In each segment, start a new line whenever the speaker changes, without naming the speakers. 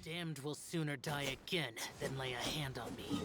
Damned will sooner die again than lay a hand on me.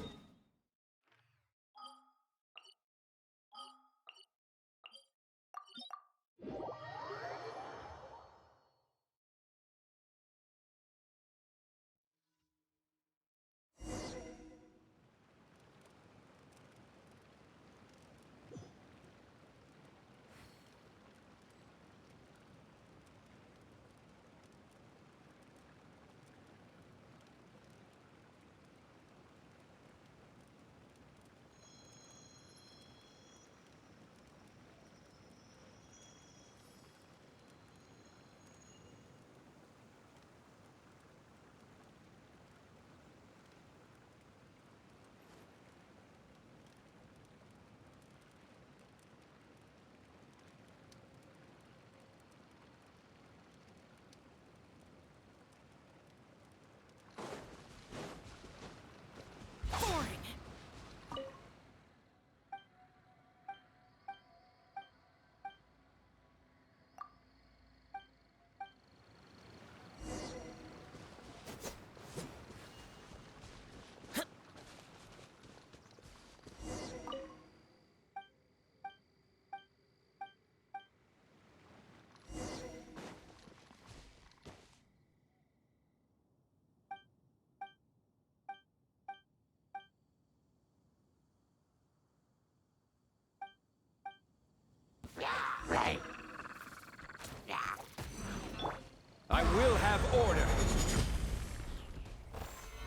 I will have order.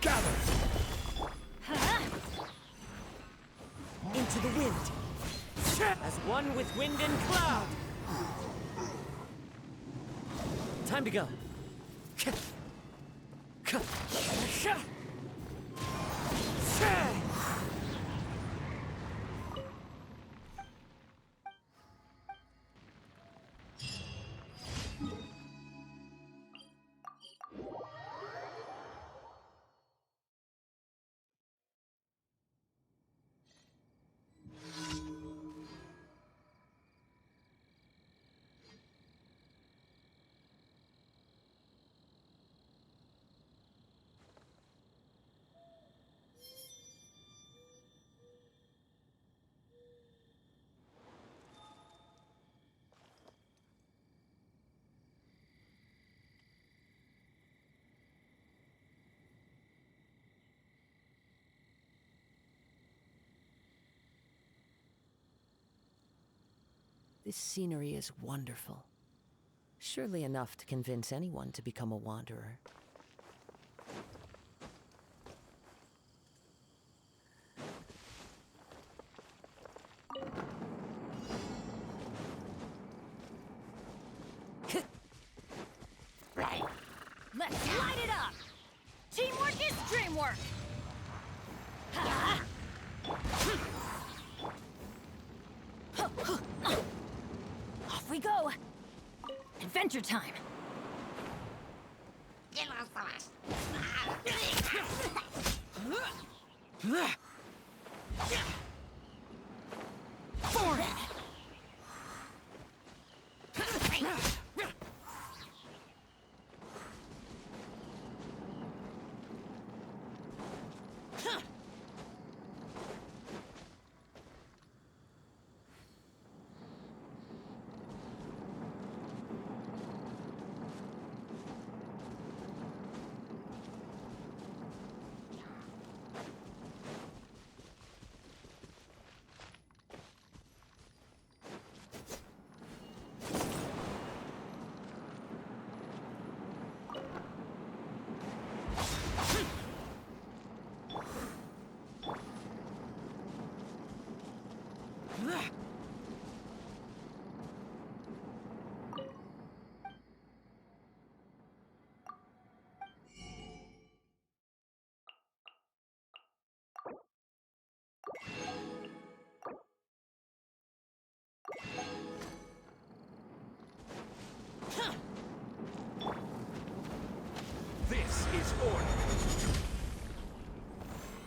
Gather.
Into the wind. As one with wind and cloud. Time to go. This scenery is wonderful. Surely enough to convince anyone to become a wanderer.
Let's light it up! Teamwork is dreamwork! Off we go! Adventure time! Forward!
This is order.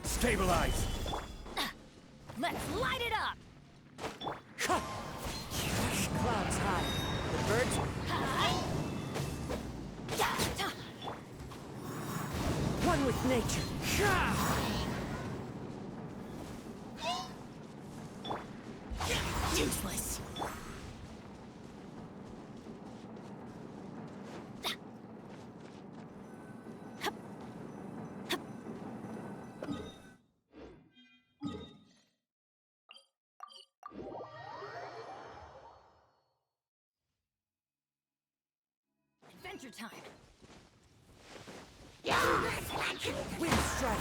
Stabilize.
Let's light it up!
Clouds high. The birds... One with nature.
Useless! Adventure time!
Wind strike.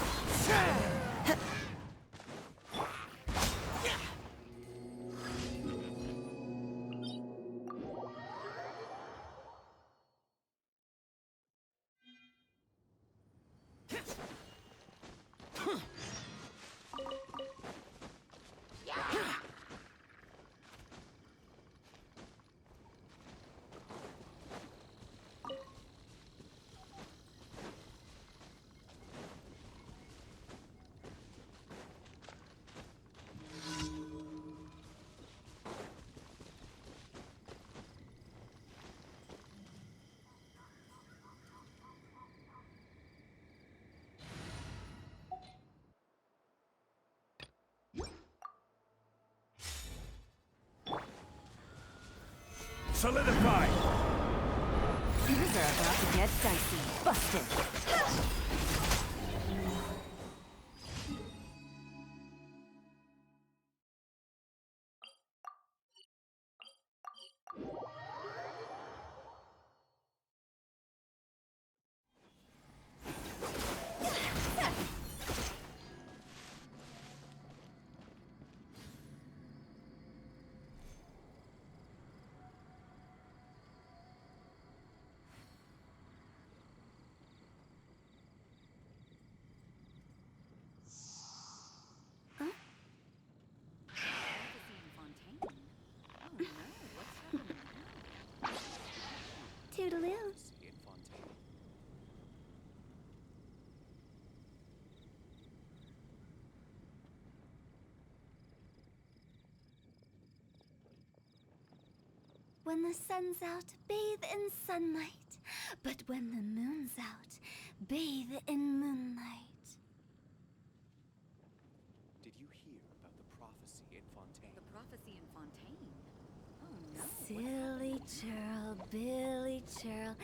Solidify.
Things are about to get dicey. Busted!
Toodaloos. When the sun's out, bathe in sunlight. But when the moon's out, bathe in moonlight.
Did you hear about the prophecy in Fontaine?
The prophecy in Fontaine? Oh no.
Silly churl, Billy churl,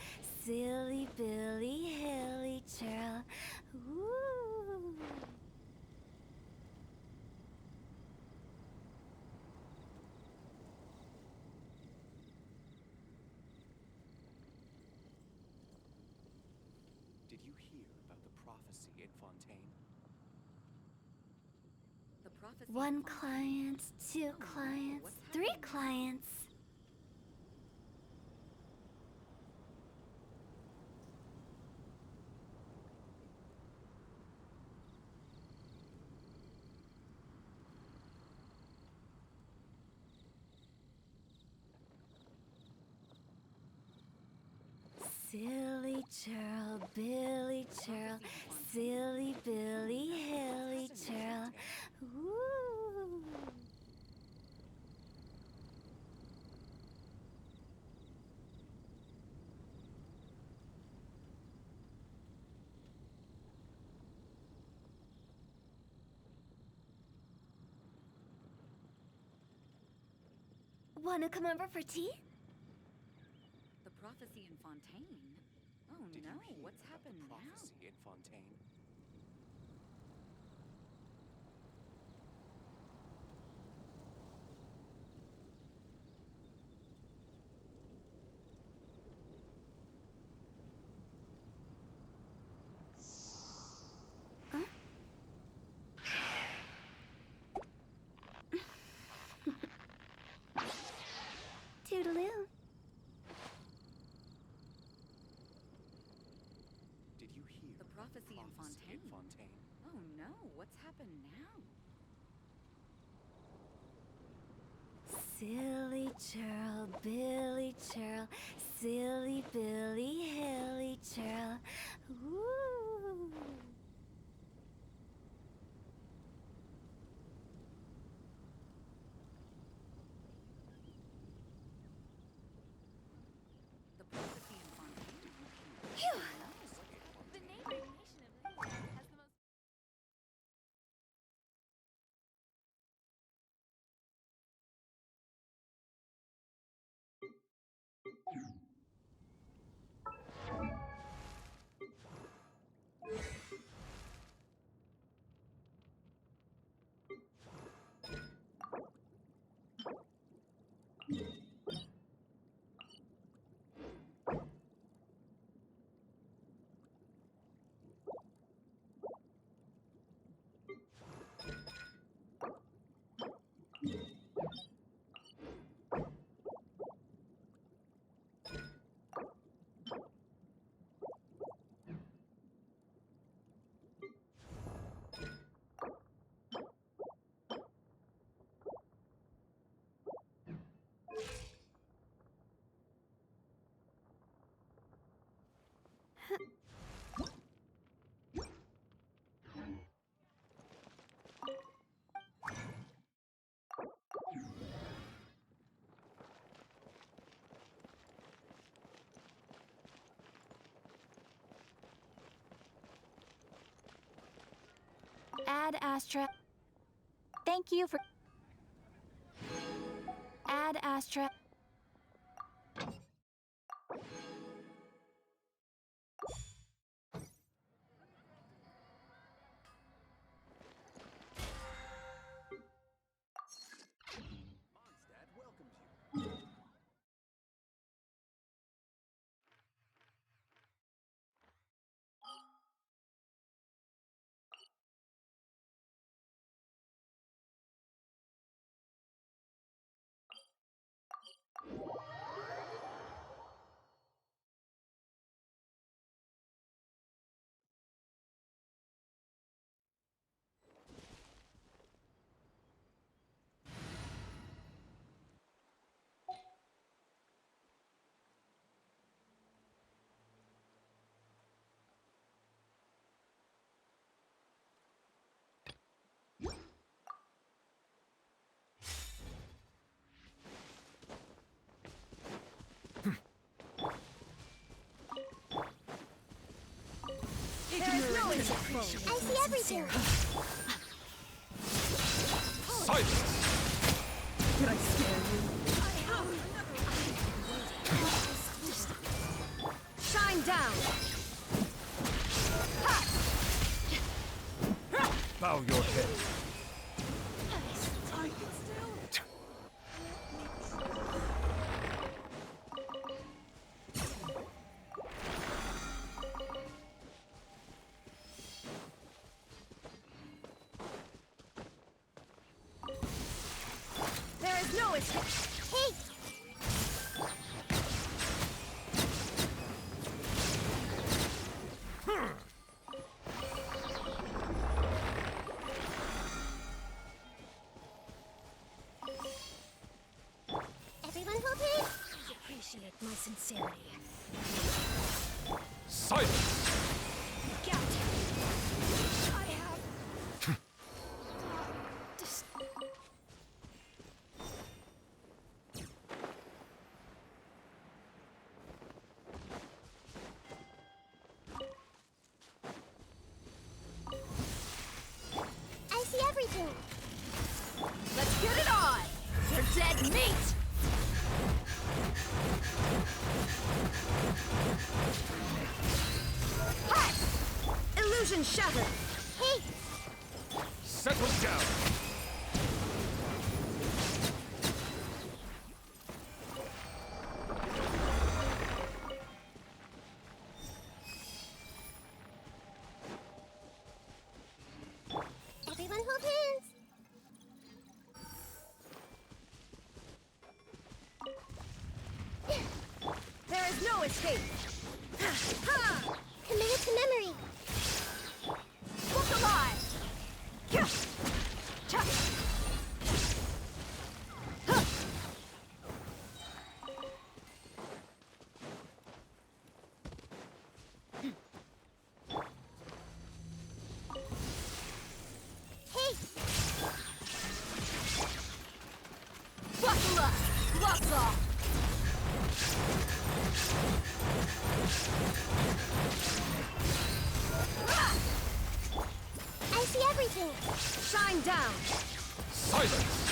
silly Billy, hilly churl. Ooh.
Did you hear about the prophecy in Fontaine?
The prophecy.
One client, two clients,
what's
three
happening?
clients. Silly churl, Billy churl, silly Billy, hilly churl. Ooh. Wanna come over for tea?
The prophecy in Fontaine. Oh
Did
no,
you hear
what's
about
happened
the
now?
prophecy in Fontaine?
Toodaloo.
Did you hear
The
about
prophecy in Fontaine. Oh no, what's happened now?
Silly churl, Billy churl, silly Billy, hilly churl. Ooh.
The prophecy in Fontaine.
Phew.
The neighboring nation of Leah has the most.
Ad Astra. Thank you for. Ad Astra.
Mondstadt welcomes you.
I see everything.
Silence!
Did I scare you? Shine down!
Bow your head.
escape. Hey! Everyone hold hands. I appreciate my sincerity.
Silence!
Count. I have. This. I see everything.
Let's get it on! You're dead meat! Hi! Illusion shattered!
Hey!
Settle down!
Everyone hold hands.
There is no escape! Ha!
Committed to memory.
Look alive! Cha! Cha! Huh!
Hey!
Buckle up! Gloves off!
I see everything.
Shine down!
Silence!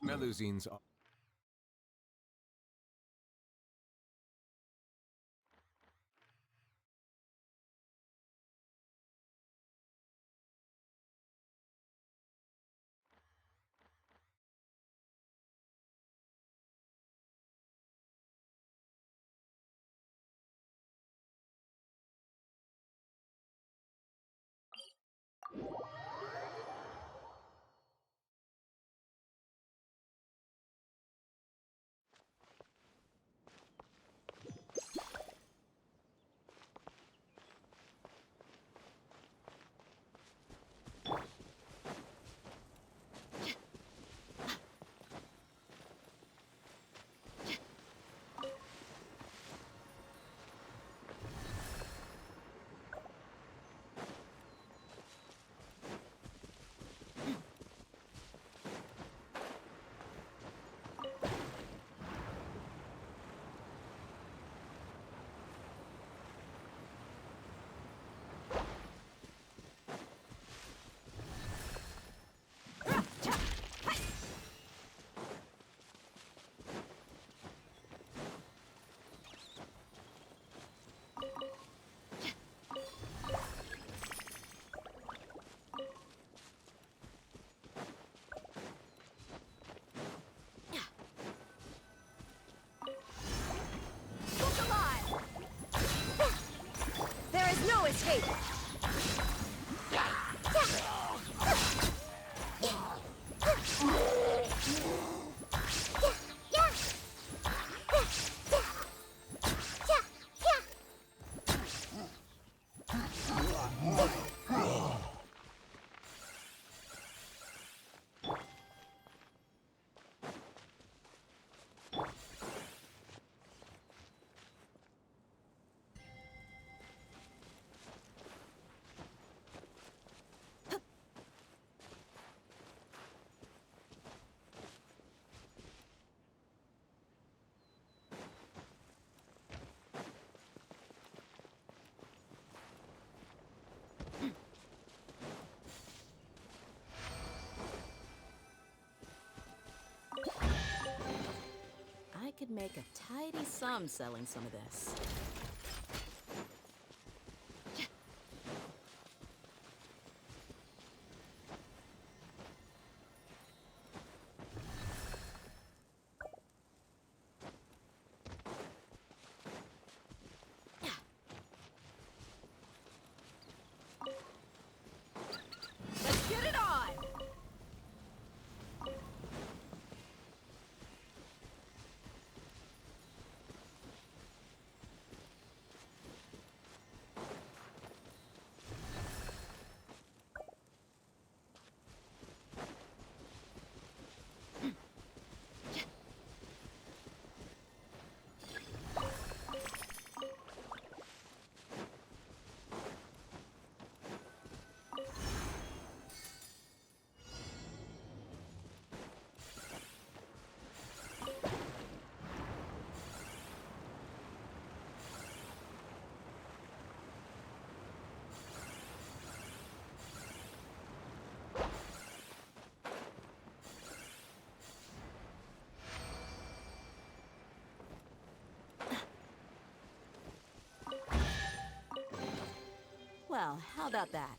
Melusines are
escape. I could make a tidy sum selling some of this. Let's get it on! Well, how about that?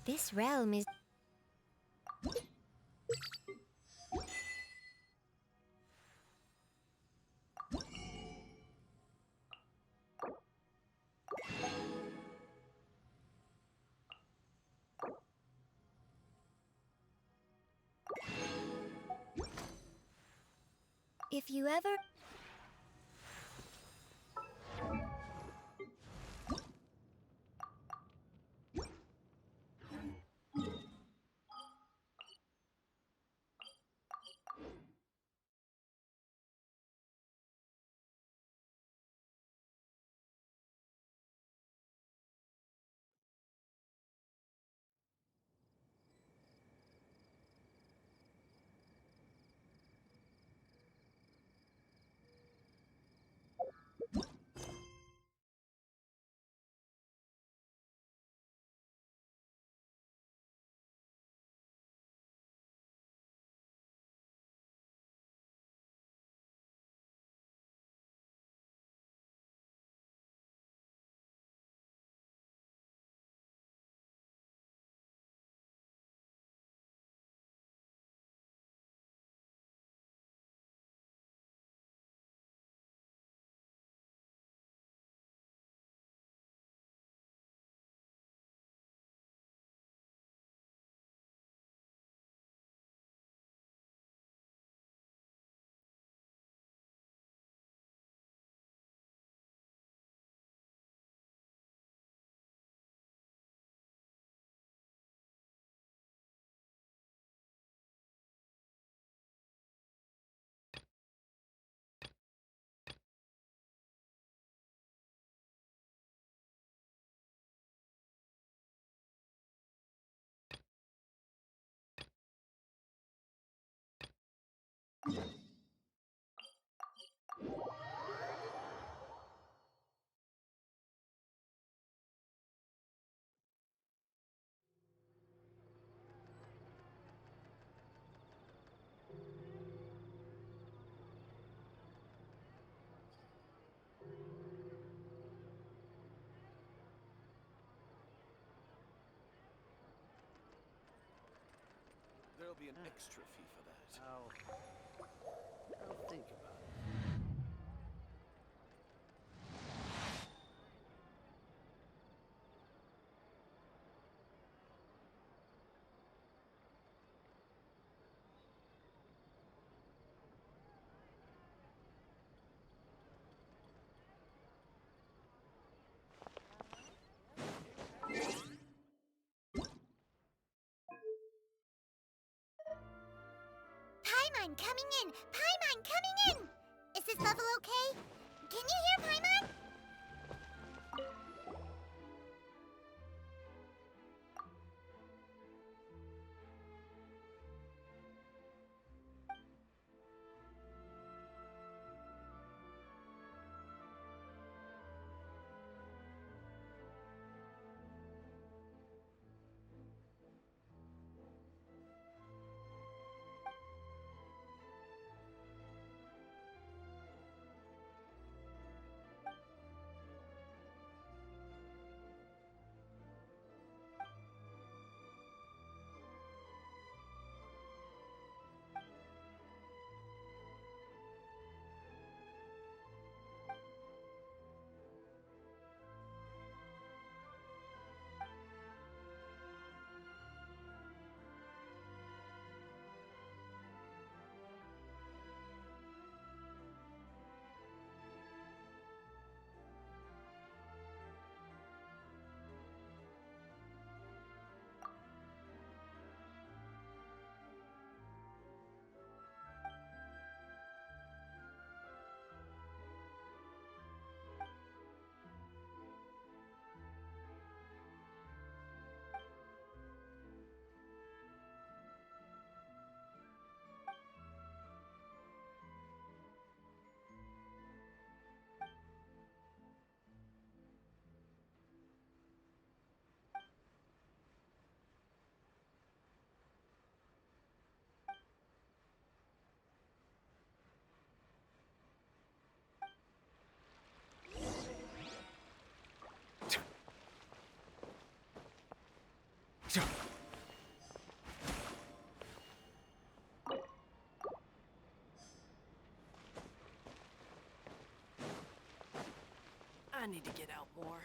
This realm is... If you ever...
There'll be an extra fee for that.
I'll think about it.
Paimon coming in! Paimon coming in! Is this level okay? Can you hear Paimon?
I need to get out more.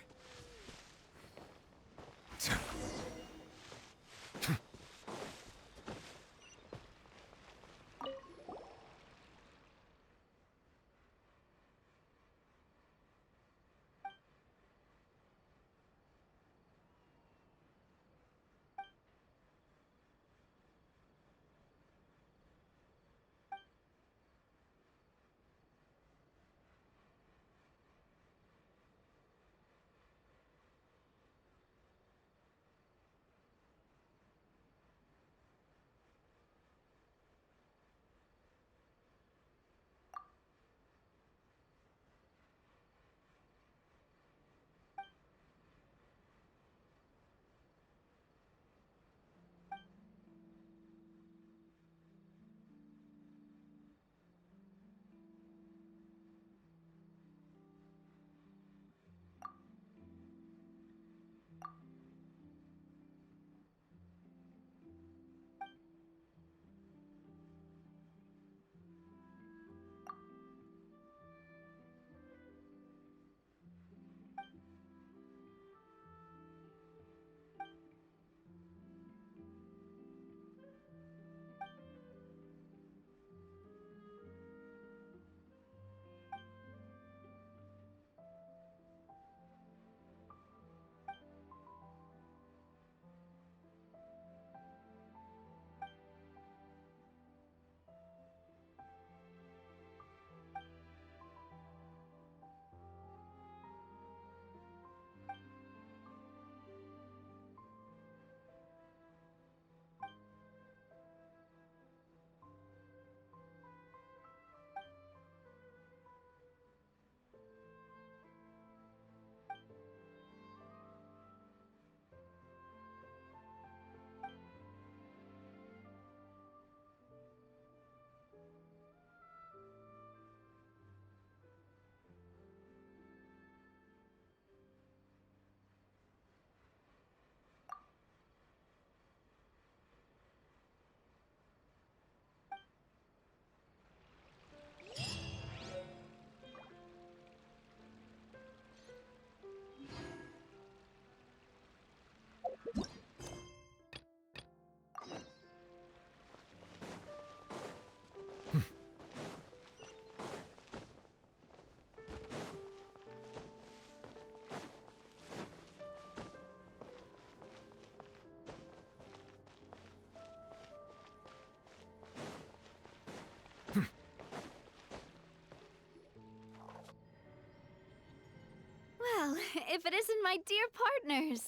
Well, if it isn't my dear partners.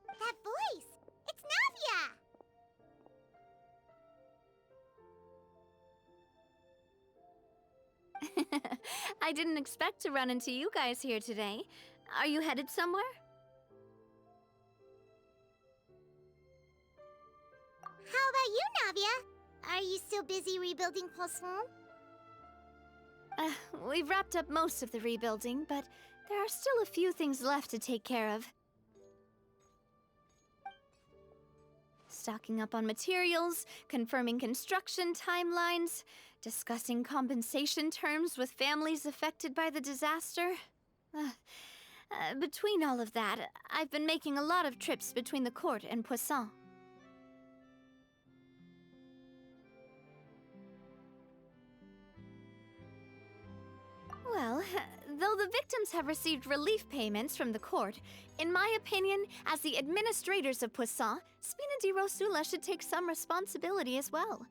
That voice! It's Navia! I didn't expect to run into you guys here today. Are you headed somewhere? How about you, Navia? Are you still busy rebuilding Poisson? We've wrapped up most of the rebuilding, but there are still a few things left to take care of. Stocking up on materials, confirming construction timelines, discussing compensation terms with families affected by the disaster. Between all of that, I've been making a lot of trips between the court and Poisson. Well, though the victims have received relief payments from the court, in my opinion, as the administrators of Poisson, Spina di Rosula should take some responsibility as well.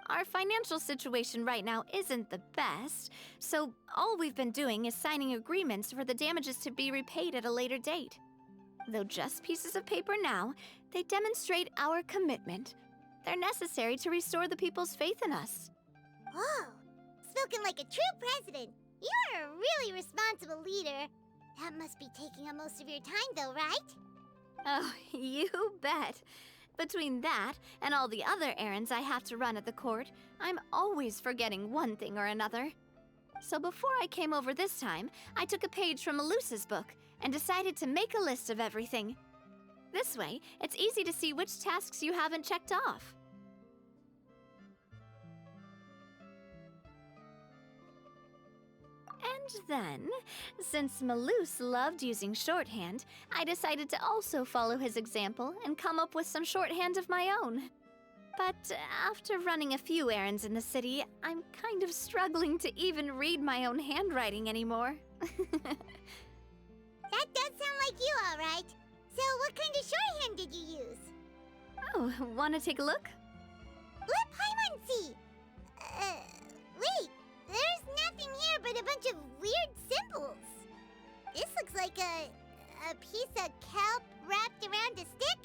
Our financial situation right now isn't the best, so all we've been doing is signing agreements for the damages to be repaid at a later date. Though just pieces of paper now, they demonstrate our commitment. They're necessary to restore the people's faith in us.
Oh, spoken like a true president. You're a really responsible leader. That must be taking up most of your time, though, right?
Oh, you bet. Between that and all the other errands I have to run at the court, I'm always forgetting one thing or another. So before I came over this time, I took a page from Elusa's book and decided to make a list of everything. This way, it's easy to see which tasks you haven't checked off. And then, since Maloose loved using shorthand, I decided to also follow his example and come up with some shorthand of my own. But after running a few errands in the city, I'm kind of struggling to even read my own handwriting anymore.
That does sound like you, all right. So what kind of shorthand did you use?
Oh, wanna take a look?
Let Paimon see. Wait. There's nothing here but a bunch of weird symbols. This looks like a piece of kelp wrapped around a stick.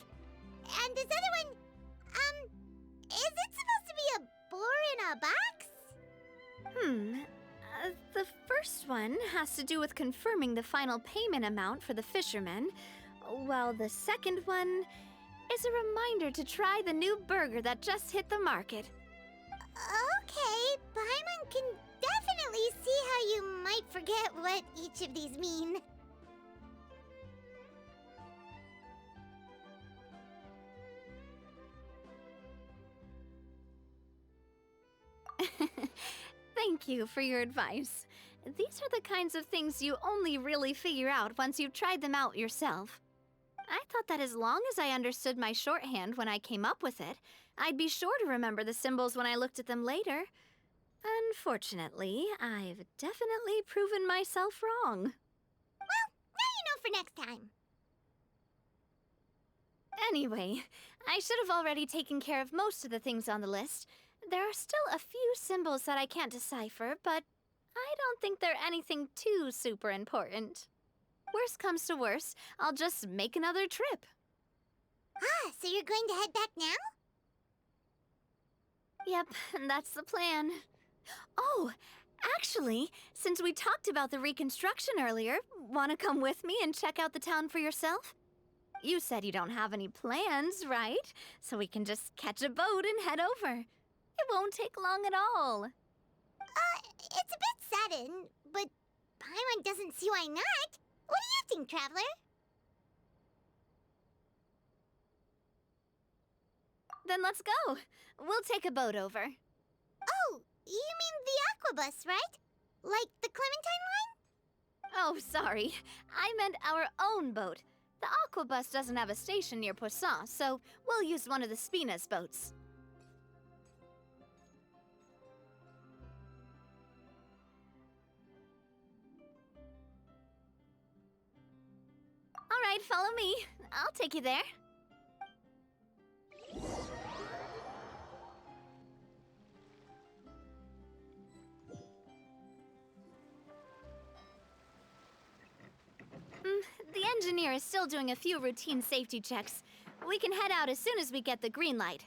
And this other one, is it supposed to be a boar in a box?
The first one has to do with confirming the final payment amount for the fishermen, while the second one is a reminder to try the new burger that just hit the market.
Okay, Paimon can definitely see how you might forget what each of these mean.
Thank you for your advice. These are the kinds of things you only really figure out once you've tried them out yourself. I thought that as long as I understood my shorthand when I came up with it, I'd be sure to remember the symbols when I looked at them later. Unfortunately, I've definitely proven myself wrong.
Well, now you know for next time.
Anyway, I should have already taken care of most of the things on the list. There are still a few symbols that I can't decipher, but I don't think they're anything too super important. Worst comes to worst, I'll just make another trip.
So you're going to head back now?
Yep, that's the plan. Oh, actually, since we talked about the reconstruction earlier, want to come with me and check out the town for yourself? You said you don't have any plans, right? So we can just catch a boat and head over. It won't take long at all.
It's a bit sudden, but Paimon doesn't see why not. What do you think, Traveler?
Then let's go. We'll take a boat over.
Oh, you mean the Aquabus, right? Like the Clementine line?
Oh, sorry. I meant our own boat. The Aquabus doesn't have a station near Poisson, so we'll use one of the Spina's boats. All right, follow me. I'll take you there. The engineer is still doing a few routine safety checks. We can head out as soon as we get the green light.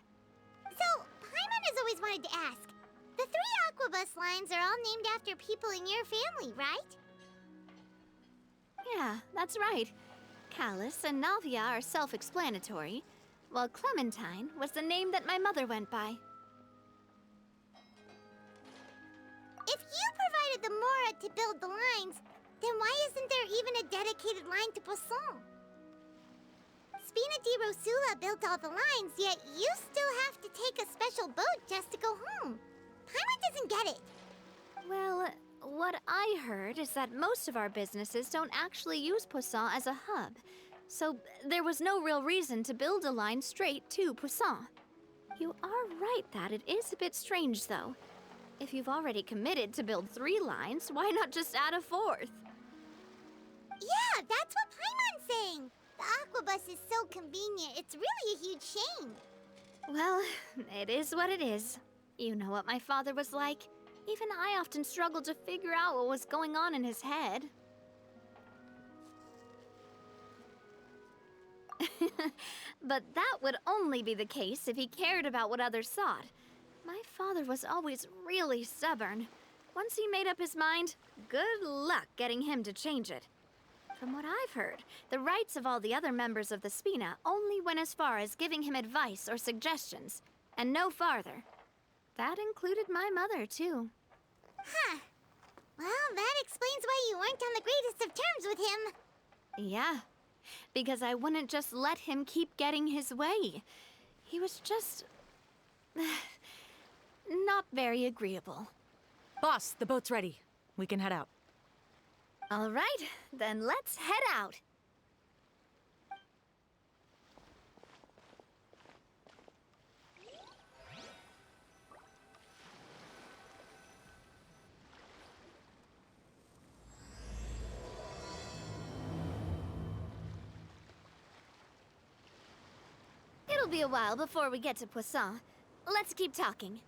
So, Paimon has always wanted to ask. The 3 Aquabus lines are all named after people in your family, right?
Yeah, that's right. Callus and Navia are self-explanatory, while Clementine was the name that my mother went by.
If you provided the Mora to build the lines, then why isn't there even a dedicated line to Poisson? Spina di Rosula built all the lines, yet you still have to take a special boat just to go home. Paimon doesn't get it.
Well, what I heard is that most of our businesses don't actually use Poisson as a hub, so there was no real reason to build a line straight to Poisson. You are right that it is a bit strange, though. If you've already committed to build 3 lines, why not just add a 4th?
Yeah, that's what Paimon's saying. The Aquabus is so convenient, it's really a huge shame.
Well, it is what it is. You know what my father was like. Even I often struggled to figure out what was going on in his head. But that would only be the case if he cared about what others thought. My father was always really stubborn. Once he made up his mind, good luck getting him to change it. From what I've heard, the rights of all the other members of the Spina only went as far as giving him advice or suggestions, and no farther. That included my mother, too.
Huh. Well, that explains why you weren't on the greatest of terms with him.
Yeah. because I wouldn't just let him keep getting his way. He was just... not very agreeable.
Boss, the boat's ready. We can head out.
All right, then let's head out. It'll be a while before we get to Poisson. Let's keep talking.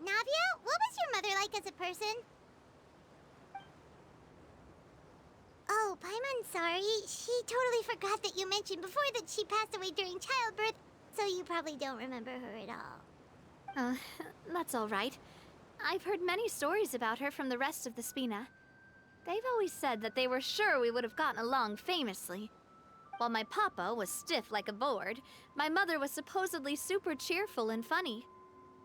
Navia, what was your mother like as a person? Oh, Paimon, sorry. She totally forgot that you mentioned before that she passed away during childbirth, so you probably don't remember her at all.
That's all right. I've heard many stories about her from the rest of the Spina. They've always said that they were sure we would have gotten along famously. While my papa was stiff like a board, my mother was supposedly super cheerful and funny.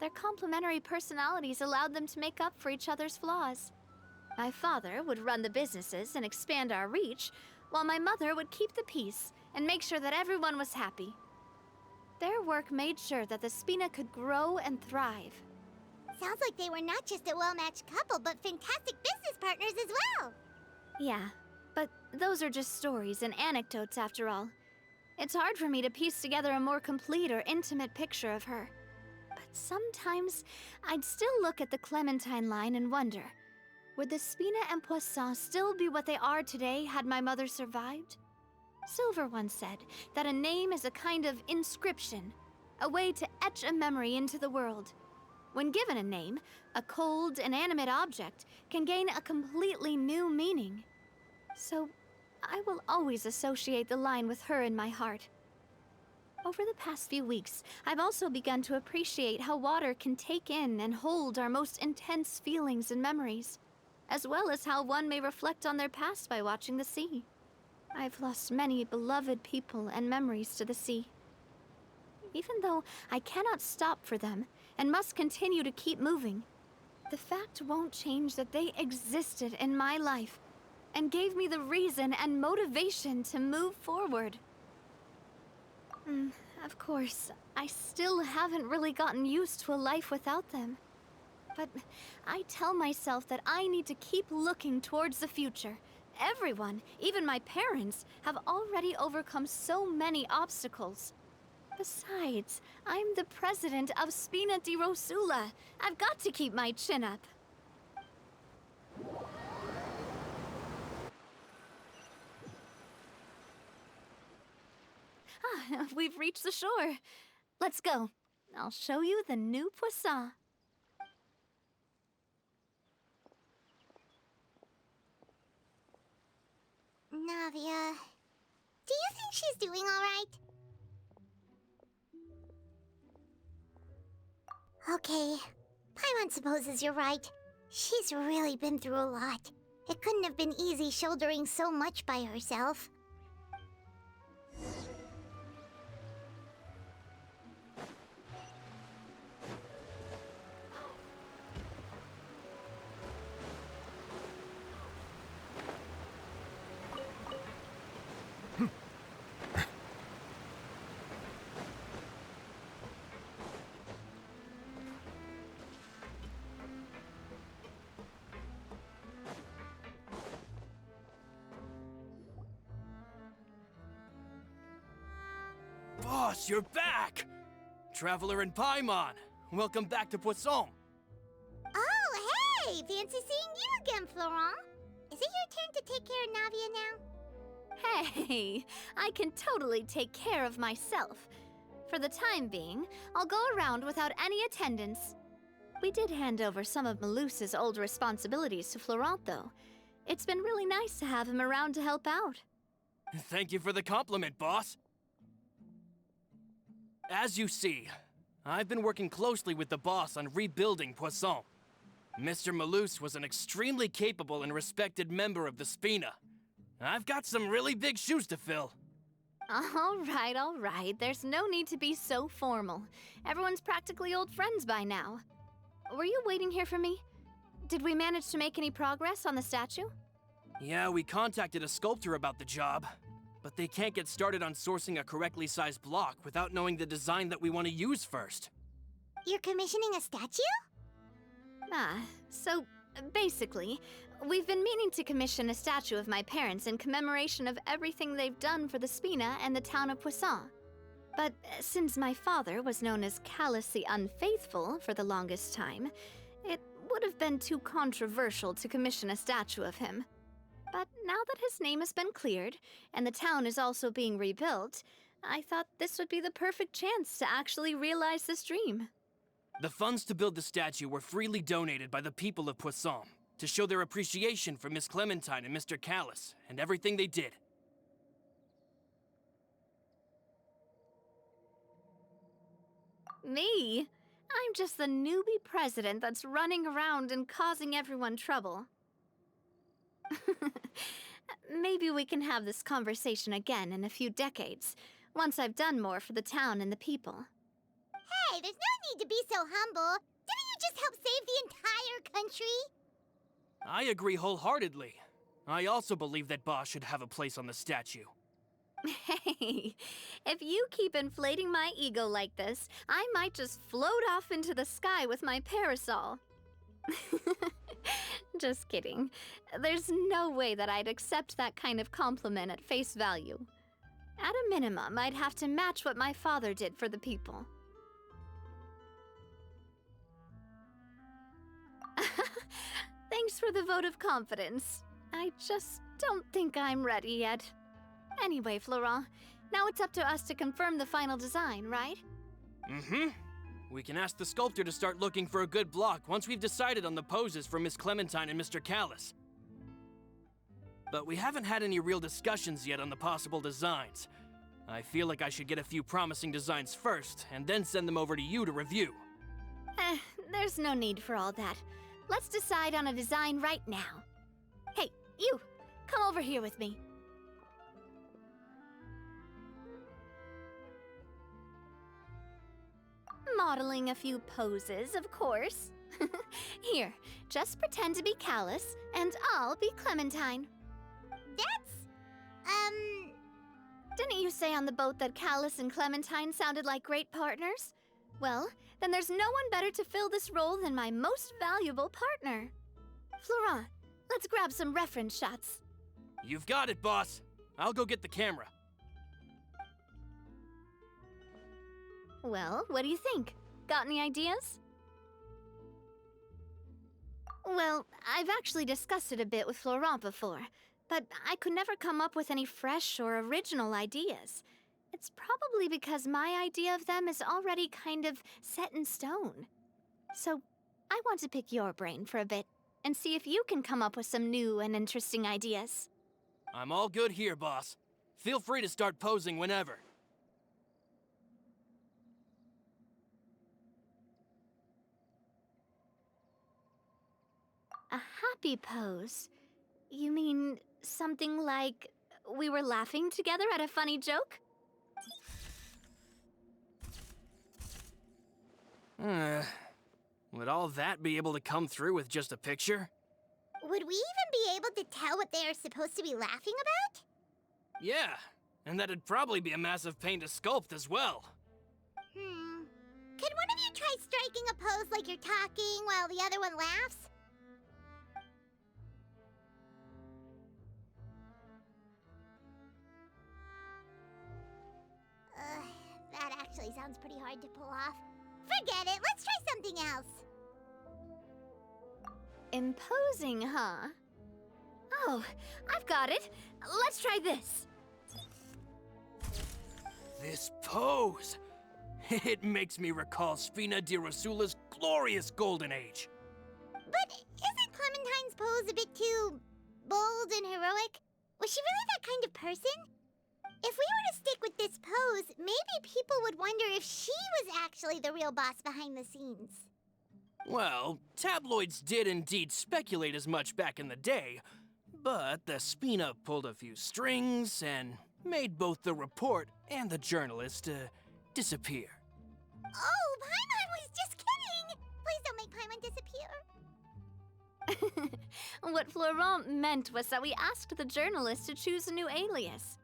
Their complementary personalities allowed them to make up for each other's flaws. My father would run the businesses and expand our reach, while my mother would keep the peace and make sure that everyone was happy. Their work made sure that the Spina could grow and thrive.
Sounds like they were not just a well-matched couple, but fantastic business partners as well.
Yeah, but those are just stories and anecdotes after all. It's hard for me to piece together a more complete or intimate picture of her. But sometimes I'd still look at the Clementine line and wonder, would the Spina and Poisson still be what they are today had my mother survived? Silver once said that a name is a kind of inscription, a way to etch a memory into the world. When given a name, a cold, inanimate object can gain a completely new meaning. So, I will always associate the line with her in my heart. Over the past few weeks, I've also begun to appreciate how water can take in and hold our most intense feelings and memories, as well as how one may reflect on their past by watching the sea. I've lost many beloved people and memories to the sea. Even though I cannot stop for them and must continue to keep moving, the fact won't change that they existed in my life and gave me the reason and motivation to move forward. Of course, I still haven't really gotten used to a life without them. But I tell myself that I need to keep looking towards the future. Everyone, even my parents, have already overcome so many obstacles. Besides, I'm the president of Spina di Rosula. I've got to keep my chin up. We've reached the shore. Let's go. I'll show you the new Poisson.
Navia, do you think she's doing all right? Okay, Paimon supposes you're right. She's really been through a lot. It couldn't have been easy shouldering so much by herself.
Boss, you're back! Traveler and Paimon, welcome back to Poisson.
Oh, hey! Fancy seeing you again, Florent. Is it your turn to take care of Navia now?
Hey, I can totally take care of myself. For the time being, I'll go around without any attendance. We did hand over some of Malus's old responsibilities to Florent, though. It's been really nice to have him around to help out.
Thank you for the compliment, boss. As you see, I've been working closely with the boss on rebuilding Poisson. Mr. Malus was an extremely capable and respected member of the Spina. I've got some really big shoes to fill.
All right. There's no need to be so formal. Everyone's practically old friends by now. Were you waiting here for me? Did we manage to make any progress on the statue?
Yeah, we contacted a sculptor about the job. But they can't get started on sourcing a correctly sized block without knowing the design that we want to use first.
You're commissioning a statue?
So basically, we've been meaning to commission a statue of my parents in commemoration of everything they've done for the Spina and the town of Poisson. But since my father was known as Callus the Unfaithful for the longest time, it would have been too controversial to commission a statue of him. But now that his name has been cleared, and the town is also being rebuilt, I thought this would be the perfect chance to actually realize this dream.
The funds to build the statue were freely donated by the people of Poisson to show their appreciation for Miss Clementine and Mr. Callus and everything they did.
Me? I'm just the newbie president that's running around and causing everyone trouble. Maybe we can have this conversation again in a few decades, once I've done more for the town and the people.
Hey, there's no need to be so humble. Didn't you just help save the entire country?
I agree wholeheartedly. I also believe that Boss should have a place on the statue.
Hey, if you keep inflating my ego like this, I might just float off into the sky with my parasol. Just kidding. There's no way that I'd accept that kind of compliment at face value. At a minimum, I'd have to match what my father did for the people. Thanks for the vote of confidence. I just don't think I'm ready yet. Anyway, Florent, now it's up to us to confirm the final design, right?
Mm-hmm. We can ask the sculptor to start looking for a good block once we've decided on the poses for Miss Clementine and Mr. Callus. But we haven't had any real discussions yet on the possible designs. I feel like I should get a few promising designs first, and then send them over to you to review.
There's no need for all that. Let's decide on a design right now. Hey, you! Come over here with me. Modeling a few poses, of course. Here, just pretend to be Callus, and I'll be Clementine.
That's,
Didn't you say on the boat that Callus and Clementine sounded like great partners? Well, then there's no one better to fill this role than my most valuable partner. Florent, let's grab some reference shots.
You've got it, boss. I'll go get the camera.
Well, what do you think? Got any ideas? Well, I've actually discussed it a bit with Florent before, but I could never come up with any fresh or original ideas. It's probably because my idea of them is already kind of set in stone. So, I want to pick your brain for a bit and see if you can come up with some new and interesting ideas.
I'm all good here, boss. Feel free to start posing whenever.
A happy pose? You mean something like we were laughing together at a funny joke?
Would all that be able to come through with just a picture?
would we even be able to tell what they are supposed to be laughing about?
Yeah, and that'd probably be a massive pain to sculpt as well.
Could one of you try striking a pose like you're talking while the other one laughs? That actually sounds pretty hard to pull off. Forget it, let's try something else.
Imposing, huh? Oh, I've got it. Let's try this.
This pose! It makes me recall Spina di Rosula's glorious golden age.
But isn't Clementine's pose a bit too bold and heroic? Was she really that kind of person? If we were to stick with this pose, maybe people would wonder if she was actually the real boss behind the scenes.
Well, tabloids did indeed speculate as much back in the day, but the Spina pulled a few strings and made both the report and the journalist disappear.
Oh, Paimon was just kidding! Please don't make Paimon disappear.
What Florent meant was that we asked the journalist to choose a new alias.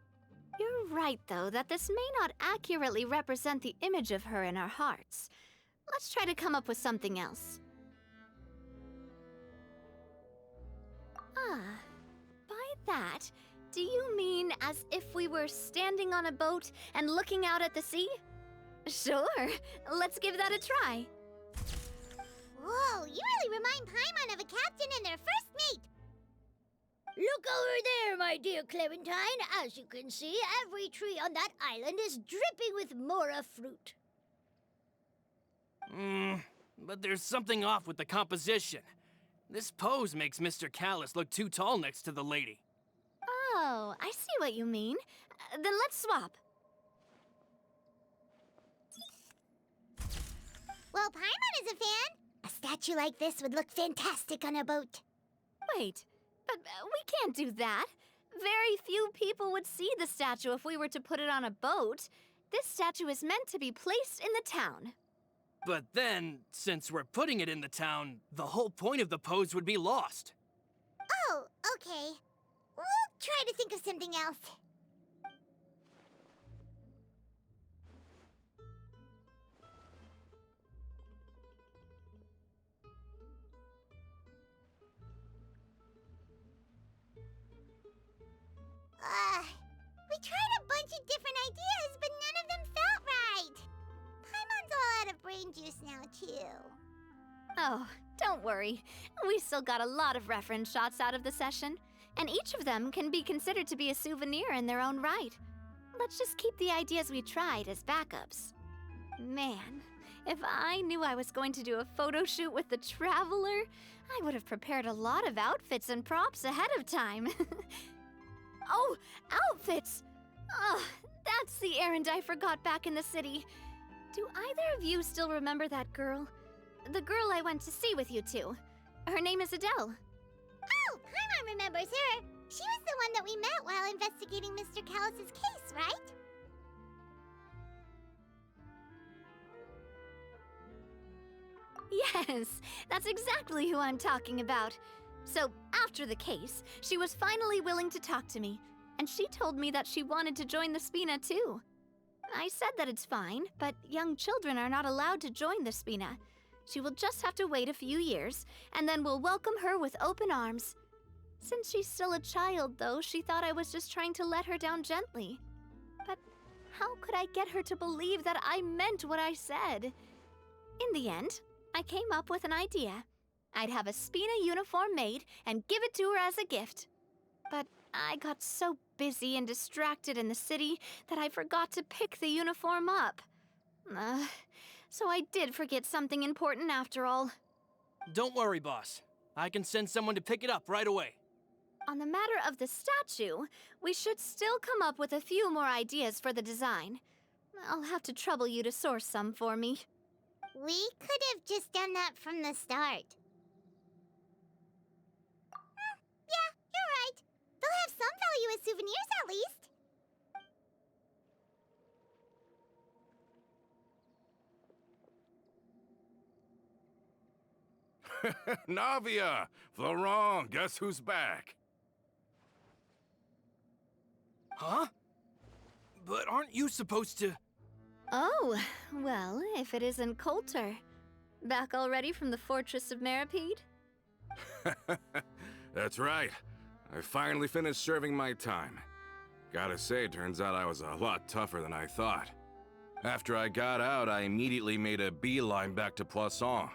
You're right, though, that this may not accurately represent the image of her in our hearts. Let's try to come up with something else. Ah, by that, do you mean as if we were standing on a boat and looking out at the sea? Sure, let's give that a try.
Whoa, you really remind Paimon of a captain and their first mate.
Look over there, my dear Clementine. As you can see, every tree on that island is dripping with mora fruit.
But there's something off with the composition. This pose makes Mr. Callus look too tall next to the lady.
Oh, I see what you mean. Then let's swap.
Well, Paimon is a fan. A statue like this would look fantastic on a boat.
Wait, but we can't do that. Very few people would see the statue if we were to put it on a boat. This statue is meant to be placed in the town.
But then, since we're putting it in the town, the whole point of the pose would be lost.
Oh, okay. We'll try to think of something else. We tried a bunch of different ideas, but none of them felt right. Paimon's all out of brain juice now, too.
Oh, don't worry. We still got a lot of reference shots out of the session, and each of them can be considered to be a souvenir in their own right. Let's just keep the ideas we tried as backups. Man, if I knew I was going to do a photo shoot with the Traveler, I would have prepared a lot of outfits and props ahead of time. Oh, outfits! Oh, that's the errand I forgot back in the city. Do either of you still remember that girl? The girl I went to see with you two. Her name is Adele.
Oh, Paimon remembers her. She was the one that we met while investigating Mr. Callus's case, right?
Yes, that's exactly who I'm talking about. So, after the case, she was finally willing to talk to me, and she told me that she wanted to join the Spina too. I said that it's fine, but young children are not allowed to join the Spina. She will just have to wait a few years, and then we'll welcome her with open arms. Since she's still a child, though, she thought I was just trying to let her down gently. But how could I get her to believe that I meant what I said? In the end, I came up with an idea. I'd have a Spina uniform made and give it to her as a gift. But I got so busy and distracted in the city that I forgot to pick the uniform up. So I did forget something important after all.
Don't worry, boss. I can send someone to pick it up right away.
On the matter of the statue, we should still come up with a few more ideas for the design. I'll have to trouble you to source some for me.
We could have just done that from the start. Yeah, you're right. They'll have some value as souvenirs at least.
Navia! Florent, guess who's back?
Huh? But aren't you supposed to...
Oh, well, if it isn't Coulter. Back already from the Fortress of Meripede?
That's right. I finally finished serving my time. Gotta say, turns out I was a lot tougher than I thought. After I got out, I immediately made a beeline back to Poisson.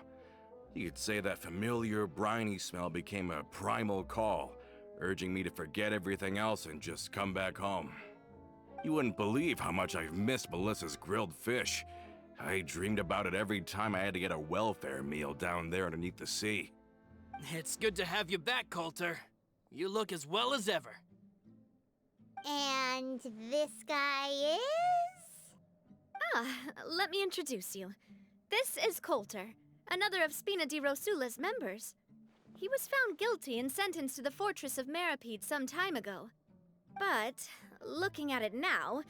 You could say that familiar, briny smell became a primal call, urging me to forget everything else and just come back home. You wouldn't believe how much I've missed Melissa's grilled fish. I dreamed about it every time I had to get a welfare meal down there underneath the sea.
It's good to have you back, Coulter. You look as well as ever.
And this guy is?
Let me introduce you. This is Coulter, another of Spina di Rosula's members. He was found guilty and sentenced to the Fortress of Meripede some time ago. But, looking at it now,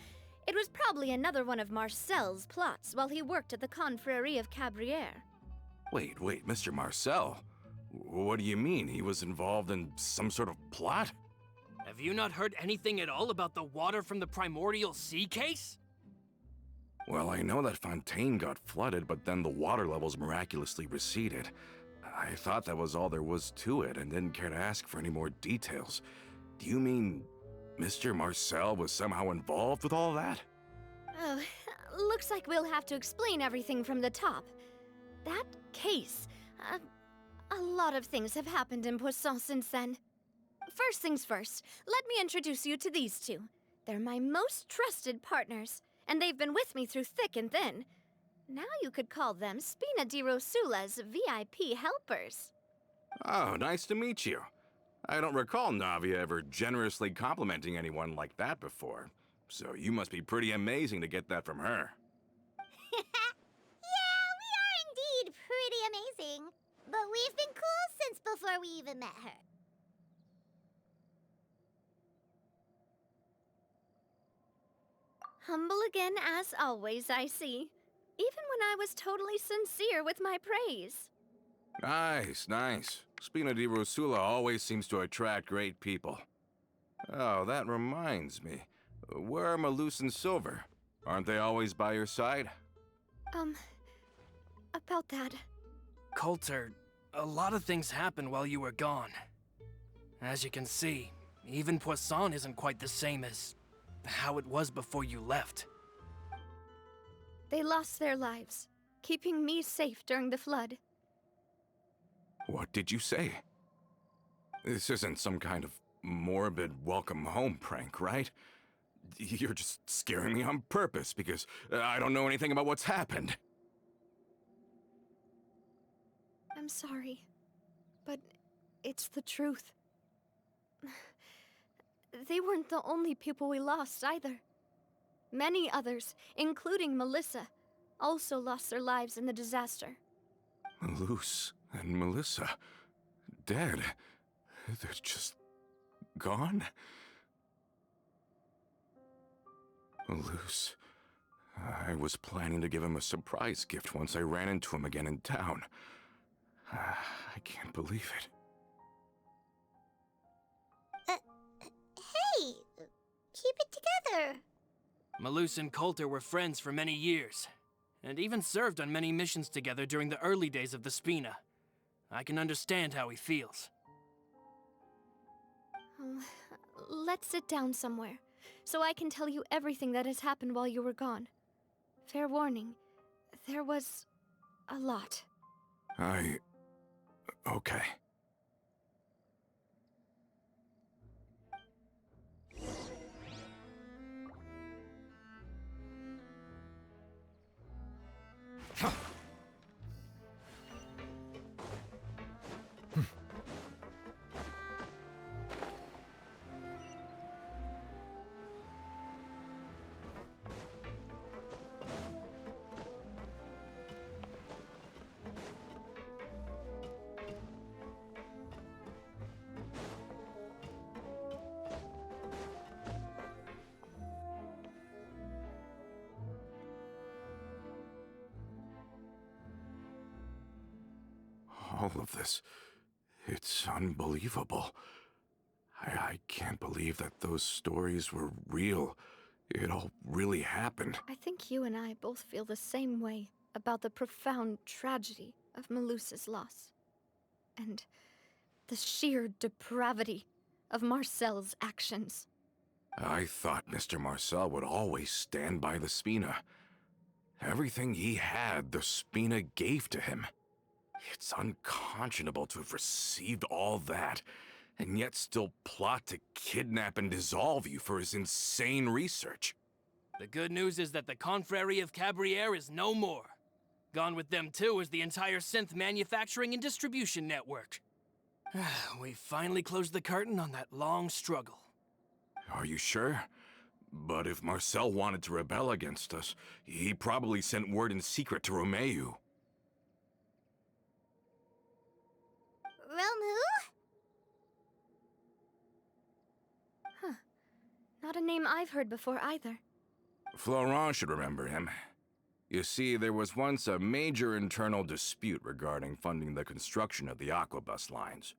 it was probably another one of Marcel's plots while he worked at the Confrérie of Cabrières.
Wait, Mr. Marcel? What do you mean? He was involved in some sort of plot?
Have you not heard anything at all about the water from the primordial sea case?
Well, I know that Fontaine got flooded, but then the water levels miraculously receded. I thought that was all there was to it and didn't care to ask for any more details. Do you mean Mr. Marcel was somehow involved with all that?
Oh, looks like we'll have to explain everything from the top. That case, a lot of things have happened in Poisson since then. First things first, let me introduce you to these two. They're my most trusted partners, and they've been with me through thick and thin. Now you could call them Spina di Rosula's VIP helpers.
Oh, nice to meet you. I don't recall Navia ever generously complimenting anyone like that before, so you must be pretty amazing to get that from her.
Yeah, we are indeed pretty amazing. But we've been cool since before we even met her.
Humble again as always, I see. Even when I was totally sincere with my praise.
Nice, nice. Spina di Rosula always seems to attract great people. Oh, that reminds me. Where are Malus and Silver? Aren't they always by your side?
About that.
Coulter, a lot of things happened while you were gone. As you can see, even Poisson isn't quite the same as how it was before you left.
They lost their lives, keeping me safe during the flood.
What did you say? This isn't some kind of morbid welcome home prank, right? You're just scaring me on purpose because I don't know anything about what's happened.
I'm sorry, but it's the truth. They weren't the only people we lost either. Many others, including Melissa, also lost their lives in the disaster.
Malus and Melissa, dead. They're just gone? Malus, I was planning to give him a surprise gift once I ran into him again in town. I can't believe it.
Hey, keep it together.
Malus and Coulter were friends for many years, and even served on many missions together during the early days of the Spina. I can understand how he feels.
Let's sit down somewhere, so I can tell you everything that has happened while you were gone. Fair warning, there was a lot.
Okay. All of this, it's unbelievable. I can't believe that those stories were real. It all really happened.
I think you and I both feel the same way about the profound tragedy of Melusa's loss. And the sheer depravity of Marcel's actions.
I thought Mr. Marcel would always stand by the Spina. Everything he had, the Spina gave to him. It's unconscionable to have received all that, and yet still plot to kidnap and dissolve you for his insane research.
The good news is that the Confrérie of Cabrières is no more. Gone with them too is the entire synth manufacturing and distribution network. We finally closed the curtain on that long struggle.
Are you sure? But if Marcel wanted to rebel against us, he probably sent word in secret to Romeu.
Romu?
Not a name I've heard before either.
Florent should remember him. You see, there was once a major internal dispute regarding funding the construction of the Aquabus lines.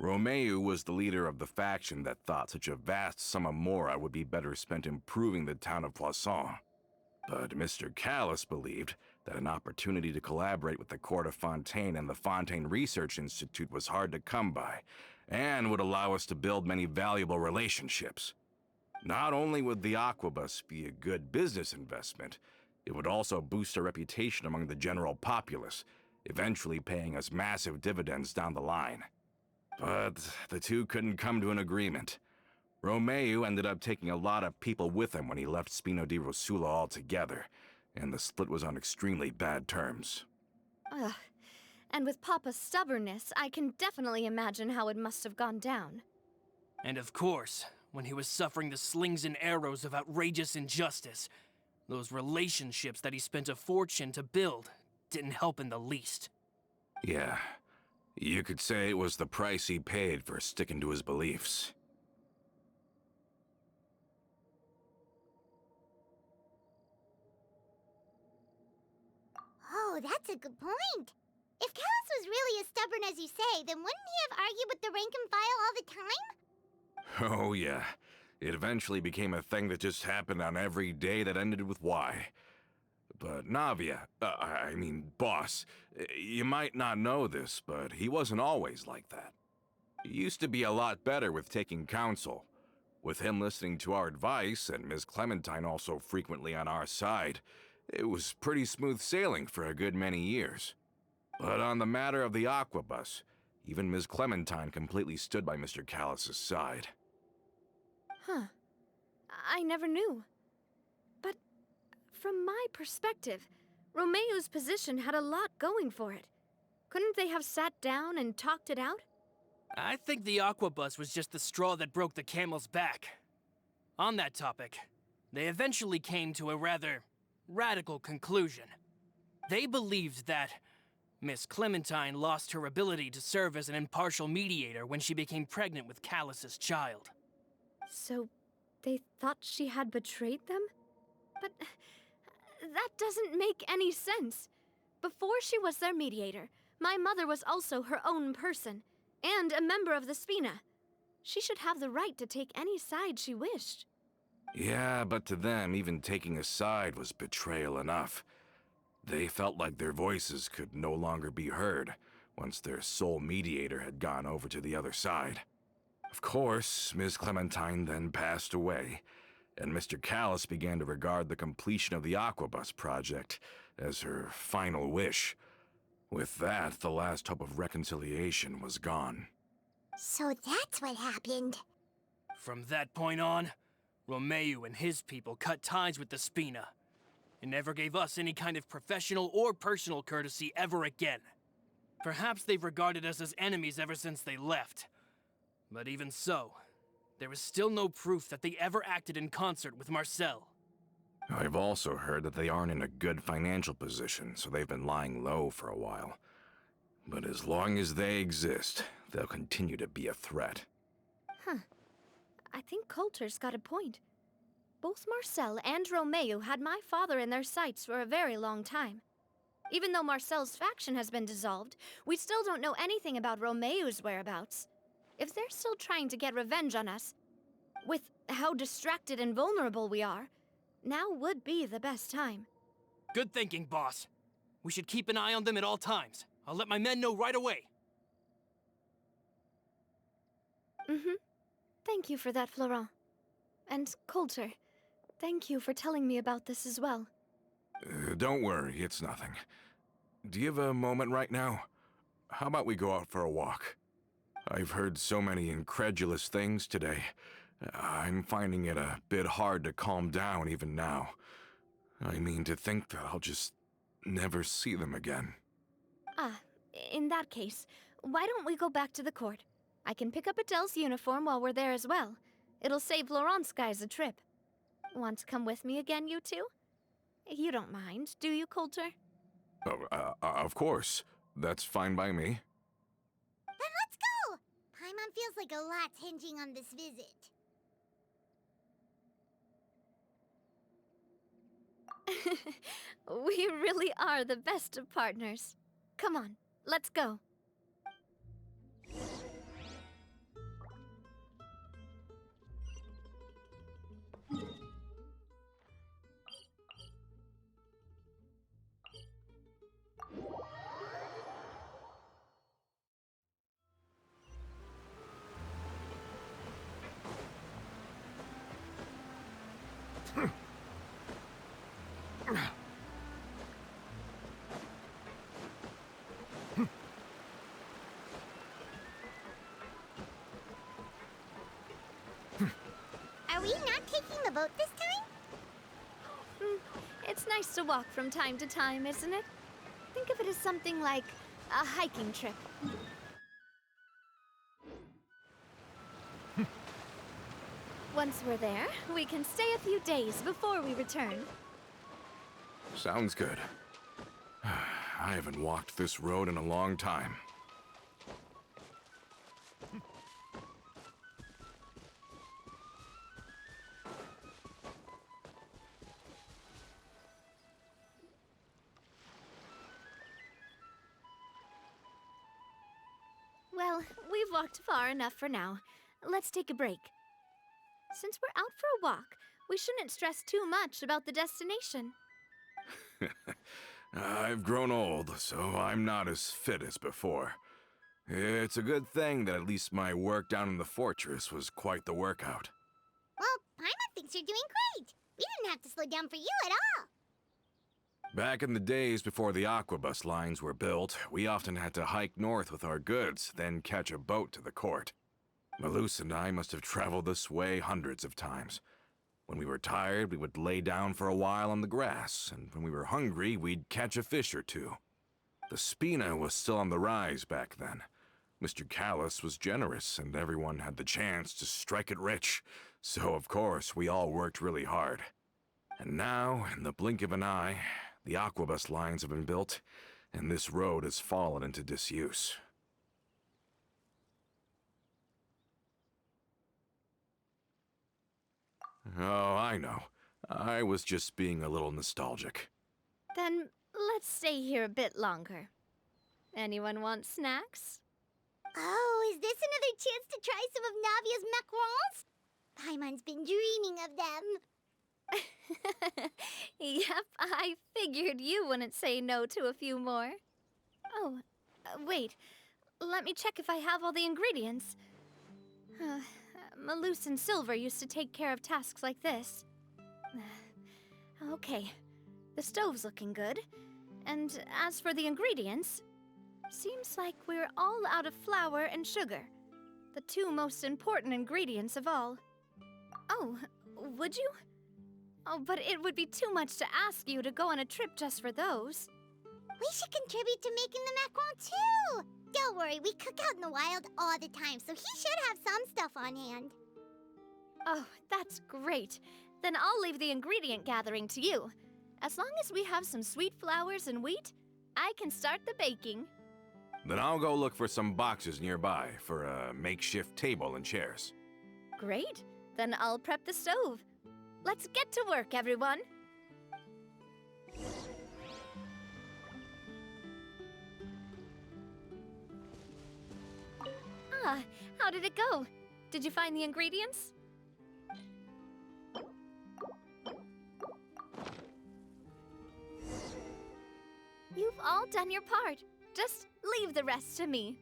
Romeu was the leader of the faction that thought such a vast sum of mora would be better spent improving the town of Poisson. But Mr. Callus believed that an opportunity to collaborate with the Court of Fontaine and the Fontaine Research Institute was hard to come by, and would allow us to build many valuable relationships. Not only would the Aquabus be a good business investment, it would also boost our reputation among the general populace, eventually paying us massive dividends down the line. But the two couldn't come to an agreement. Romeu ended up taking a lot of people with him when he left Spino di Rosula altogether, and the split was on extremely bad terms.
Ugh. And with Papa's stubbornness, I can definitely imagine how it must have gone down.
And of course, when he was suffering the slings and arrows of outrageous injustice, those relationships that he spent a fortune to build didn't help in the least.
Yeah, you could say it was the price he paid for sticking to his beliefs.
Oh, that's a good point. If Callus was really as stubborn as you say, then wouldn't he have argued with the rank and file all the time?
Oh yeah, it eventually became a thing that just happened on every day that ended with Y. But Navia, boss, you might not know this, but he wasn't always like that. He used to be a lot better with taking counsel. With him listening to our advice, and Ms. Clementine also frequently on our side, it was pretty smooth sailing for a good many years. But on the matter of the Aquabus, even Ms. Clementine completely stood by Mr. Callus's side.
Huh. I never knew. But from my perspective, Romeu's position had a lot going for it. Couldn't they have sat down and talked it out?
I think the Aquabus was just the straw that broke the camel's back. On that topic, they eventually came to a rather radical conclusion. They believed that Miss Clementine lost her ability to serve as an impartial mediator when she became pregnant with Callus's child.
So, they thought she had betrayed them? But that doesn't make any sense. Before she was their mediator, my mother was also her own person, and a member of the Spina. She should have the right to take any side she wished.
Yeah, but to them, even taking a side was betrayal enough. They felt like their voices could no longer be heard once their sole mediator had gone over to the other side. Of course, Ms. Clementine then passed away, and Mr. Callus began to regard the completion of the Aquabus project as her final wish. With that, the last hope of reconciliation was gone.
So that's what happened.
From that point on, Romeu and his people cut ties with the Spina, and never gave us any kind of professional or personal courtesy ever again. Perhaps they've regarded us as enemies ever since they left. But even so, there is still no proof that they ever acted in concert with Marcel.
I've also heard that they aren't in a good financial position, so they've been lying low for a while. But as long as they exist, they'll continue to be a threat.
Huh. I think Coulter's got a point. Both Marcel and Romeu had my father in their sights for a very long time. Even though Marcel's faction has been dissolved, we still don't know anything about Romeu's whereabouts. If they're still trying to get revenge on us, with how distracted and vulnerable we are, now would be the best time.
Good thinking, boss. We should keep an eye on them at all times. I'll let my men know right away.
Thank you for that, Florent. And Coulter, thank you for telling me about this as well.
Don't worry, it's nothing. Do you have a moment right now? How about we go out for a walk? I've heard so many incredulous things today. I'm finding it a bit hard to calm down even now. I mean, to think that I'll just never see them again.
Ah, in that case, why don't we go back to the court? I can pick up Adele's uniform while we're there as well. It'll save Laurent's guys a trip. Want to come with me again, you two? You don't mind, do you, Coulter?
Of course. That's fine by me.
Then let's go! Paimon feels like a lot's hinging on this visit.
We really are the best of partners. Come on, let's go.
Are we not taking the boat this time?
It's nice to walk from time to time, isn't it? Think of it as something like a hiking trip. Once we're there, we can stay a few days before we return.
Sounds good. I haven't walked this road in a long time.
Well, we've walked far enough for now. Let's take a break. Since we're out for a walk, we shouldn't stress too much about the destination.
I've grown old, so I'm not as fit as before. It's a good thing that at least my work down in the fortress was quite the workout.
Well, Paimon thinks you're doing great. We didn't have to slow down for you at all.
Back in the days before the Aquabus lines were built, we often had to hike north with our goods, then catch a boat to the court. Malus and I must have traveled this way hundreds of times. When we were tired, we would lay down for a while on the grass, and when we were hungry, we'd catch a fish or two. The Spina was still on the rise back then. Mr. Callus was generous, and everyone had the chance to strike it rich, so of course we all worked really hard. And now, in the blink of an eye, the Aquabus lines have been built, and this road has fallen into disuse. Oh, I know. I was just being a little nostalgic.
Then let's stay here a bit longer. Anyone want snacks?
Oh, is this another chance to try some of Navia's macarons? Paimon's been dreaming of them.
Yep, I figured you wouldn't say no to a few more. Oh, wait. Let me check if I have all the ingredients. Malus and Silver used to take care of tasks like this. Okay, the stove's looking good. And as for the ingredients, seems like we're all out of flour and sugar, the two most important ingredients of all. Oh, would you? Oh, but it would be too much to ask you to go on a trip just for those.
We should contribute to making the macaron too. Don't worry, we cook out in the wild all the time, so he should have some stuff on hand.
Oh, that's great. Then I'll leave the ingredient gathering to you. As long as we have some sweet flours and wheat, I can start the baking.
Then I'll go look for some boxes nearby for a makeshift table and chairs.
Great. Then I'll prep the stove. Let's get to work, everyone. Ah, how did it go? Did you find the ingredients? You've all done your part. Just leave the rest to me.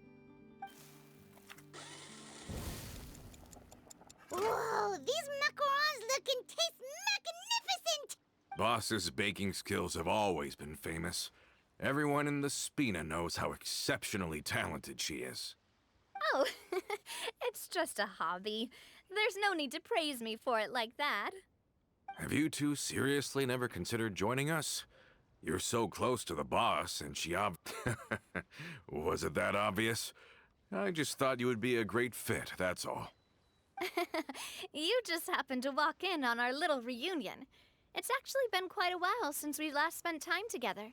Whoa, these macarons look and taste magnificent!
Boss's baking skills have always been famous. Everyone in the Spina knows how exceptionally talented she is.
Oh, it's just a hobby. There's no need to praise me for it like that.
Have you two seriously never considered joining us? You're so close to the boss, and she Was it that obvious? I just thought you would be a great fit, that's all.
You just happened to walk in on our little reunion. It's actually been quite a while since we last spent time together.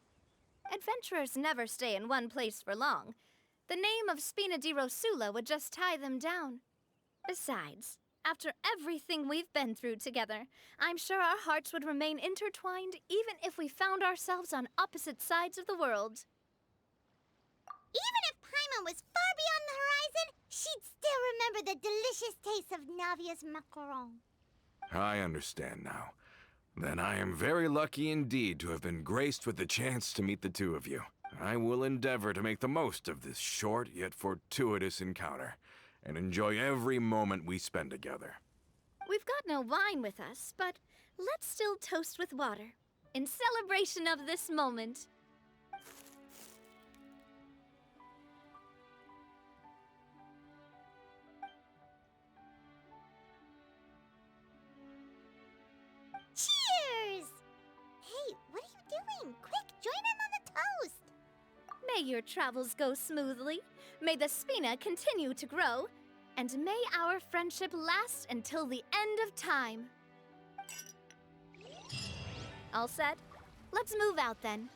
Adventurers never stay in one place for long. The name of Spina di Rosula would just tie them down. Besides, after everything we've been through together, I'm sure our hearts would remain intertwined even if we found ourselves on opposite sides of the world.
Even if Paimon was far beyond the horizon, she'd still remember the delicious taste of Navia's macaron.
I understand now. Then I am very lucky indeed to have been graced with the chance to meet the two of you. I will endeavor to make the most of this short yet fortuitous encounter, and enjoy every moment we spend together.
We've got no wine with us, but let's still toast with water, in celebration of this moment.
Cheers! Hey, what are you doing? Quick, join in on the toast!
May your travels go smoothly, may the Spina continue to grow, and may our friendship last until the end of time. All set? Let's move out then.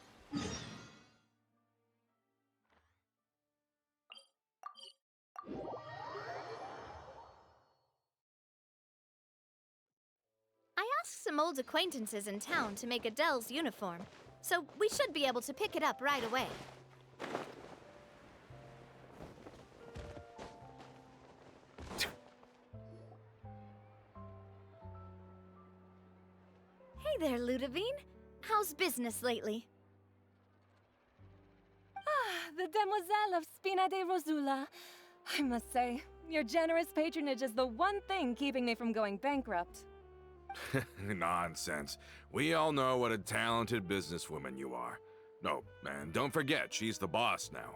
I asked some old acquaintances in town to make Adele's uniform, so we should be able to pick it up right away. Hey there, Ludovine. How's business lately?
The Demoiselle of Spina de Rosula. I must say, your generous patronage is the one thing keeping me from going bankrupt.
Nonsense. We all know what a talented businesswoman you are. No, and don't forget, she's the boss now.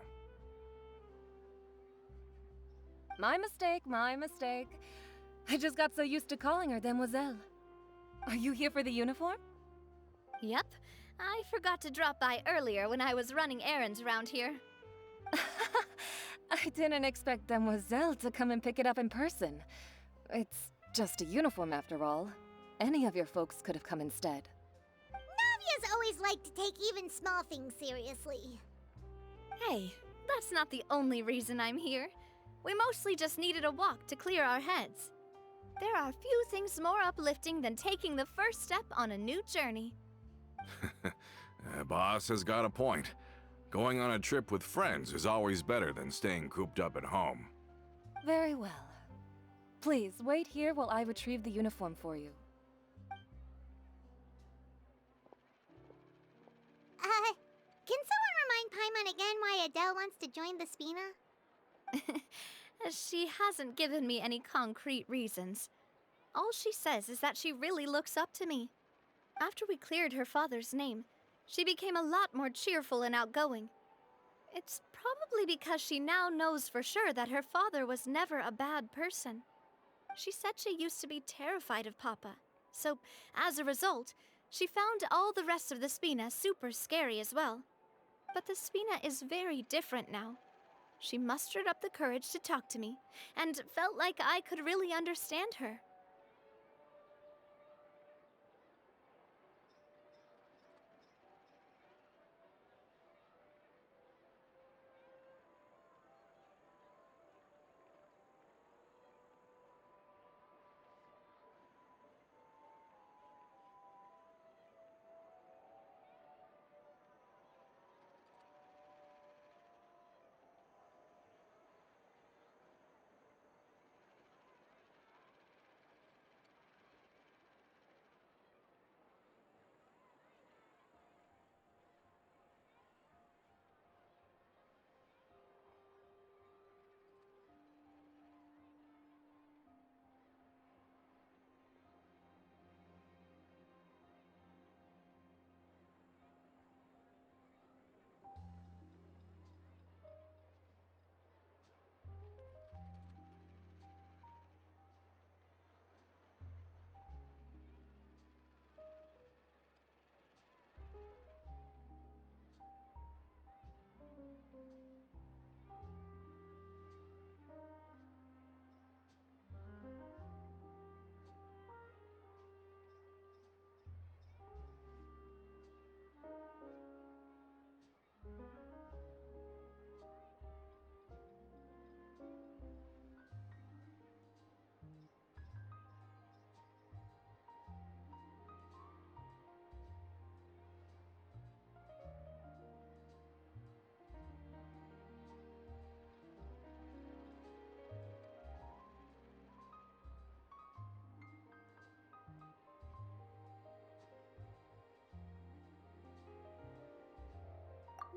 My mistake, my mistake. I just got so used to calling her Demoiselle. Are you here for the uniform?
Yep. I forgot to drop by earlier when I was running errands around here.
I didn't expect Demoiselle to come and pick it up in person. It's just a uniform after all. Any of your folks could have come instead.
Navia's always liked to take even small things seriously.
Hey, that's not the only reason I'm here. We mostly just needed a walk to clear our heads. There are few things more uplifting than taking the first step on a new journey.
Boss has got a point. Going on a trip with friends is always better than staying cooped up at home.
Very well. Please, wait here while I retrieve the uniform for you.
Can someone remind Paimon again why Adele wants to join the Spina?
She hasn't given me any concrete reasons. All she says is that she really looks up to me. After we cleared her father's name, she became a lot more cheerful and outgoing. It's probably because she now knows for sure that her father was never a bad person. She said she used to be terrified of Papa, so as a result, she found all the rest of the Spina super scary as well. But the Spina is very different now. She mustered up the courage to talk to me, and felt like I could really understand her.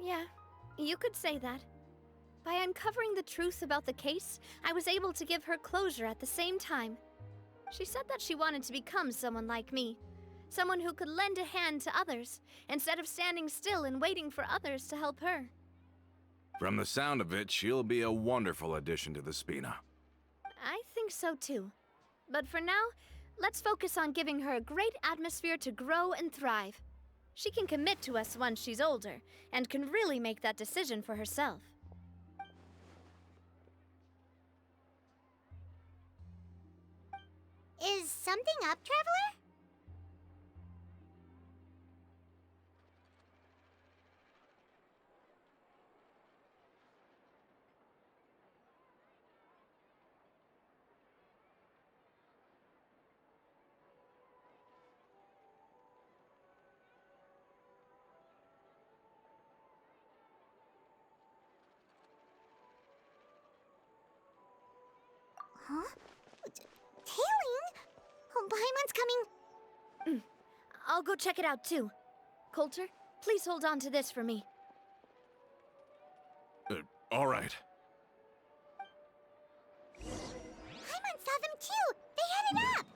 Yeah, you could say that. By uncovering the truth about the case, I was able to give her closure at the same time. She said that she wanted to become someone like me. Someone who could lend a hand to others, instead of standing still and waiting for others to help her.
From the sound of it, she'll be a wonderful addition to the Spina.
I think so too. But for now, let's focus on giving her a great atmosphere to grow and thrive. She can commit to us once she's older, and can really make that decision for herself.
Is something up, Traveler? Huh? Tailing? Oh, Paimon's coming.
I'll go check it out too. Coulter, please hold on to this for me.
All right.
Paimon saw them too! They headed up!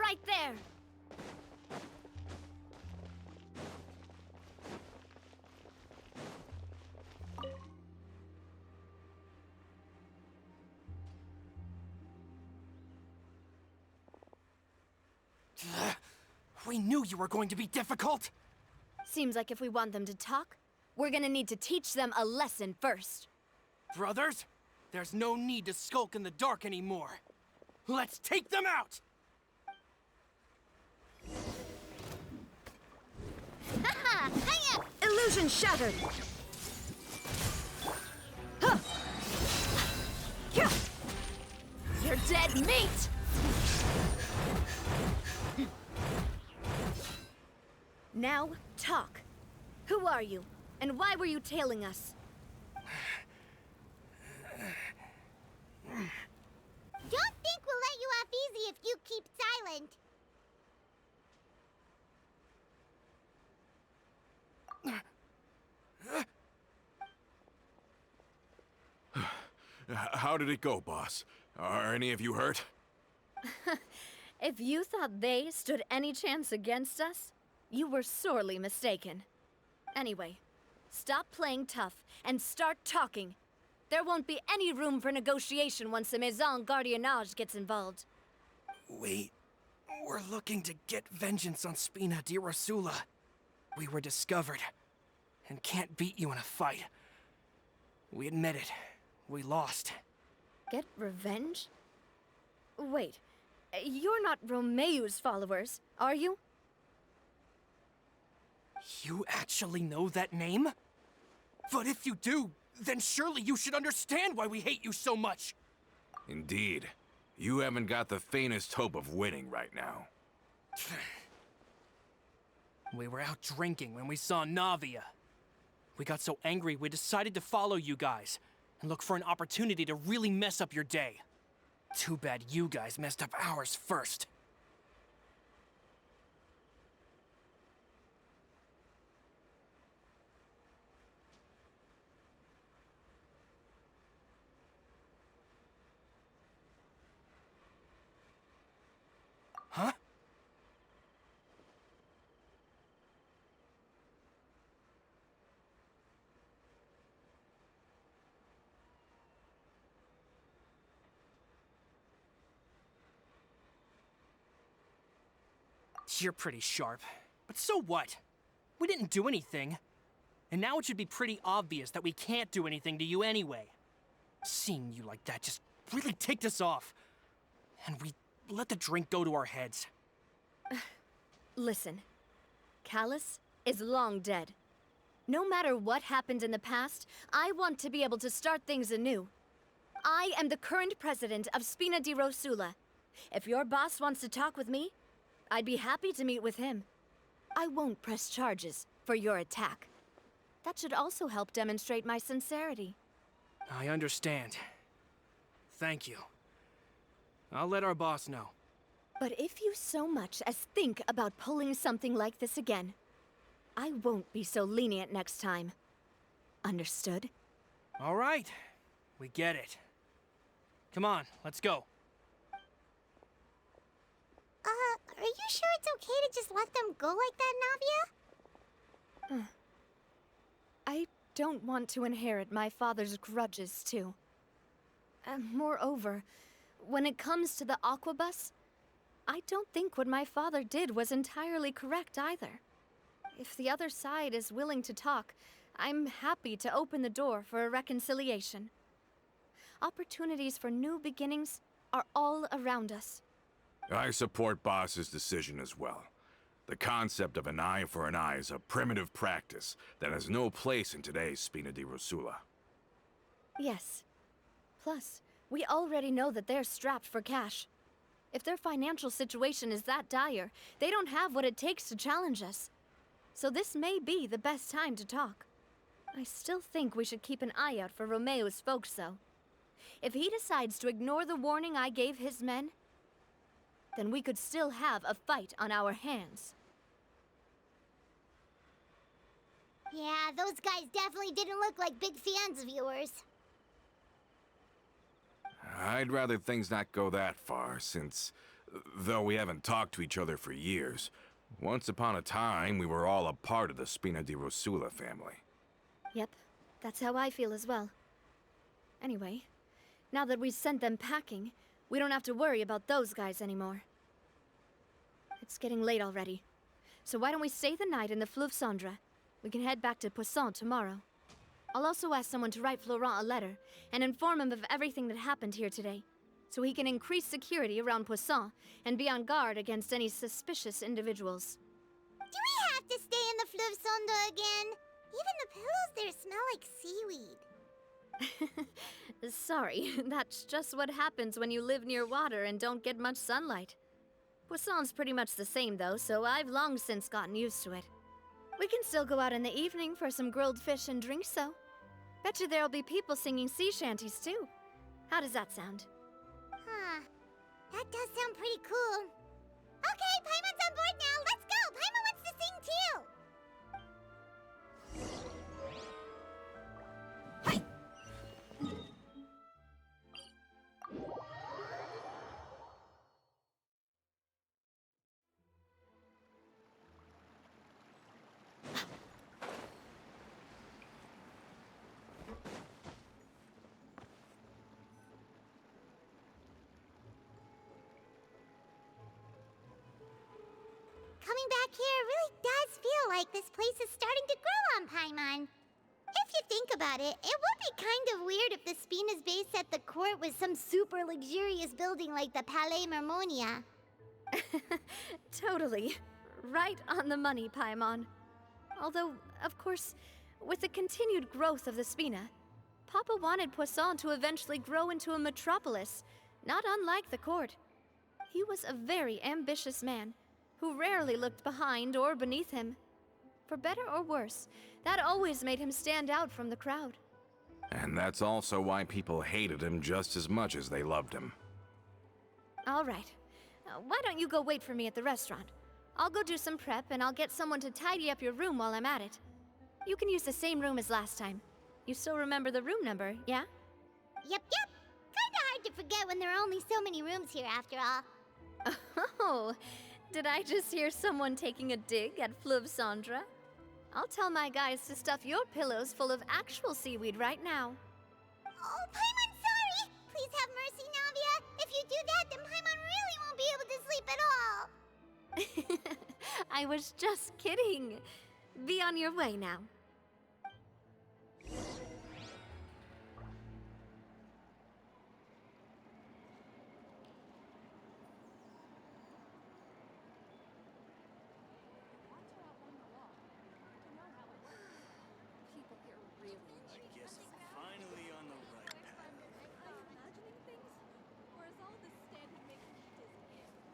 right there!
We knew you were going to be difficult!
Seems like if we want them to talk, we're gonna need to teach them a lesson first.
Brothers, there's no need to skulk in the dark anymore. Let's take them out!
Haha! Hang up!
Illusion shattered! Huh.
Hyah! You're dead meat! Now, talk. Who are you? And why were you tailing us?
Don't think we'll let you off easy if you keep silent.
How did it go, boss? Are any of you hurt?
If you thought they stood any chance against us, you were sorely mistaken. Anyway, stop playing tough and start talking. There won't be any room for negotiation once the Maison Gardiennage gets involved.
We're looking to get vengeance on Spina di Rosula. We were discovered and can't beat you in a fight. We admit it. We lost.
Get revenge? Wait, you're not Romeu's followers, are you?
You actually know that name? But if you do, then surely you should understand why we hate you so much!
Indeed. You haven't got the faintest hope of winning right now.
We were out drinking when we saw Navia. We got so angry we decided to follow you guys and look for an opportunity to really mess up your day. Too bad you guys messed up ours first. Huh? You're pretty sharp. But so what? We didn't do anything. And now it should be pretty obvious that we can't do anything to you anyway. Seeing you like that just really ticked us off. And we let the drink go to our heads.
Listen, Callus is long dead. No matter what happened in the past, I want to be able to start things anew. I am the current president of Spina di Rosula. If your boss wants to talk with me, I'd be happy to meet with him. I won't press charges for your attack. That should also help demonstrate my sincerity.
I understand. Thank you. I'll let our boss know.
But if you so much as think about pulling something like this again, I won't be so lenient next time. Understood?
All right. We get it. Come on, let's go.
Are you sure it's okay to just let them go like that, Navia?
I don't want to inherit my father's grudges, too. Moreover, when it comes to the Aquabus, I don't think what my father did was entirely correct either. If the other side is willing to talk, I'm happy to open the door for a reconciliation. Opportunities for new beginnings are all around us.
I support Boss's decision as well. The concept of an eye for an eye is a primitive practice that has no place in today's Spina di Rosula.
Yes. Plus, we already know that they're strapped for cash. If their financial situation is that dire, they don't have what it takes to challenge us. So this may be the best time to talk. I still think we should keep an eye out for Romeu's folks, though. If he decides to ignore the warning I gave his men, then we could still have a fight on our hands.
Yeah, those guys definitely didn't look like big fans of yours.
I'd rather things not go that far, since Though we haven't talked to each other for years. Once upon a time, we were all a part of the Spina di Rosula family.
Yep, that's how I feel as well. Anyway, now that we've sent them packing, we don't have to worry about those guys anymore. It's getting late already. So why don't we stay the night in the Fleuve Cendre? We can head back to Poisson tomorrow. I'll also ask someone to write Florent a letter and inform him of everything that happened here today, so he can increase security around Poisson and be on guard against any suspicious individuals.
Do we have to stay in the Fleuve Cendre again? Even the pillows there smell like seaweed.
Sorry, that's just what happens when you live near water and don't get much sunlight. Poisson's pretty much the same though, so I've long since gotten used to it. We can still go out in the evening for some grilled fish and drinks though. Bet you there'll be people singing sea shanties too. How does that sound?
Huh. That does sound pretty cool. Okay, Paimon's on board now. Let's go! Paimon wants to sing too! Coming back here really does feel like this place is starting to grow on Paimon. If you think about it, it would be kind of weird if the Spina's base at the court was some super luxurious building like the Palais Mermonia.
Totally. Right on the money, Paimon. Although, of course, with the continued growth of the Spina, Papa wanted Poisson to eventually grow into a metropolis, not unlike the court. He was a very ambitious man, who rarely looked behind or beneath him. For better or worse, that always made him stand out from the crowd.
And that's also why people hated him just as much as they loved him.
All right. Why don't you go wait for me at the restaurant? I'll go do some prep and I'll get someone to tidy up your room while I'm at it. You can use the same room as last time. You still remember the room number, yeah?
Yep. Kinda hard to forget when there are only so many rooms here after all.
Oh, did I just hear someone taking a dig at Fleuve Cendre? I'll tell my guys to stuff your pillows full of actual seaweed right now.
Oh, Paimon, sorry! Please have mercy, Navia. If you do that, then Paimon really won't be able to sleep at all.
I was just kidding. Be on your way now.
Finally on the right path.
Imagining things? Or is all this standing making me dizzy? People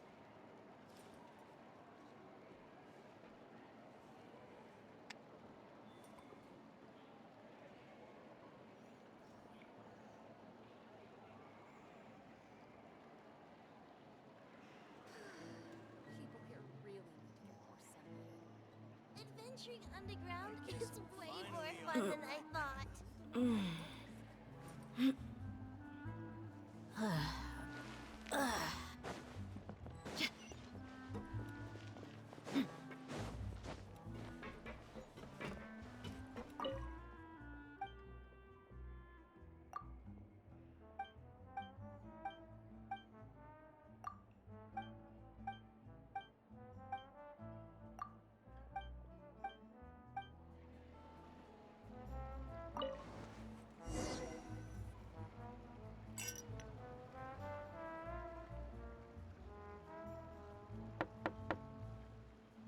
here really need to get more sunlight.
Adventuring underground is way more fun than I thought.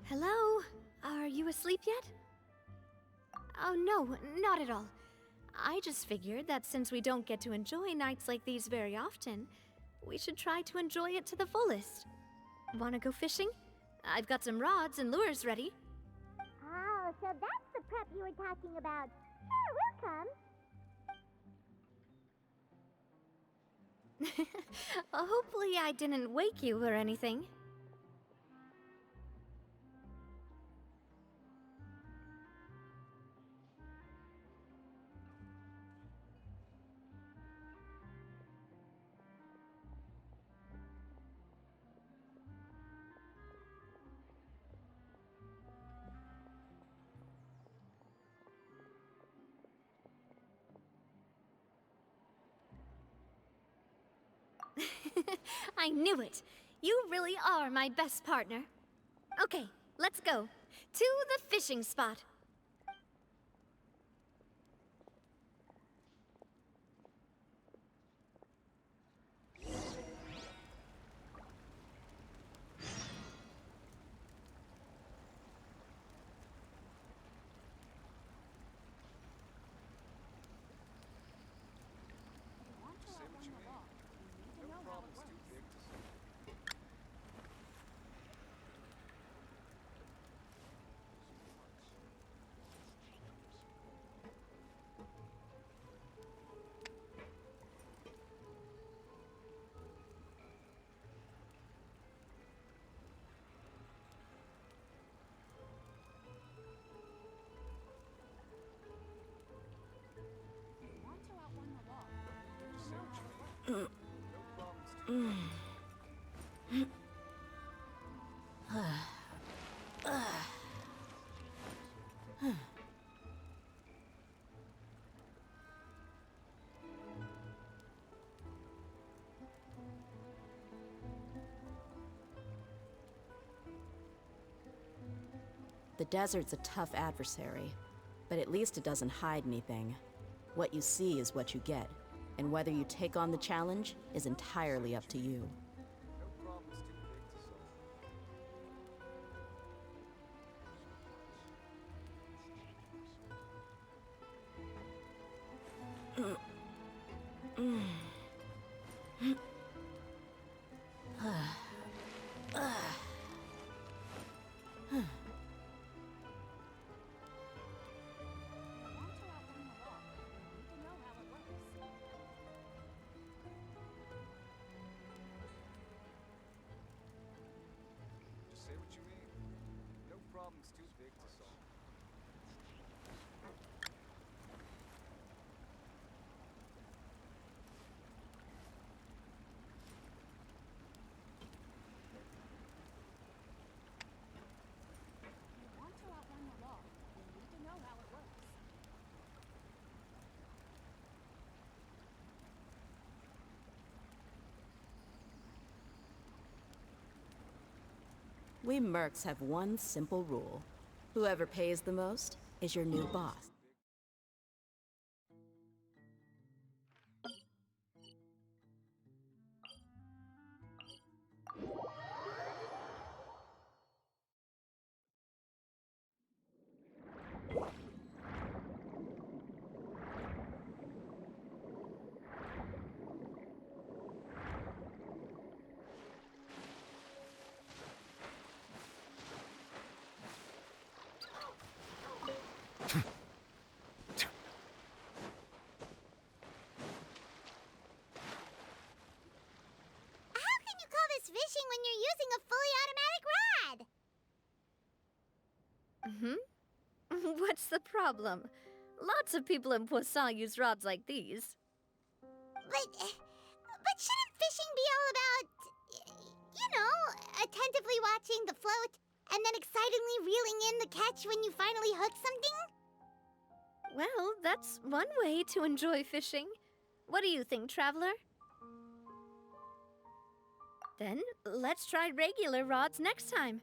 Hello? Are you asleep yet? Oh no, not at all. I just figured that since we don't get to enjoy nights like these very often, we should try to enjoy it to the fullest. Wanna go fishing? I've got some rods and lures ready.
Oh, so that's the prep you were talking about. Sure, we'll come.
Hopefully I didn't wake you or anything. I knew it. You really are my best partner. Okay, let's go. To the fishing spot.
The desert's a tough adversary, but at least it doesn't hide anything. What you see is what you get, and whether you take on the challenge is entirely up to you. We mercs have one simple rule. Whoever pays the most is your new boss.
Fishing when you're using a fully automatic rod.
What's the problem? Lots of people in Poisson use rods like these.
But shouldn't fishing be all about, you know, attentively watching the float and then excitedly reeling in the catch when you finally hook something?
Well, that's one way to enjoy fishing. What do you think, Traveler? Then, let's try regular rods next time.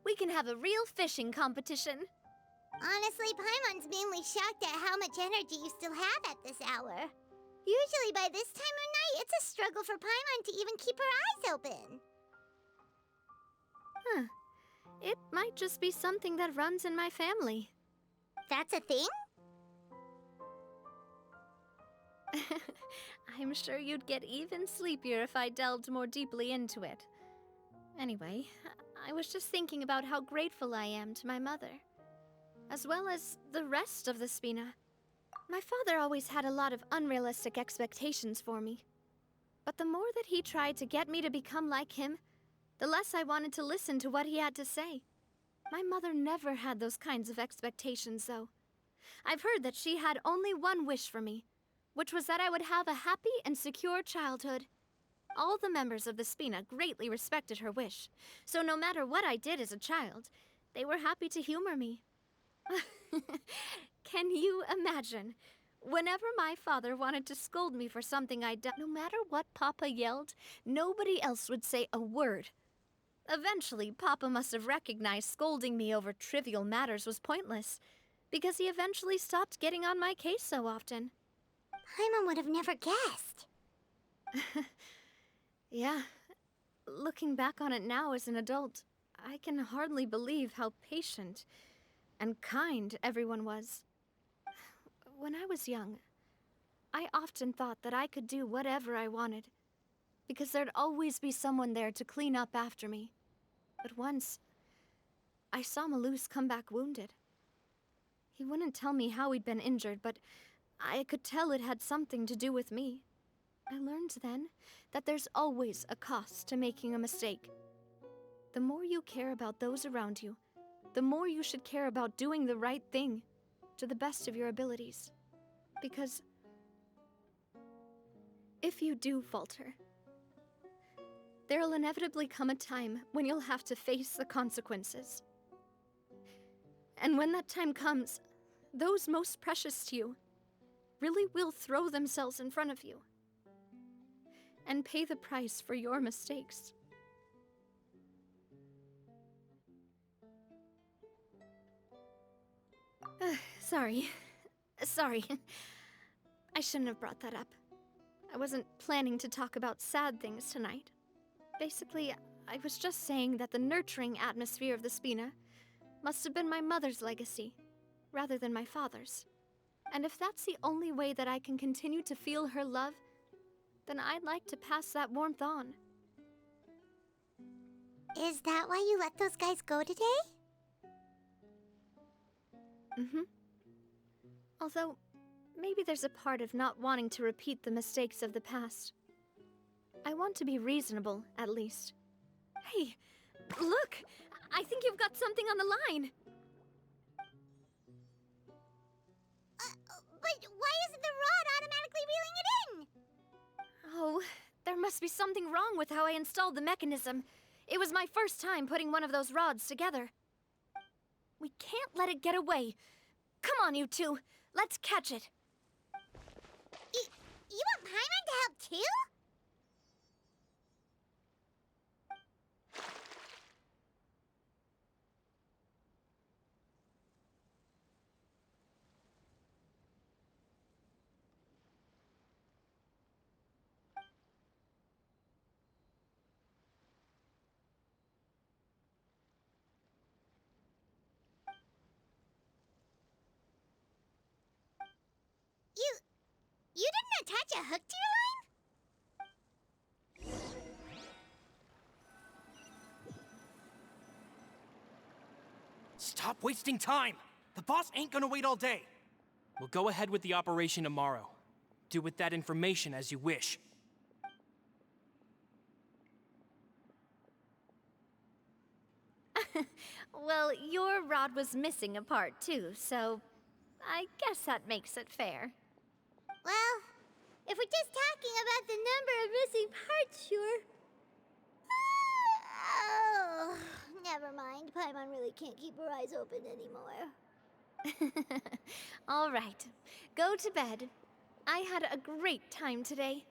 We can have a real fishing competition.
Honestly, Paimon's mainly shocked at how much energy you still have at this hour. Usually by this time of night, it's a struggle for Paimon to even keep her eyes open.
Huh. It might just be something that runs in my family.
That's a thing?
I'm sure you'd get even sleepier if I delved more deeply into it. Anyway, I was just thinking about how grateful I am to my mother, as well as the rest of the Spina. My father always had a lot of unrealistic expectations for me. But the more that he tried to get me to become like him, the less I wanted to listen to what he had to say. My mother never had those kinds of expectations, though. I've heard that she had only one wish for me, which was that I would have a happy and secure childhood. All the members of the Spina greatly respected her wish, so no matter what I did as a child, they were happy to humor me. Can you imagine? Whenever my father wanted to scold me for something I'd done, no matter what Papa yelled, nobody else would say a word. Eventually, Papa must have recognized scolding me over trivial matters was pointless, because he eventually stopped getting on my case so often.
Paimon would have never guessed.
Yeah. Looking back on it now as an adult, I can hardly believe how patient and kind everyone was. When I was young, I often thought that I could do whatever I wanted, because there'd always be someone there to clean up after me. But once, I saw Malus come back wounded. He wouldn't tell me how he'd been injured, but I could tell it had something to do with me. I learned then that there's always a cost to making a mistake. The more you care about those around you, the more you should care about doing the right thing to the best of your abilities. Because if you do falter, there'll inevitably come a time when you'll have to face the consequences. And when that time comes, those most precious to you really will throw themselves in front of you and pay the price for your mistakes. Sorry. I shouldn't have brought that up. I wasn't planning to talk about sad things tonight. Basically, I was just saying that the nurturing atmosphere of the Spina must have been my mother's legacy, rather than my father's. And if that's the only way that I can continue to feel her love, then I'd like to pass that warmth on.
Is that why you let those guys go today?
Mm-hmm. Although, maybe there's a part of not wanting to repeat the mistakes of the past. I want to be reasonable, at least. Hey, look! I think you've got something on the line!
But why isn't the rod automatically reeling it in?
Oh, there must be something wrong with how I installed the mechanism. It was my first time putting one of those rods together. We can't let it get away. Come on, you two. Let's catch it.
You want Paimon to help too? You didn't attach a hook to your line?
Stop wasting time! The boss ain't gonna wait all day. We'll go ahead with the operation tomorrow. Do with that information as you wish.
Well, your rod was missing a part too, so I guess that makes it fair.
Well, if we're just talking about the number of missing parts, sure. Oh, never mind. Paimon really can't keep her eyes open anymore.
All right, go to bed. I had a great time today.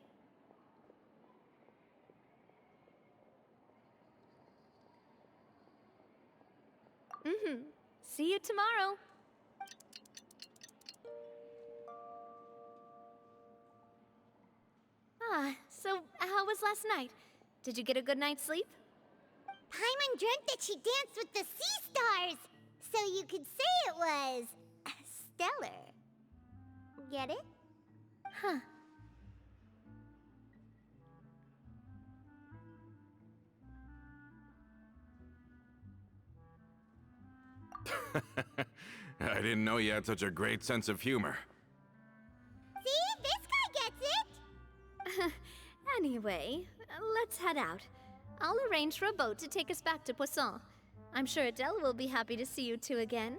See you tomorrow. So how was last night? Did you get a good night's sleep?
Paimon dreamt that she danced with the sea stars, so you could say it was stellar. Get it?
Huh.
I didn't know you had such a great sense of humor.
See? This guy gets it!
Anyway, let's head out. I'll arrange for a boat to take us back to Poisson. I'm sure Adele will be happy to see you two again.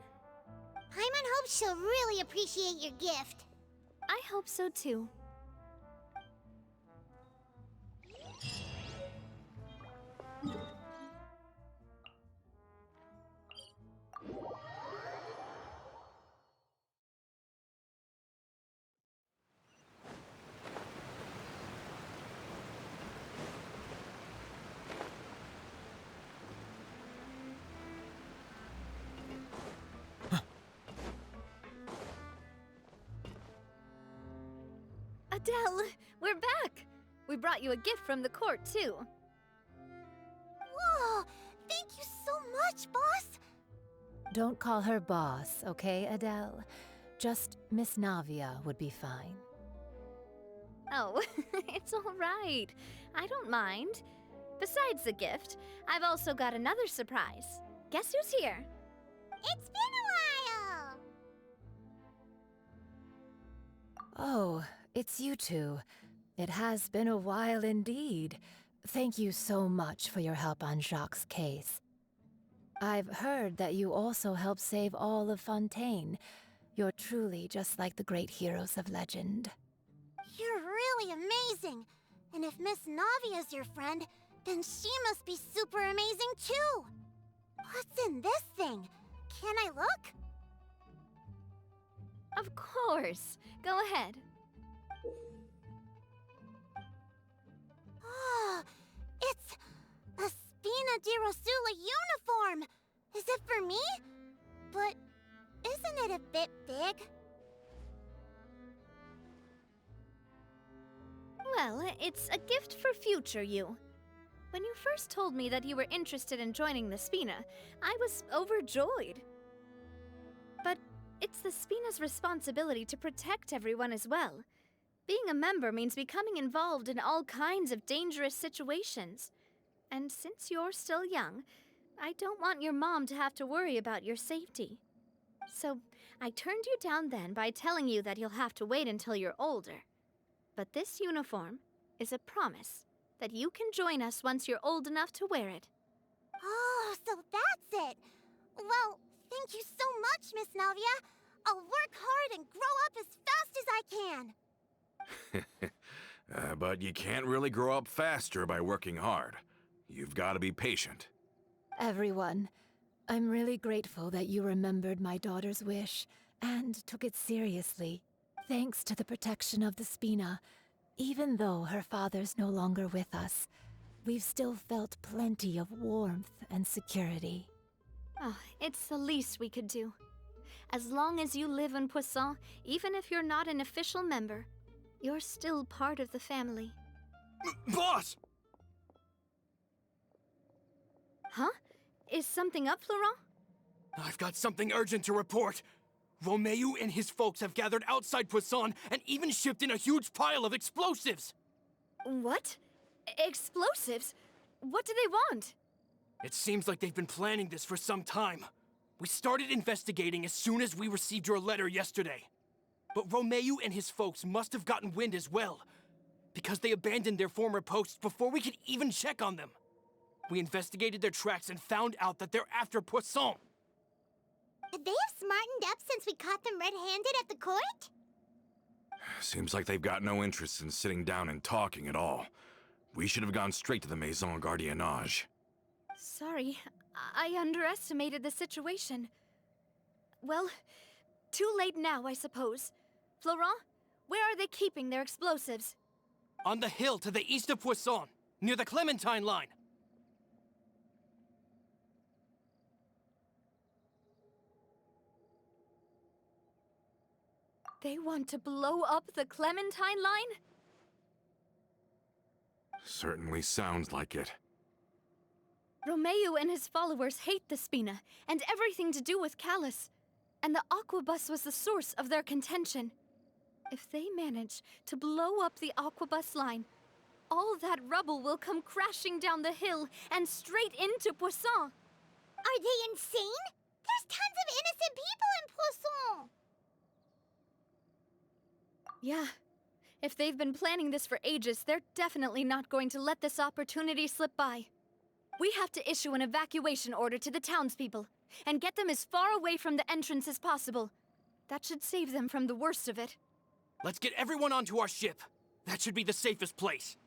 Paimon hopes she'll really appreciate your gift.
I hope so too. Adele, we're back! We brought you a gift from the court, too.
Whoa! Thank you so much, boss!
Don't call her boss, okay, Adele? Just Miss Navia would be fine.
Oh, it's all right. I don't mind. Besides the gift, I've also got another surprise. Guess who's here?
It's been a while!
Oh, it's you two. It has been a while indeed. Thank you so much for your help on Jacques' case. I've heard that you also helped save all of Fontaine. You're truly just like the great heroes of legend.
You're really amazing! And if Miss Navia's your friend, then she must be super amazing too! What's in this thing? Can I look?
Of course. Go ahead.
Oh, it's a Spina di Rosula uniform! Is it for me? But isn't it a bit big?
Well, it's a gift for future you. When you first told me that you were interested in joining the Spina, I was overjoyed. But it's the Spina's responsibility to protect everyone as well. Being a member means becoming involved in all kinds of dangerous situations. And since you're still young, I don't want your mom to have to worry about your safety. So I turned you down then by telling you that you'll have to wait until you're older. But this uniform is a promise that you can join us once you're old enough to wear it.
Oh, so that's it! Well, thank you so much, Miss Navia. I'll work hard and grow up as fast as I can.
But you can't really grow up faster by working hard. You've got to be patient.
Everyone, I'm really grateful that you remembered my daughter's wish and took it seriously. Thanks to the protection of the Spina, even though her father's no longer with us, we've still felt plenty of warmth and security.
Oh, it's the least we could do. As long as you live in Poisson, even if you're not an official member, you're still part of the family.
Boss!
Huh? Is something up, Florent?
I've got something urgent to report. Romeu and his folks have gathered outside Poisson and even shipped in a huge pile of explosives!
What? Explosives? What do they want?
It seems like they've been planning this for some time. We started investigating as soon as we received your letter yesterday. But Romeu and his folks must have gotten wind as well, because they abandoned their former posts before we could even check on them. We investigated their tracks and found out that they're after Poisson.
They have smartened up since we caught them red-handed at the court?
Seems like they've got no interest in sitting down and talking at all. We should have gone straight to the Maison Gardiennage.
Sorry, I underestimated the situation. Well, too late now, I suppose. Florent, where are they keeping their explosives?
On the hill to the east of Poisson, near the Clementine line.
They want to blow up the Clementine line?
Certainly sounds like it.
Romeu and his followers hate the Spina and everything to do with Callus. And the Aquabus was the source of their contention. If they manage to blow up the Aquabus line, all that rubble will come crashing down the hill and straight into Poisson.
Are they insane? There's tons of innocent people in Poisson!
Yeah. If they've been planning this for ages, they're definitely not going to let this opportunity slip by. We have to issue an evacuation order to the townspeople and get them as far away from the entrance as possible. That should save them from the worst of it.
Let's get everyone onto our ship. That should be the safest place.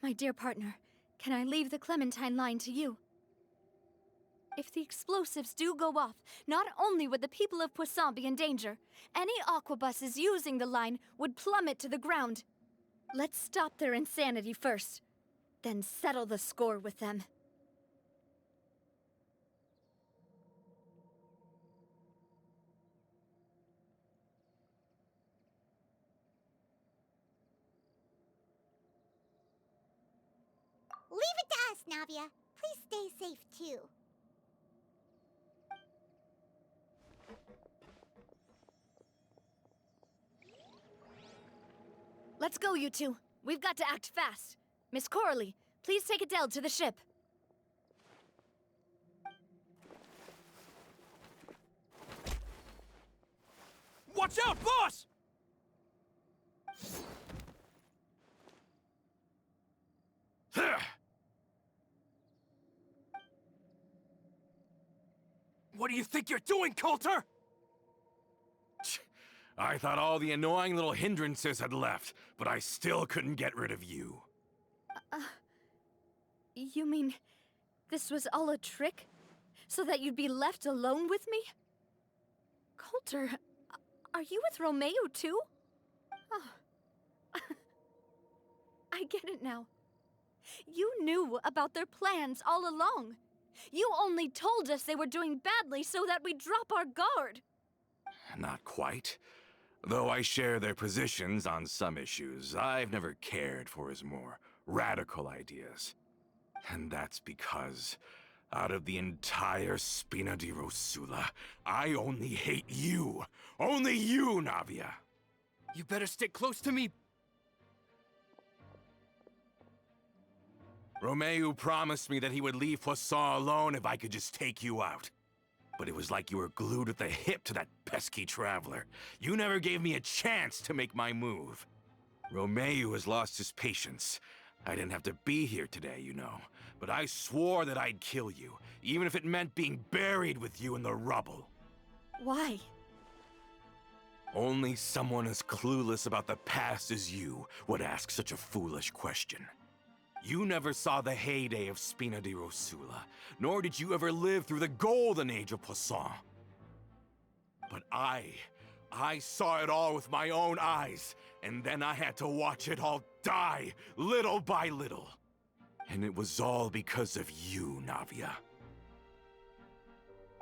My dear partner, can I leave the Clementine line to you? If the explosives do go off, not only would the people of Poisson be in danger, any aquabuses using the line would plummet to the ground. Let's stop their insanity first, then settle the score with them.
Leave it to us, Navia. Please stay safe, too.
Let's go, you two. We've got to act fast. Miss Coralie, please take Adele to the ship.
Watch out, boss! What do you think you're doing, Coulter?
I thought all the annoying little hindrances had left, but I still couldn't get rid of you.
You mean this was all a trick? So that you'd be left alone with me? Coulter, are you with Romeo too? Oh. I get it now. You knew about their plans all along. You only told us they were doing badly so that we'd drop our guard.
Not quite. Though I share their positions on some issues, I've never cared for his more radical ideas. And that's because, out of the entire Spina di Rosula, I only hate you. Only you, Navia.
You better stick close to me.
Romeo promised me that he would leave Poisson alone if I could just take you out. But it was like you were glued at the hip to that pesky traveler. You never gave me a chance to make my move. Romeo has lost his patience. I didn't have to be here today, you know. But I swore that I'd kill you, even if it meant being buried with you in the rubble.
Why?
Only someone as clueless about the past as you would ask such a foolish question. You never saw the heyday of Spina di Rosula, nor did you ever live through the golden age of Poisson. But I saw it all with my own eyes, and then I had to watch it all die, little by little. And it was all because of you, Navia.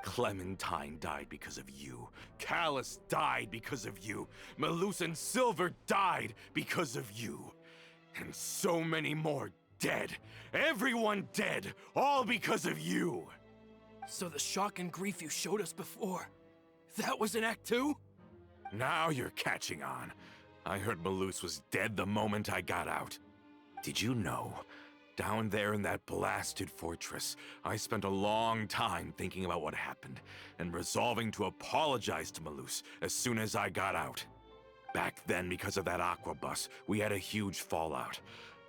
Clementine died because of you. Callus died because of you. Malus and Silver died because of you. And so many more dead. Everyone dead, all because of you.
So the shock and grief you showed us before, that was in Act 2?
Now you're catching on. I heard Malus was dead the moment I got out. Did you know? Down there in that blasted fortress, I spent a long time thinking about what happened, and resolving to apologize to Malus as soon as I got out. Back then, because of that aqua bus, we had a huge fallout.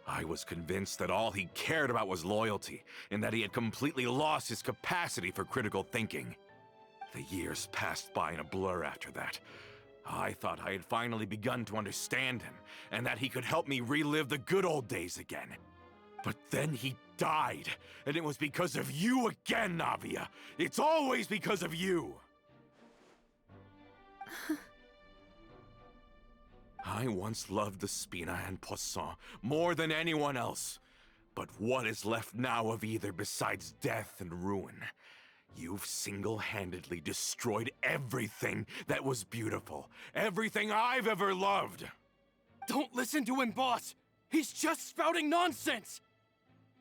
I was convinced that all he cared about was loyalty, and that he had completely lost his capacity for critical thinking. The years passed by in a blur after that. I thought I had finally begun to understand him, and that he could help me relive the good old days again. But then he died, and it was because of you again, Navia! It's always because of you! I once loved the Spina and Poisson more than anyone else. But what is left now of either besides death and ruin? You've single-handedly destroyed everything that was beautiful. Everything I've ever loved!
Don't listen to him, boss! He's just spouting nonsense!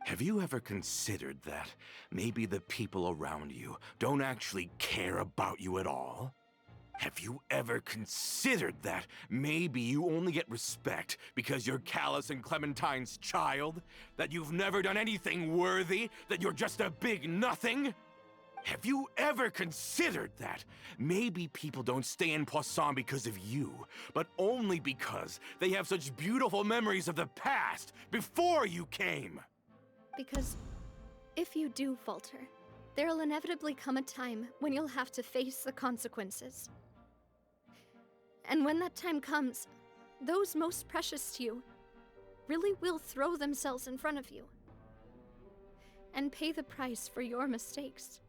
Have you ever considered that maybe the people around you don't actually care about you at all? Have you ever considered that maybe you only get respect because you're Callus and Clementine's child? That you've never done anything worthy? That you're just a big nothing? Have you ever considered that maybe people don't stay in Poisson because of you, but only because they have such beautiful memories of the past before you came?
Because if you do falter, there'll inevitably come a time when you'll have to face the consequences. And when that time comes, those most precious to you really will throw themselves in front of you and pay the price for your mistakes.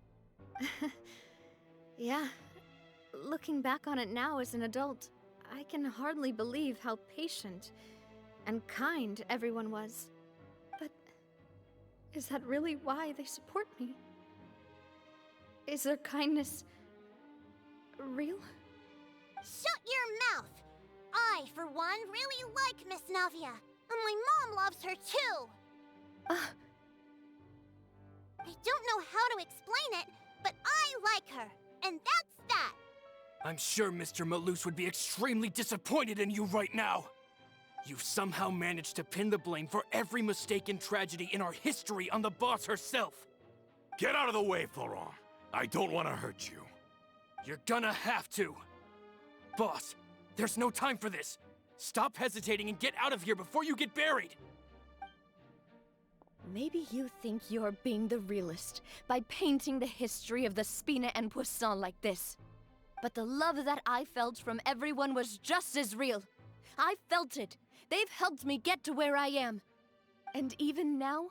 Yeah, looking back on it now as an adult, I can hardly believe how patient and kind everyone was. But is that really why they support me? Is their kindness real?
Shut your mouth! I, for one, really like Miss Navia. And my mom loves her too! I don't know how to explain it, but I like her, and that's that.
I'm sure Mr. Malus would be extremely disappointed in you right now. You've somehow managed to pin the blame for every mistake and tragedy in our history on the boss herself.
Get out of the way, Florent. I don't want to hurt you.
You're gonna have to. Boss, there's no time for this. Stop hesitating and get out of here before you get buried.
Maybe you think you're being the realist by painting the history of the Spina and Poisson like this. But the love that I felt from everyone was just as real. I felt it. They've helped me get to where I am. And even now,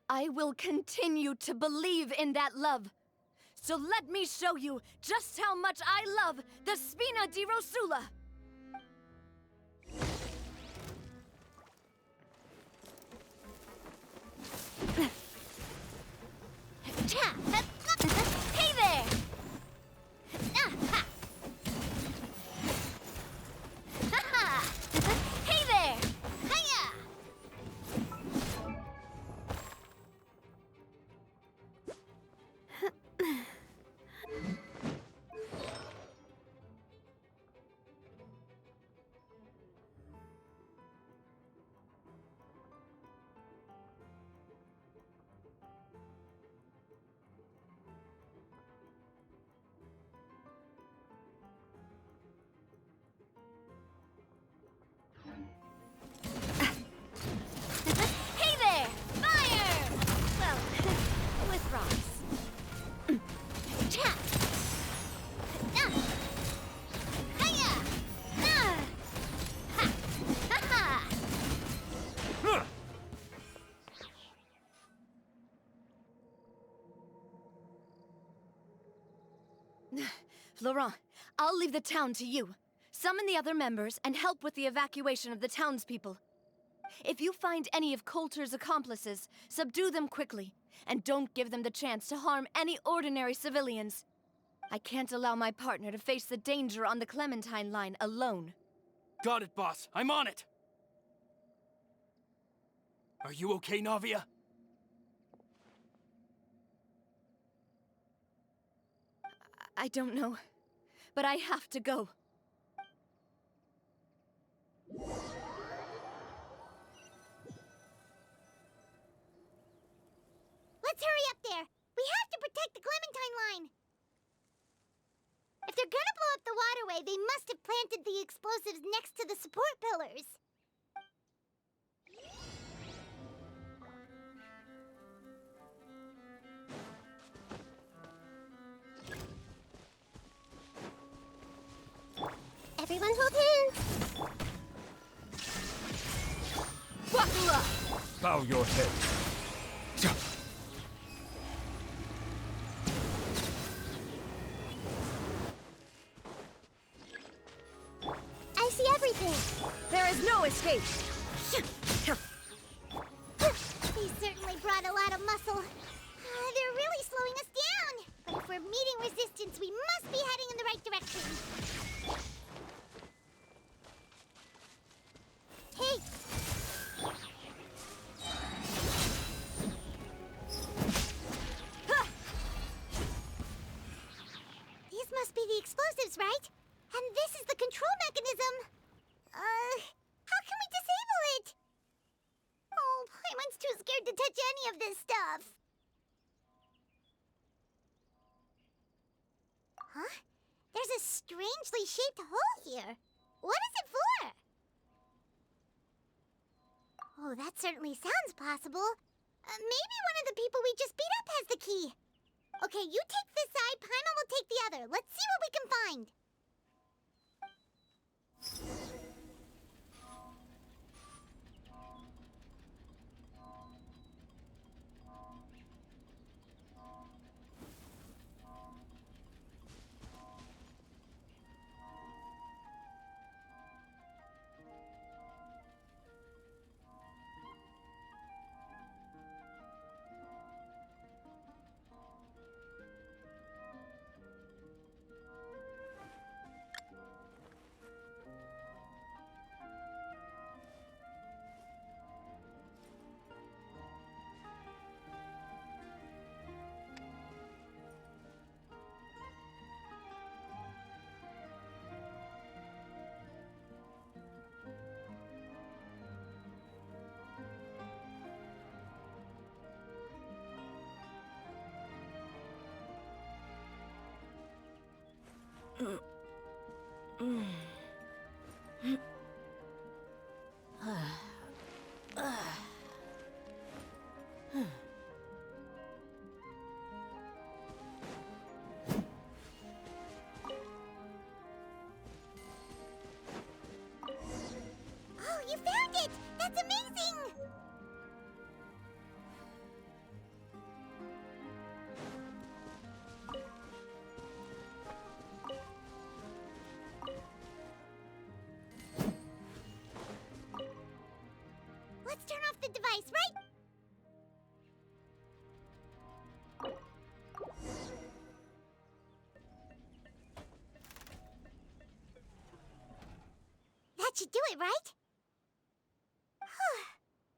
I will continue to believe in that love. So let me show you just how much I love the Spina di Rosula. Hey there! Hey there! Hiya! Hey there! Fire! Well, with rocks. Cha! Hiya! Ha! Ha-ha! Florent, I'll leave the town to you. Summon the other members and help with the evacuation of the townspeople. If you find any of Coulter's accomplices, subdue them quickly, and don't give them the chance to harm any ordinary civilians. I can't allow my partner to face the danger on the Clementine line alone.
Got it, boss. I'm on it. Are you okay, Navia?
I don't know, but I have to go.
Let's hurry up there. We have to protect the Clementine line. If they're gonna blow up the waterway, they must have planted the explosives next to the support pillars. Everyone hold hands.
Buckle up!
Bow your head.
I see everything.
There is no escape!
They certainly brought a lot of muscle. They're really slowing us down. But if we're meeting resistance, we must be heading in the right direction. Hey! These must be the explosives, right? And this is the control mechanism. How can we disable it? Oh, Paimon's too scared to touch any of this stuff. Huh? There's a strangely shaped hole here. What is it for? Oh, that certainly sounds possible. Maybe one of the people we just beat up has the key. Okay, you take this side, Paimon will take the other. Let's see what we can find. Oh, you found it! That's amazing! Let's turn off the device, right? That should do it, right?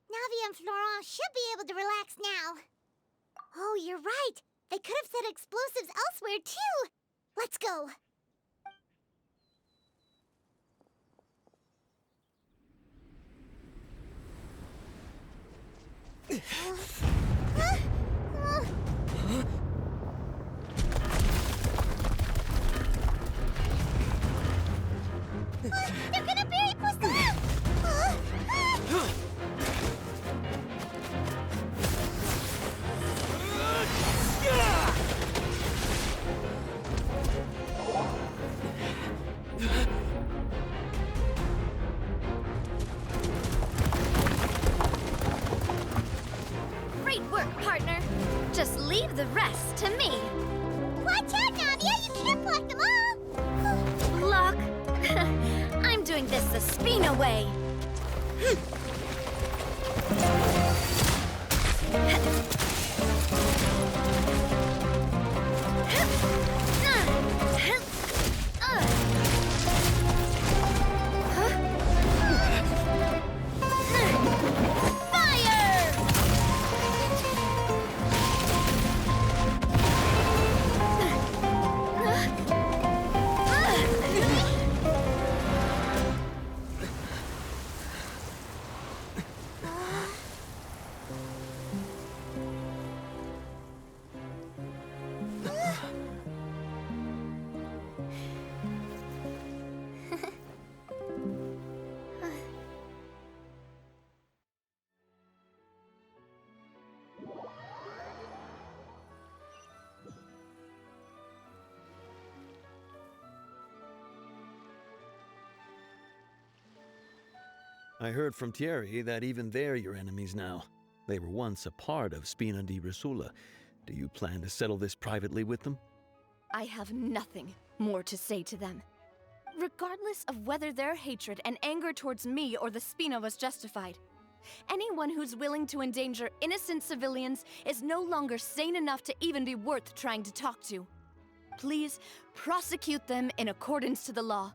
Navi and Florent should be able to relax now. Oh, you're right. They could have set explosives elsewhere, too. Let's go. They're gonna bury Poisson!
Great work, partner. Just leave the rest to me.
Watch out, Navia! You can't block them all!
Block? I'm doing this the Spina way.
I heard from Thierry that even they're your enemies now. They were once a part of Spina di Rosula. Do you plan to settle this privately with them?
I have nothing more to say to them. Regardless of whether their hatred and anger towards me or the Spina was justified, anyone who's willing to endanger innocent civilians is no longer sane enough to even be worth trying to talk to. Please prosecute them in accordance to the law.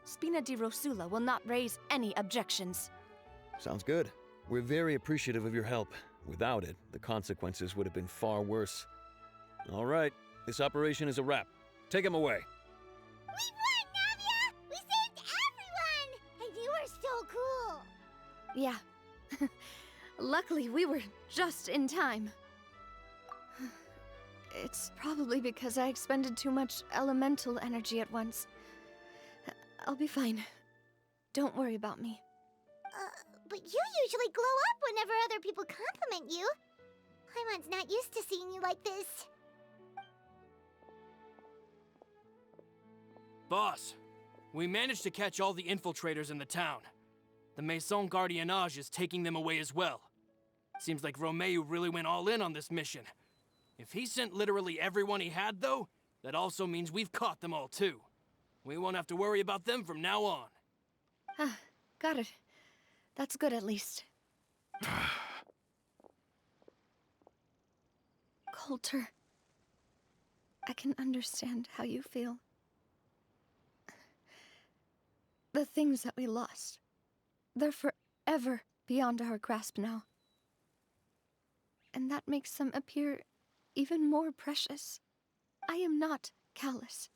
Spina di Rosula will not raise any objections.
Sounds good. We're very appreciative of your help. Without it, the consequences would have been far worse. All right, this operation is a wrap. Take him away.
We won, Navia! We saved everyone! And you were so cool!
Yeah. Luckily, we were just in time. It's probably because I expended too much elemental energy at once. I'll be fine. Don't worry about me.
But you usually glow up whenever other people compliment you. Paimon's not used to seeing you like this.
Boss, we managed to catch all the infiltrators in the town. The Maison Gardiennage is taking them away as well. Seems like Romeu really went all in on this mission. If he sent literally everyone he had, though, that also means we've caught them all, too. We won't have to worry about them from now on.
Got it. That's good, at least. Coulter, I can understand how you feel. The things that we lost, they're forever beyond our grasp now. And that makes them appear even more precious. I am not callous,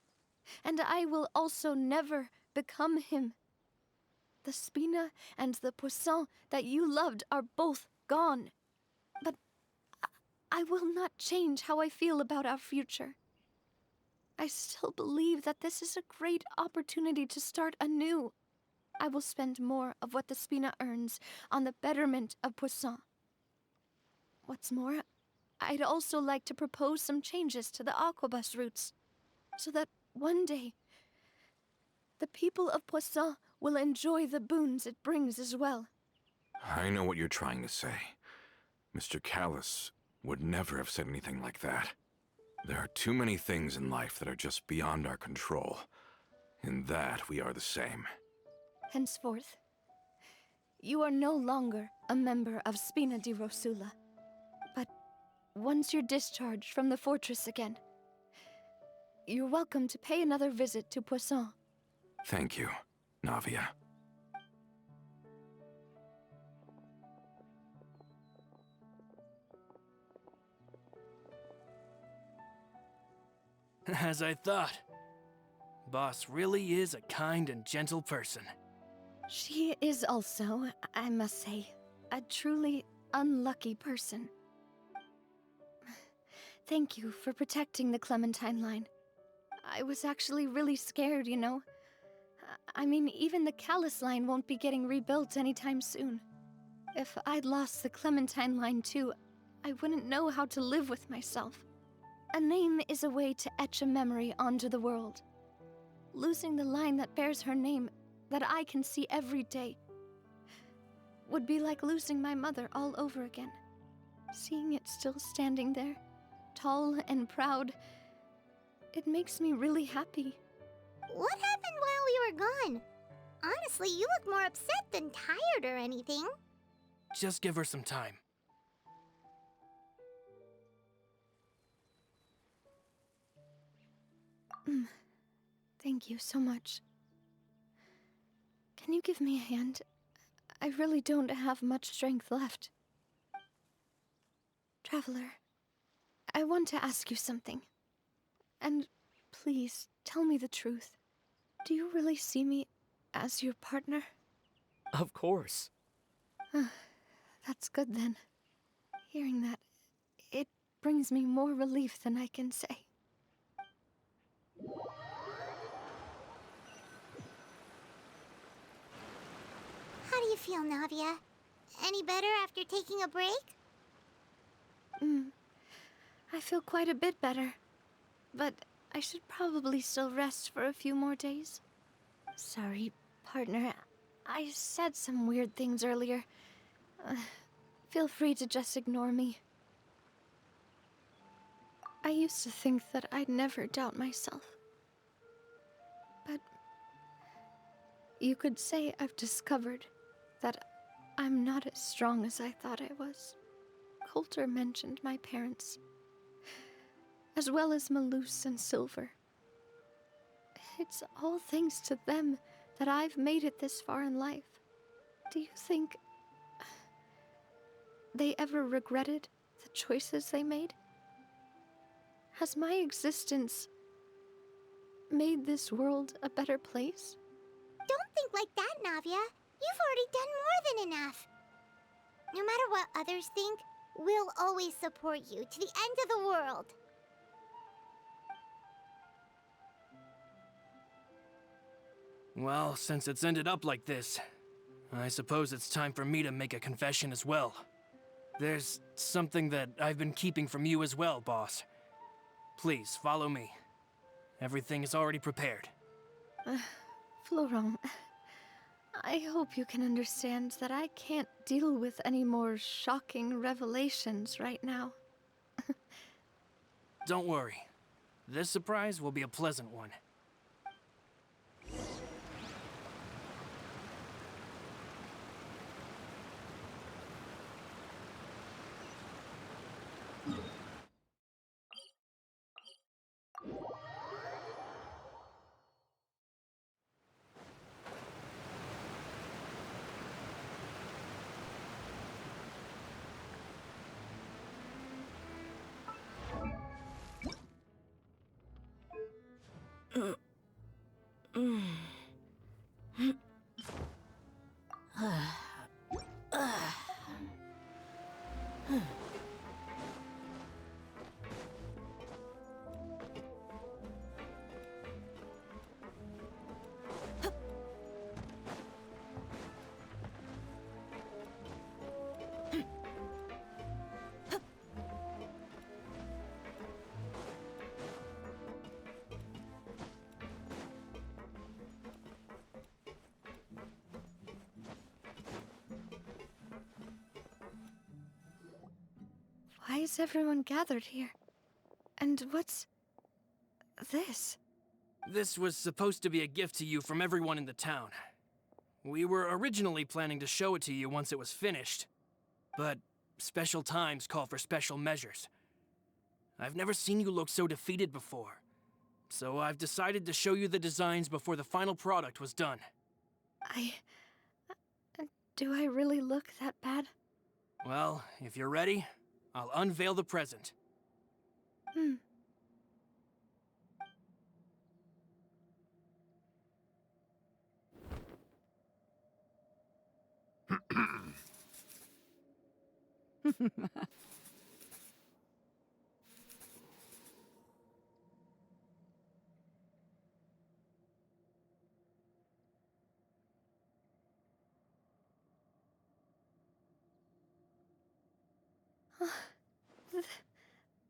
and I will also never become him. The Spina and the Poisson that you loved are both gone. But I will not change how I feel about our future. I still believe that this is a great opportunity to start anew. I will spend more of what the Spina earns on the betterment of Poisson. What's more, I'd also like to propose some changes to the Aquabus routes, so that one day, the people of Poisson will enjoy the boons it brings as well.
I know what you're trying to say. Mr. Callus would never have said anything like that. There are too many things in life that are just beyond our control. In that, we are the same.
Henceforth, you are no longer a member of Spina di Rosula. But once you're discharged from the fortress again, you're welcome to pay another visit to Poisson.
Thank you, Navia.
As I thought. Boss really is a kind and gentle person.
She is also, I must say, a truly unlucky person. Thank you for protecting the Clementine line. I was actually really scared, you know. I mean, even the Callus line won't be getting rebuilt anytime soon. If I'd lost the Clementine line too, I wouldn't know how to live with myself. A name is a way to etch a memory onto the world. Losing the line that bears her name, that I can see every day, would be like losing my mother all over again. Seeing it still standing there, tall and proud, it makes me really happy.
What happened while we were gone? Honestly, you look more upset than tired or anything.
Just give her some time.
Thank you so much. Can you give me a hand? I really don't have much strength left. Traveler, I want to ask you something. And please, tell me the truth. Do you really see me as your partner?
Of course.
That's good then. Hearing that, it brings me more relief than I can say.
How do you feel, Navia? Any better after taking a break?
I feel quite a bit better. But I should probably still rest for a few more days. Sorry, partner. I said some weird things earlier. Feel free to just ignore me. I used to think that I'd never doubt myself. But you could say I've discovered that I'm not as strong as I thought I was. Coulter mentioned my parents, as well as Malus and Silver. It's all thanks to them that I've made it this far in life. Do you think they ever regretted the choices they made? Has my existence made this world a better place?
Don't think like that, Navia. You've already done more than enough. No matter what others think, we'll always support you to the end of the world.
Well, since it's ended up like this, I suppose it's time for me to make a confession as well. There's something that I've been keeping from you as well, boss. Please, follow me. Everything is already prepared.
Florent, I hope you can understand that I can't deal with any more shocking revelations right now.
Don't worry. This surprise will be a pleasant one.
Why is everyone gathered here? And what's this?
This was supposed to be a gift to you from everyone in the town. We were originally planning to show it to you once it was finished, but special times call for special measures. I've never seen you look so defeated before, so I've decided to show you the designs before the final product was done.
Do I really look that bad?
Well, if you're ready, I'll unveil the present.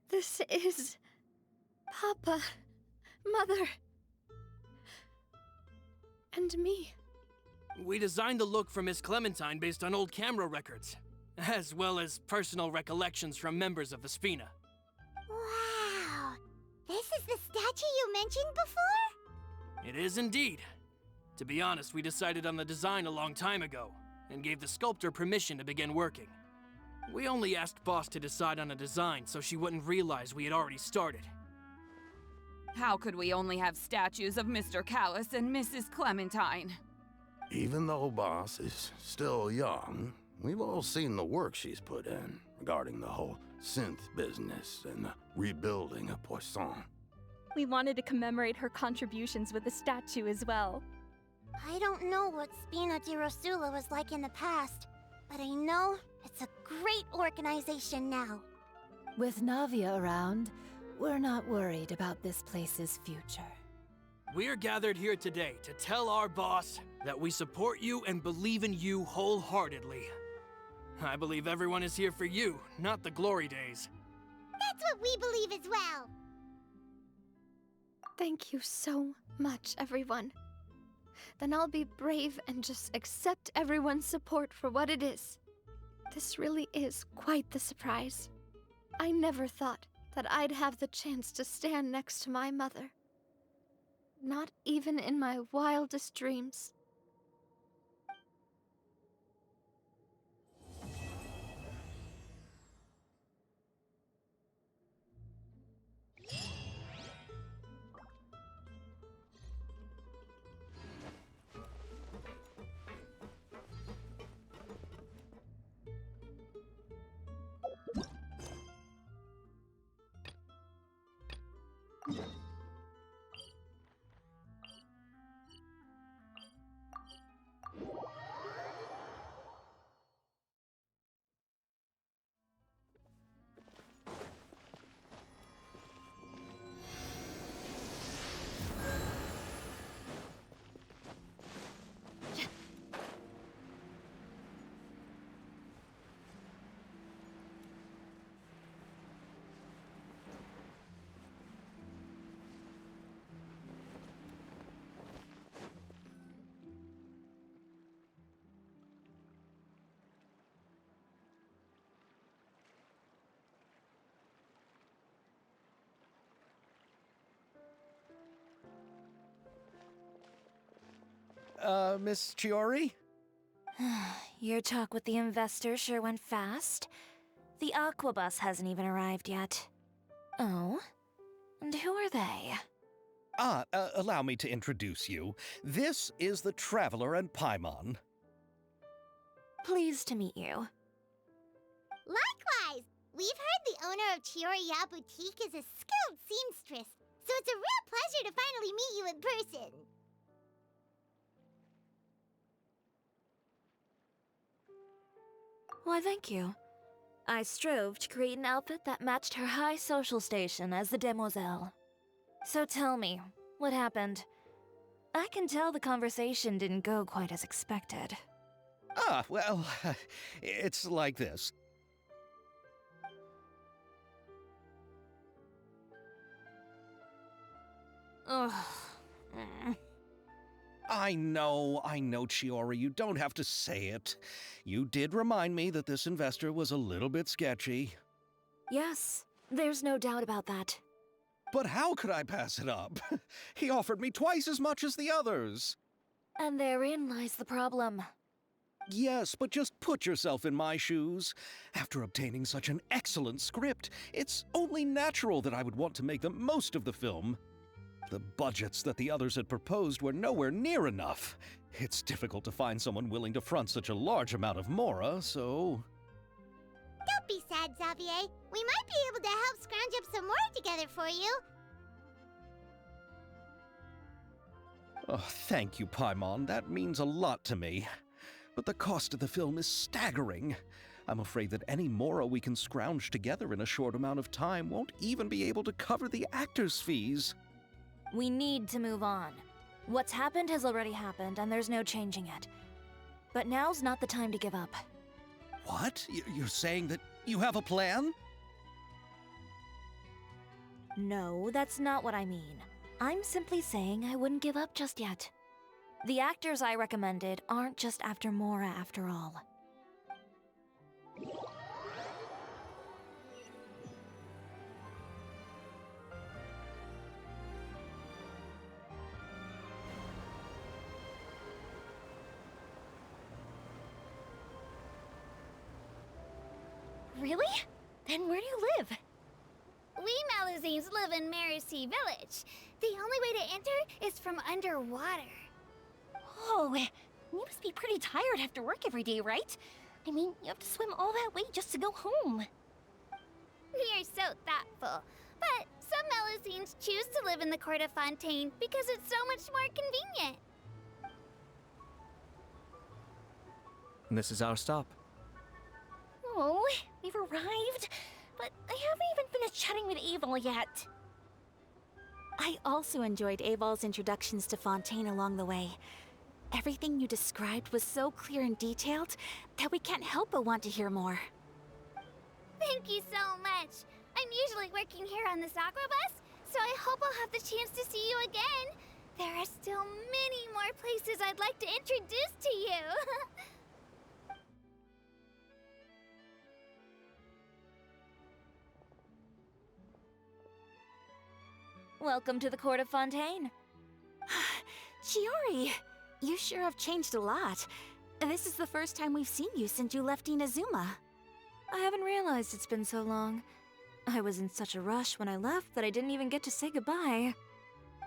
This is... Papa, Mother, and me.
We designed the look for Miss Clementine based on old camera records, as well as personal recollections from members of the Spina.
Wow! This is the statue you mentioned before?
It is indeed. To be honest, we decided on the design a long time ago, and gave the sculptor permission to begin working. We only asked Boss to decide on a design so she wouldn't realize we had already started.
How could we only have statues of Mr. Callus and Mrs. Clementine?
Even though Boss is still young, we've all seen the work she's put in regarding the whole synth business and the rebuilding of Poisson.
We wanted to commemorate her contributions with a statue as well.
I don't know what Spina di Rosula was like in the past, but I know it's a great organization now.
With Navia around, we're not worried about this place's future.
We're gathered here today to tell our boss that we support you and believe in you wholeheartedly. I believe everyone is here for you, not the glory days.
That's what we believe as well.
Thank you so much, everyone. Then I'll be brave and just accept everyone's support for what it is. This really is quite the surprise. I never thought that I'd have the chance to stand next to my mother. Not even in my wildest dreams.
Miss Chiori?
Your talk with the investor sure went fast. The Aquabus hasn't even arrived yet. Oh? And who are they?
Allow me to introduce you. This is the Traveler and Paimon.
Pleased to meet you.
Likewise! We've heard the owner of Chioriya Boutique is a skilled seamstress, so it's a real pleasure to finally meet you in person.
Why, thank you. I strove to create an outfit that matched her high social station as the demoiselle. So tell me, what happened? I can tell the conversation didn't go quite as expected.
Well, it's like this.
Ugh.
I know, Chiori, you don't have to say it. You did remind me that this investor was a little bit sketchy.
Yes, there's no doubt about that.
But how could I pass it up? He offered me twice as much as the others.
And therein lies the problem.
Yes, but just put yourself in my shoes. After obtaining such an excellent script, it's only natural that I would want to make the most of the film. The budgets that the others had proposed were nowhere near enough. It's difficult to find someone willing to front such a large amount of mora, so...
Don't be sad, Xavier. We might be able to help scrounge up some more together for you.
Oh, thank you, Paimon. That means a lot to me. But the cost of the film is staggering. I'm afraid that any mora we can scrounge together in a short amount of time won't even be able to cover the actors' fees.
We need to move on. What's happened has already happened, and there's no changing it. But now's not the time to give up.
What? You're saying that you have a plan?
No, that's not what I mean. I'm simply saying I wouldn't give up just yet. The actors I recommended aren't just after Mora after all.
Really? Then where do you live? We Malazines live in Marcy Village. The only way to enter is from underwater.
Oh, you must be pretty tired after work every day, right? I mean, you have to swim all that way just to go home.
We are so thoughtful. But some Malazines choose to live in the Court of Fontaine because it's so much more convenient.
This is our stop.
Oh, we've arrived, but I haven't even finished chatting with Aval yet.
I also enjoyed Aval's introductions to Fontaine along the way. Everything you described was so clear and detailed that we can't help but want to hear more.
Thank you so much. I'm usually working here on the Sakura bus, so I hope I'll have the chance to see you again. There are still many more places I'd like to introduce to you.
Welcome to the Court of Fontaine.
Chiori, you sure have changed a lot. This is the first time we've seen you since you left Inazuma.
I haven't realized it's been so long. I was in such a rush when I left that I didn't even get to say goodbye.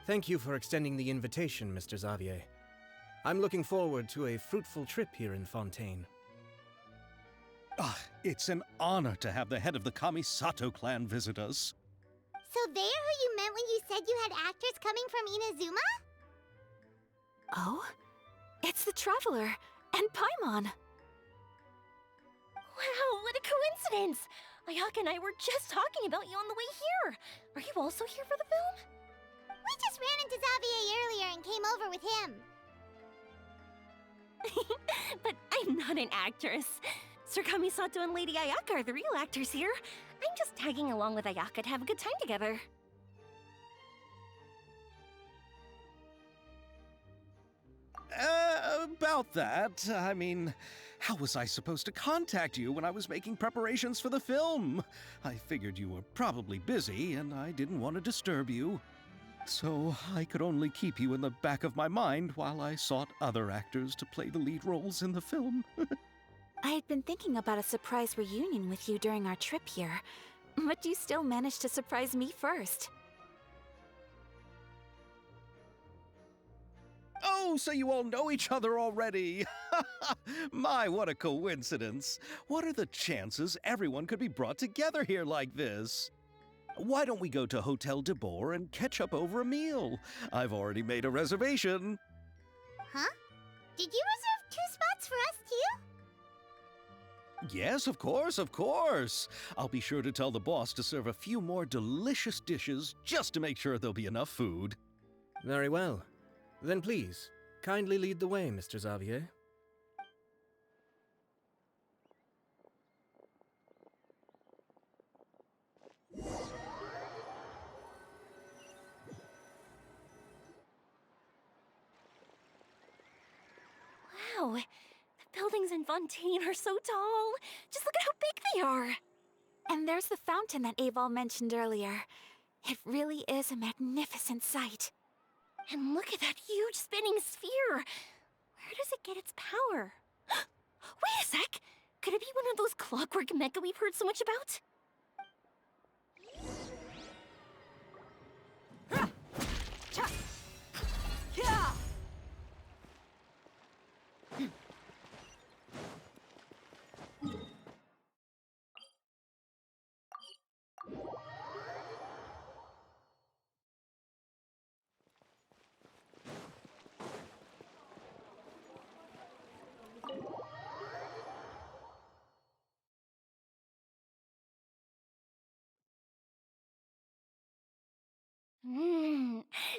Thank you for extending the invitation, Mr. Xavier. I'm looking forward to a fruitful trip here in Fontaine.
It's an honor to have the head of the Kamisato clan visit us.
So they're who you meant when you said you had actors coming from Inazuma?
Oh? It's the Traveler and Paimon.
Wow, what a coincidence! Ayaka and I were just talking about you on the way here. Are you also here for the film?
We just ran into Xavier earlier and came over with him.
But I'm not an actress. Sir Kamisato and Lady Ayaka are the real actors here. I'm just tagging along with Ayaka to have a good time together.
About that, I mean, how was I supposed to contact you when I was making preparations for the film? I figured you were probably busy, and I didn't want to disturb you. So I could only keep you in the back of my mind while I sought other actors to play the lead roles in the film.
I had been thinking about a surprise reunion with you during our trip here, but you still managed to surprise me first.
Oh, so you all know each other already! My, what a coincidence! What are the chances everyone could be brought together here like this? Why don't we go to Hotel de Boer and catch up over a meal? I've already made a reservation.
Huh? Did you reserve 2 spots for us too?
Yes, of course, of course. I'll be sure to tell the boss to serve a few more delicious dishes just to make sure there'll be enough food.
Very well. Then please, kindly lead the way, Mr. Xavier.
Wow, the buildings in Fontaine are so tall. Just look at how big they are.
And there's the fountain that Aval mentioned earlier. It really is a magnificent sight.
And look at that huge spinning sphere! Where does it get its power? Wait a sec! Could it be one of those clockwork mecha we've heard so much about?
Yeah!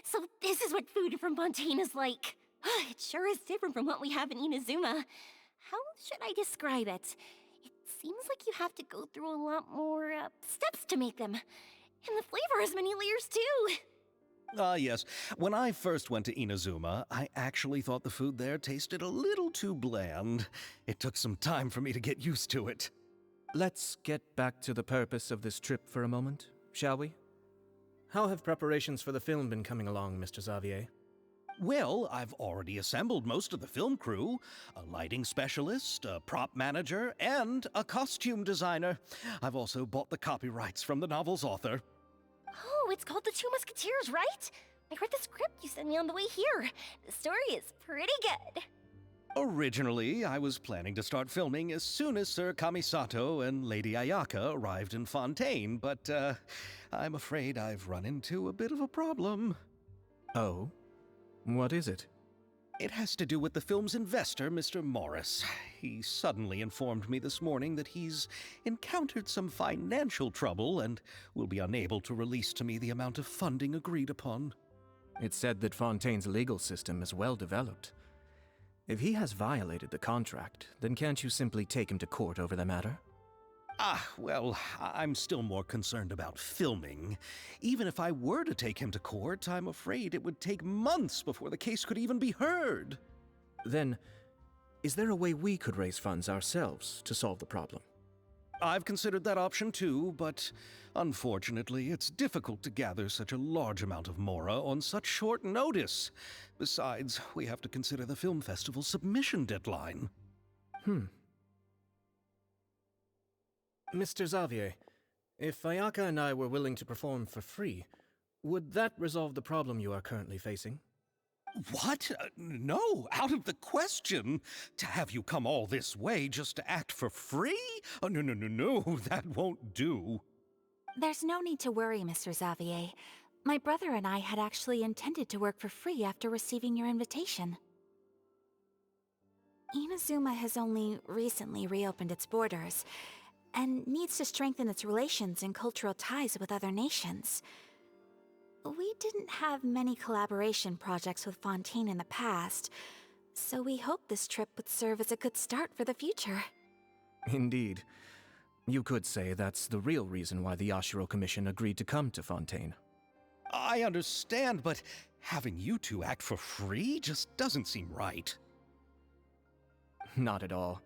So this is what food from Fontaine is like. It sure is different from what we have in Inazuma. How should I describe it? It seems like you have to go through a lot more steps to make them. And the flavor has many layers too.
Yes. When I first went to Inazuma, I actually thought the food there tasted a little too bland. It took some time for me to get used to it.
Let's get back to the purpose of this trip for a moment, shall we?
How have preparations for the film been coming along, Mr. Xavier?
Well, I've already assembled most of the film crew, a lighting specialist, a prop manager, and a costume designer. I've also bought the copyrights from the novel's author.
Oh, it's called The Two Musketeers, right? I read the script you sent me on the way here. The story is pretty good.
Originally, I was planning to start filming as soon as Sir Kamisato and Lady Ayaka arrived in Fontaine, but I'm afraid I've run into a bit of a problem.
Oh? What is it?
It has to do with the film's investor, Mr. Morris. He suddenly informed me this morning that he's encountered some financial trouble and will be unable to release to me the amount of funding agreed upon.
It's said that Fontaine's legal system is well developed. If he has violated the contract, then can't you simply take him to court over the matter?
Well, I'm still more concerned about filming. Even if I were to take him to court, I'm afraid it would take months before the case could even be heard.
Then, is there a way we could raise funds ourselves to solve the problem?
I've considered that option too, but unfortunately, it's difficult to gather such a large amount of Mora on such short notice. Besides, we have to consider the film festival's submission deadline.
Mr. Xavier, if Ayaka and I were willing to perform for free, would that resolve the problem you are currently facing?
What? No, out of the question. To have you come all this way just to act for free? Oh, no, that won't do.
There's no need to worry, Mr. Xavier. My brother and I had actually intended to work for free after receiving your invitation. Inazuma has only recently reopened its borders, and needs to strengthen its relations and cultural ties with other nations. We didn't have many collaboration projects with Fontaine in the past, so we hoped this trip would serve as a good start for the future.
Indeed. You could say that's the real reason why the Yashiro Commission agreed to come to Fontaine.
I understand, but having you two act for free just doesn't seem right.
Not at all.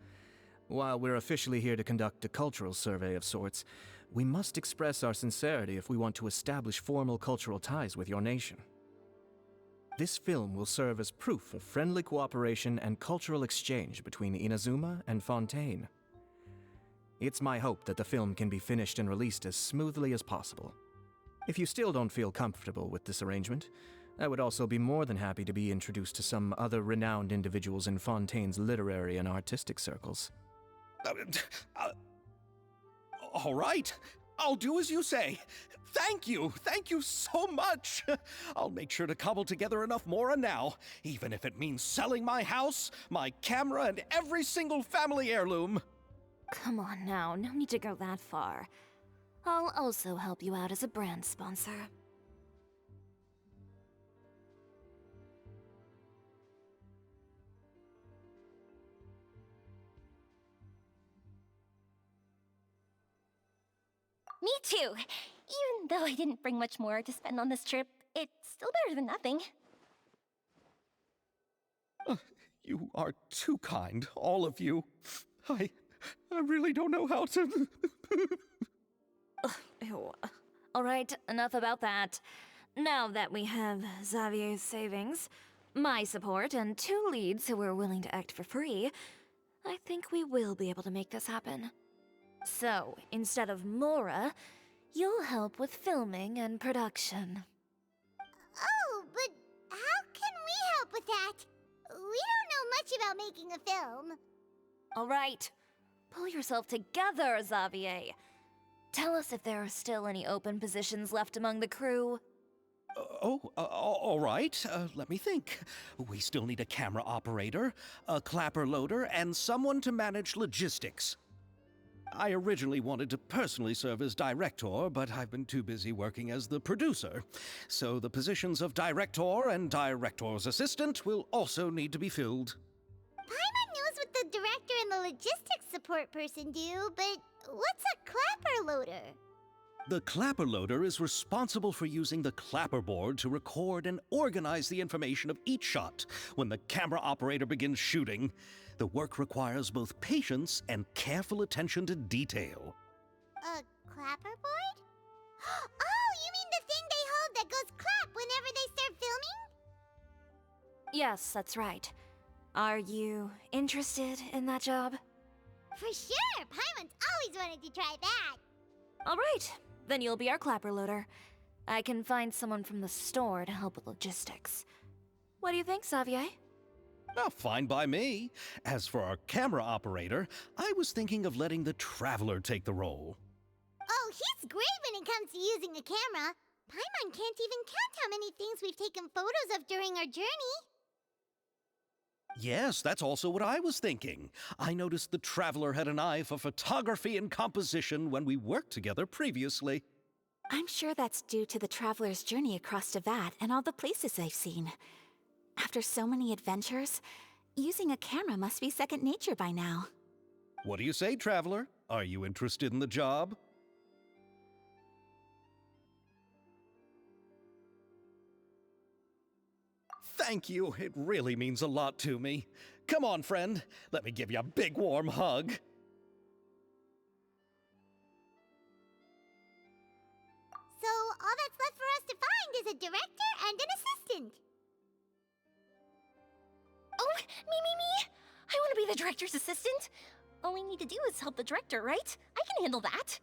While we're officially here to conduct a cultural survey of sorts, we must express our sincerity if we want to establish formal cultural ties with your nation. This film will serve as proof of friendly cooperation and cultural exchange between Inazuma and Fontaine. It's my hope that the film can be finished and released as smoothly as possible. If you still don't feel comfortable with this arrangement, I would also be more than happy to be introduced to some other renowned individuals in Fontaine's literary and artistic circles.
All right, I'll do as you say. Thank you so much. I'll make sure to cobble together enough Mora now, even if it means selling my house, my camera, and every single family heirloom.
Come on now, no need to go that far. I'll also help you out as a brand sponsor.
Me too! Even though I didn't bring much more to spend on this trip, it's still better than nothing.
You are too kind, all of you. I really don't know how to...
Ew. Alright, enough about that. Now that we have Xavier's savings, my support, and 2 leads who are willing to act for free, I think we will be able to make this happen. So, instead of Mora, you'll help with filming and production.
Oh, but how can we help with that? We don't know much about making a film.
Alright, pull yourself together, Xavier. Tell us if there are still any open positions left among the crew.
All right. Let me think. We still need a camera operator, a clapper loader, and someone to manage logistics. I originally wanted to personally serve as director, but I've been too busy working as the producer. So the positions of director and director's assistant will also need to be filled.
Paimon knows what the director and the logistics support person do, but what's a clapper loader?
The clapper loader is responsible for using the clapper board to record and organize the information of each shot when the camera operator begins shooting. The work requires both patience and careful attention to detail.
A clapper board? Oh, you mean the thing they hold that goes clap whenever they start filming?
Yes, that's right. Are you interested in that job?
For sure! Paimon's always wanted to try that!
Alright, then you'll be our clapper loader. I can find someone from the store to help with logistics. What do you think, Xavier?
Oh, fine by me. As for our camera operator, I was thinking of letting the Traveler take the role.
Oh, he's great when it comes to using a camera. Paimon can't even count how many things we've taken photos of during our journey.
Yes, that's also what I was thinking. I noticed the Traveler had an eye for photography and composition when we worked together previously.
I'm sure that's due to the Traveler's journey across Teyvat and all the places they've seen. After so many adventures, using a camera must be second nature by now.
What do you say, Traveler? Are you interested in the job? Thank you. It really means a lot to me. Come on, friend. Let me give you a big warm hug.
So, all that's left for us to find is a director and an assistant.
Oh, me! I want to be the director's assistant. All we need to do is help the director, right? I can handle that.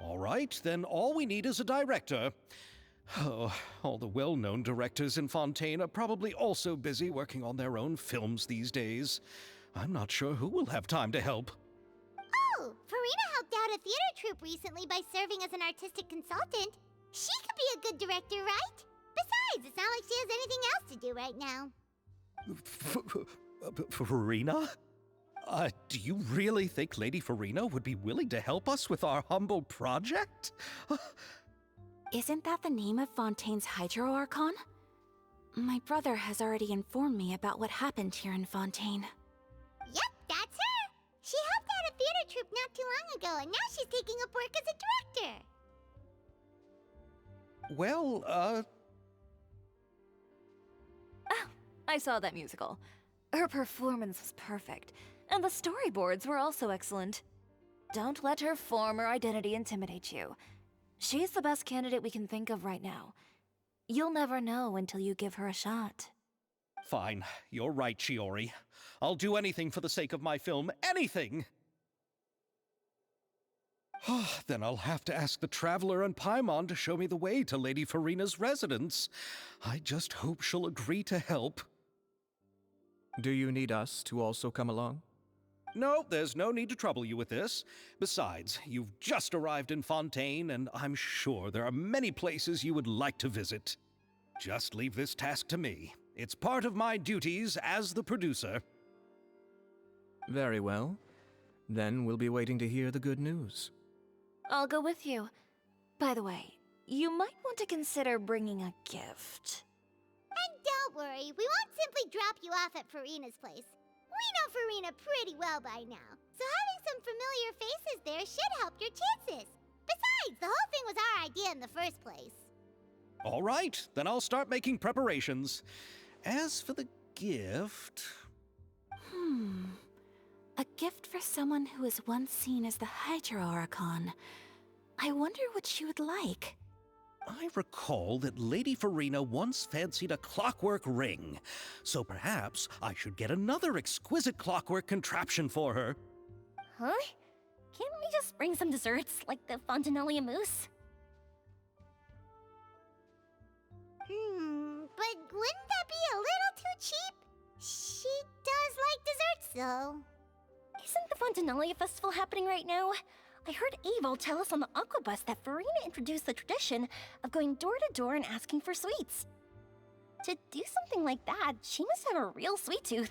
All right, then all we need is a director. Oh, all the well-known directors in Fontaine are probably also busy working on their own films these days. I'm not sure who will have time to help.
Oh, Farina helped out a theater troupe recently by serving as an artistic consultant. She could be a good director, right? Besides, it's not like she has anything else to do right now.
Farina? Do you really think Lady Farina would be willing to help us with our humble project?
Isn't that the name of Fontaine's Hydro Archon? My brother has already informed me about what happened here in Fontaine.
Yep, that's her! She helped out a theater troupe not too long ago, and now she's taking up work as a director.
Well,
Oh, I saw that musical. Her performance was perfect, and the storyboards were also excellent. Don't let her former identity intimidate you. She's the best candidate we can think of right now. You'll never know until you give her a shot.
fine. You're right, Shiori. I'll do anything for the sake of my film. Anything! Then I'll have to ask the Traveler and Paimon to show me the way to Lady Farina's residence. I just hope she'll agree to help.
Do you need us to also come along?
No, there's no need to trouble you with this. Besides, you've just arrived in Fontaine, and I'm sure there are many places you would like to visit. Just leave this task to me. It's part of my duties as the producer.
Very well. Then we'll be waiting to hear the good news.
I'll go with you. By the way, you might want to consider bringing a gift.
And don't worry, we won't simply drop you off at Farina's place. We know Farina pretty well by now, so having some familiar faces there should help your chances. Besides, the whole thing was our idea in the first place.
All right, then I'll start making preparations. As for the gift...
A gift for someone who was once seen as the Hydro Archon. I wonder what she would like.
I recall that Lady Farina once fancied a clockwork ring, so perhaps I should get another exquisite clockwork contraption for her.
Huh? Can't we just bring some desserts, like the Fontanalia mousse?
But wouldn't that be a little too cheap? She does like desserts, though.
Isn't the Fontanalia festival happening right now? I heard Abel tell us on the Aquabus that Farina introduced the tradition of going door to door and asking for sweets. To do something like that, she must have a real sweet tooth.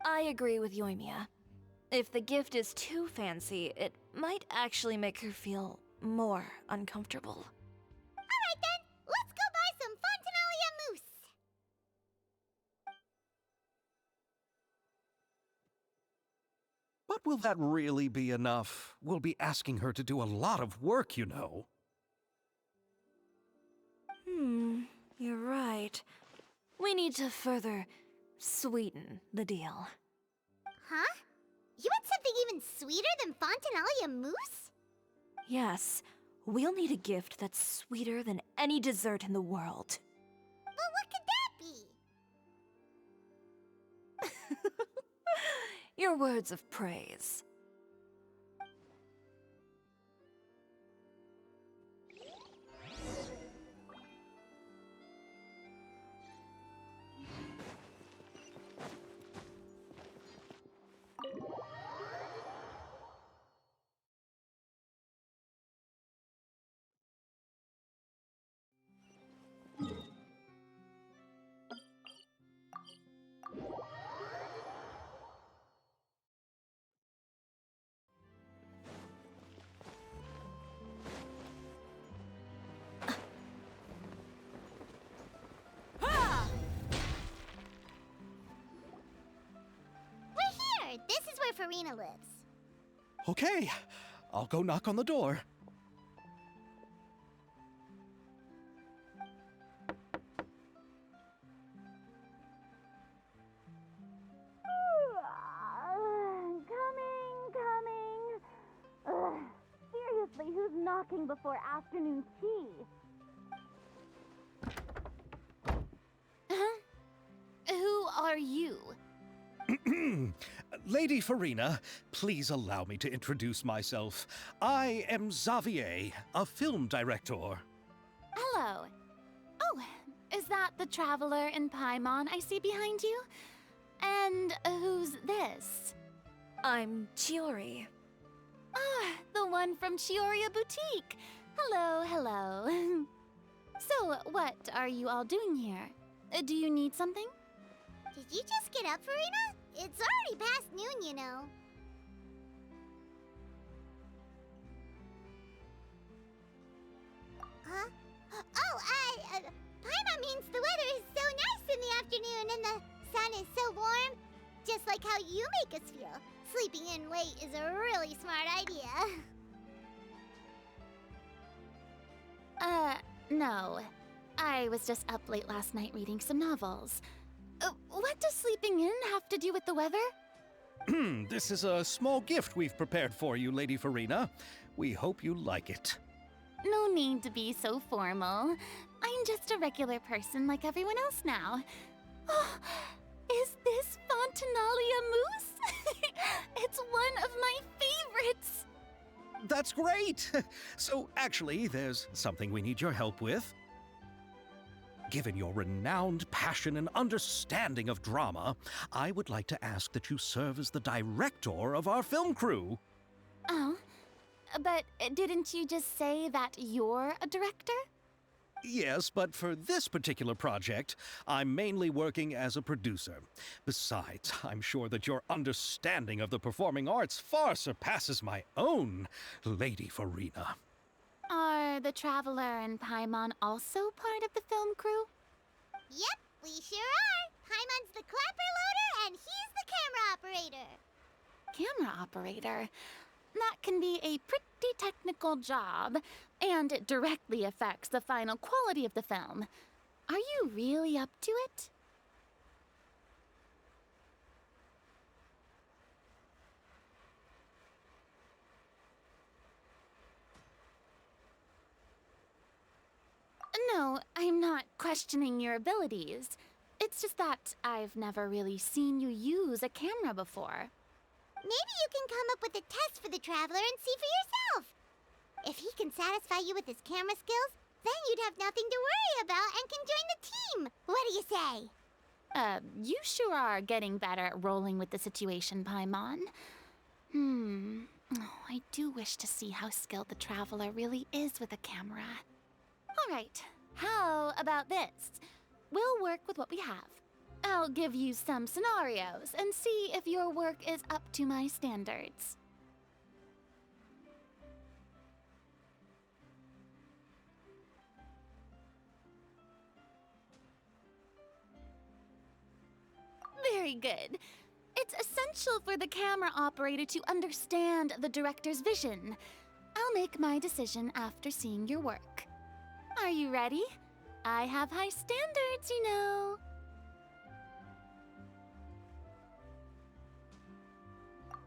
I agree with Yoimiya. If the gift is too fancy, it might actually make her feel more uncomfortable.
Alright then, let's go buy some Fontanalia mousse!
But will that really be enough? We'll be asking her to do a lot of work, you know.
You're right. We need to further sweeten the deal.
Huh? You want something even sweeter than Fontanalia mousse?
Yes, we'll need a gift that's sweeter than any dessert in the world.
But what could that be?
Your words of praise.
We're here! This is where Farina lives.
Okay, I'll go knock on the door.
Coming. Seriously, who's knocking before afternoon tea?
Who are you?
Lady Farina, please allow me to introduce myself. I am Xavier, a film director.
Hello. Oh, is that the traveler in Paimon I see behind you? And who's this?
I'm Chiori.
Ah, the one from Chioria Boutique. Hello, hello. So, what are you all doing here? Do you need something?
Did you just get up, Farina? It's already past noon, you know. Huh? Oh, Paimon means the weather is so nice in the afternoon and the sun is so warm. Just like how you make us feel. Sleeping in late is a really smart idea.
No. I was just up late last night reading some novels. What does sleeping in have to do with the weather?
This is a small gift we've prepared for you, Lady Farina. We hope you like it.
No need to be so formal. I'm just a regular person like everyone else now. Oh, is this Fontanalia mousse? It's one of my favorites!
That's great! So, actually, there's something we need your help with. Given your renowned passion and understanding of drama, I would like to ask that you serve as the director of our film crew.
Oh, but didn't you just say that you're a director?
Yes, but for this particular project, I'm mainly working as a producer. Besides, I'm sure that your understanding of the performing arts far surpasses my own, Lady Farina.
Are the Traveler and Paimon also part of the film crew?
Yep, we sure are. Paimon's the clapper loader and he's the camera operator.
Camera operator? That can be a pretty technical job, and it directly affects the final quality of the film. Are you really up to it?
No, I'm not questioning your abilities. It's just that I've never really seen you use a camera before.
Maybe you can come up with a test for the Traveler and see for yourself. If he can satisfy you with his camera skills, then you'd have nothing to worry about and can join the team. What do you say?
You sure are getting better at rolling with the situation, Paimon. Oh, I do wish to see how skilled the Traveler really is with a camera. All right, how about this? We'll work with what we have. I'll give you some scenarios and see if your work is up to my standards. Very good. It's essential for the camera operator to understand the director's vision. I'll make my decision after seeing your work. Are you ready? I have high standards, you know.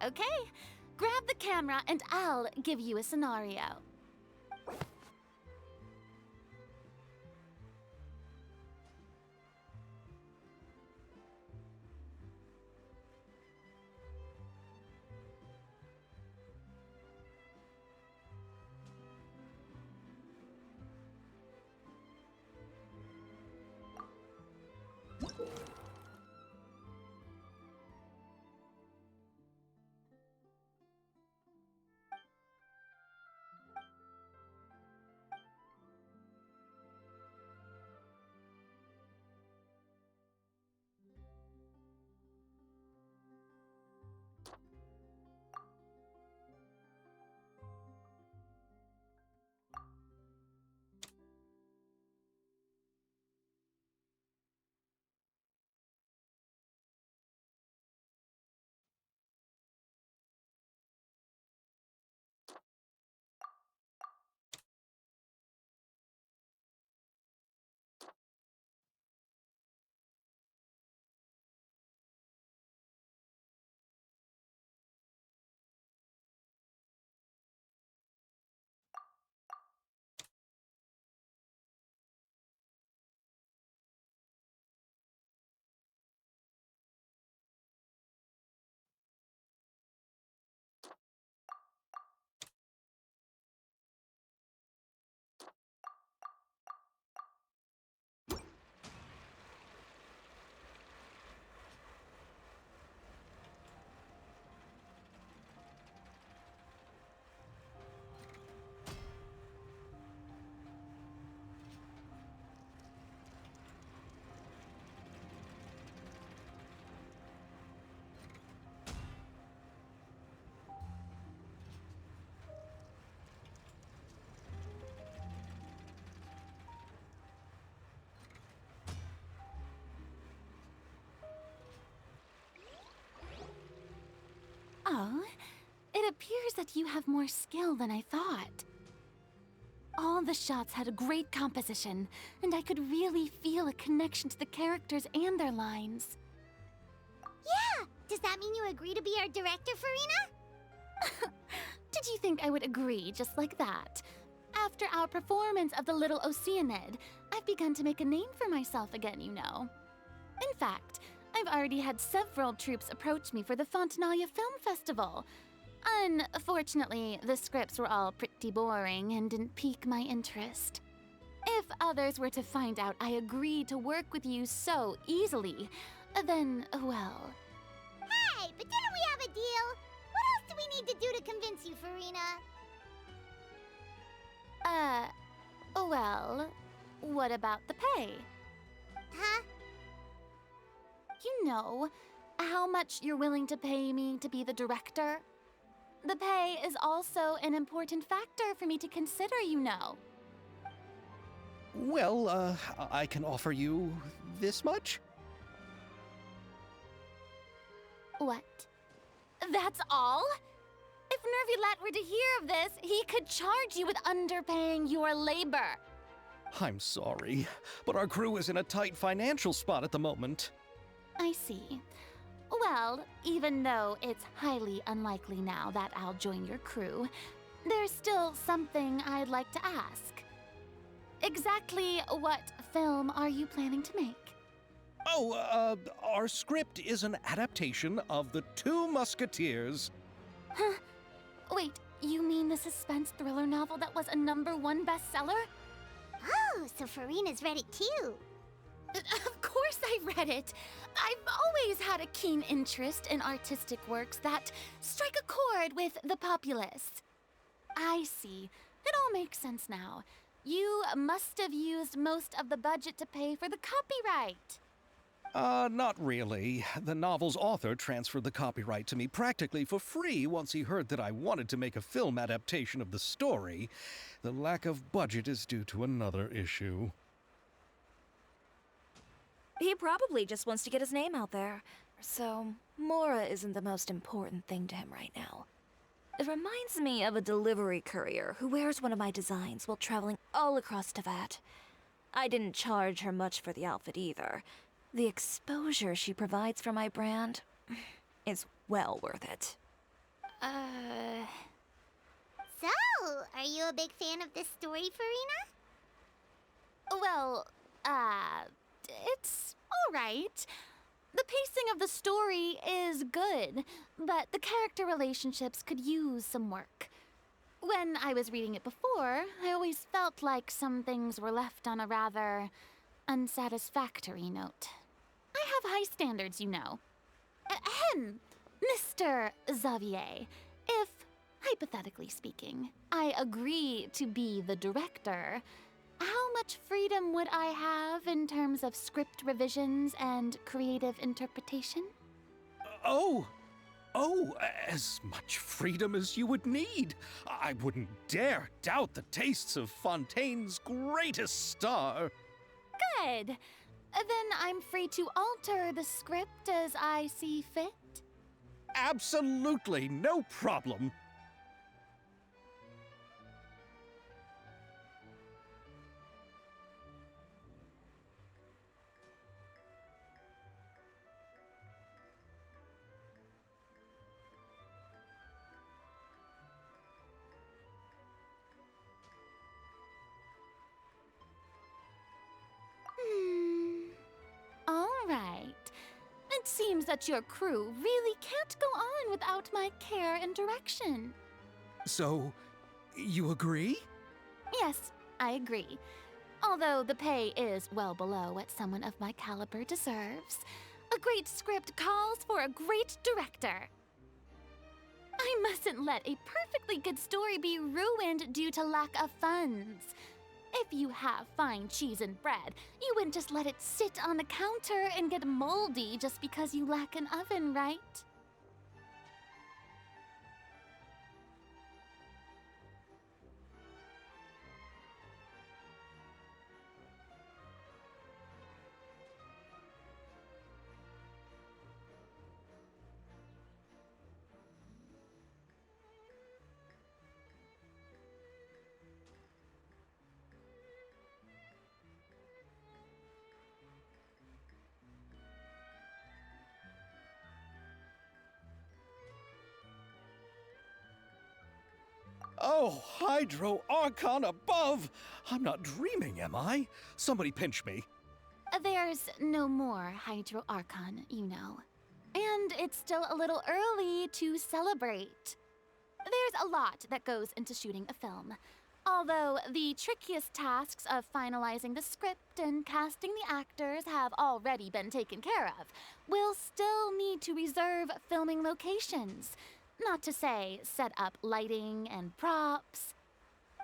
Okay, grab the camera and I'll give you a scenario. Oh, it appears that you have more skill than I thought. All the shots had a great composition, and I could really feel a connection to the characters and their lines.
Yeah! Does that mean you agree to be our director, Furina?
Did you think I would agree just like that? After our performance of The Little Oceanid, I've begun to make a name for myself again, you know. In fact, I've already had several troops approach me for the Fontanalia Film Festival. Unfortunately, the scripts were all pretty boring and didn't pique my interest. If others were to find out I agreed to work with you so easily, then, well...
Hey, but didn't we have a deal? What else do we need to do to convince you, Furina?
Well, what about the pay?
Huh?
You know, how much you're willing to pay me to be the director? The pay is also an important factor for me to consider, you know.
Well, I can offer you this much?
What? That's all? If Nervulat were to hear of this, he could charge you with underpaying your labor.
I'm sorry, but our crew is in a tight financial spot at the moment.
I see. Well, even though it's highly unlikely now that I'll join your crew, there's still something I'd like to ask.
exactly what film are you planning to make?
Oh, our script is an adaptation of The Two Musketeers.
Huh? Wait, you mean the suspense thriller novel that was a #1 bestseller?
Oh, so Farina's read it too.
Of course I read it. I've always had a keen interest in artistic works that strike a chord with the populace. I see. It all makes sense now. You must have used most of the budget to pay for the copyright.
Not really. The novel's author transferred the copyright to me practically for free once he heard that I wanted to make a film adaptation of the story. The lack of budget is due to another issue.
He probably just wants to get his name out there. So, Mora isn't the most important thing to him right now. It reminds me of a delivery courier who wears one of my designs while traveling all across Teyvat. I didn't charge her much for the outfit either. The exposure she provides for my brand is well worth it.
So, are you a big fan of this story, Farina?
Well, it's alright. The pacing of the story is good, but the character relationships could use some work. When I was reading it before, I always felt like some things were left on a rather unsatisfactory note. I have high standards, you know. Ahem, Mr. Xavier, if, hypothetically speaking, I agree to be the director, how much freedom would I have in terms of script revisions and creative interpretation?
Oh, as much freedom as you would need. I wouldn't dare doubt the tastes of Fontaine's greatest star.
Good. Then I'm free to alter the script as I see fit?
Absolutely, no problem.
All right. It seems that your crew really can't go on without my care and direction.
So, you agree?
Yes, I agree. Although the pay is well below what someone of my caliber deserves. A great script calls for a great director. I mustn't let a perfectly good story be ruined due to lack of funds. If you have fine cheese and bread, you wouldn't just let it sit on the counter and get moldy just because you lack an oven, right?
Oh, Hydro Archon above! I'm not dreaming, am I? Somebody pinch me.
There's no more Hydro Archon, you know. And it's still a little early to celebrate. There's a lot that goes into shooting a film. Although the trickiest tasks of finalizing the script and casting the actors have already been taken care of, we'll still need to reserve filming locations. Not to say set up lighting and props.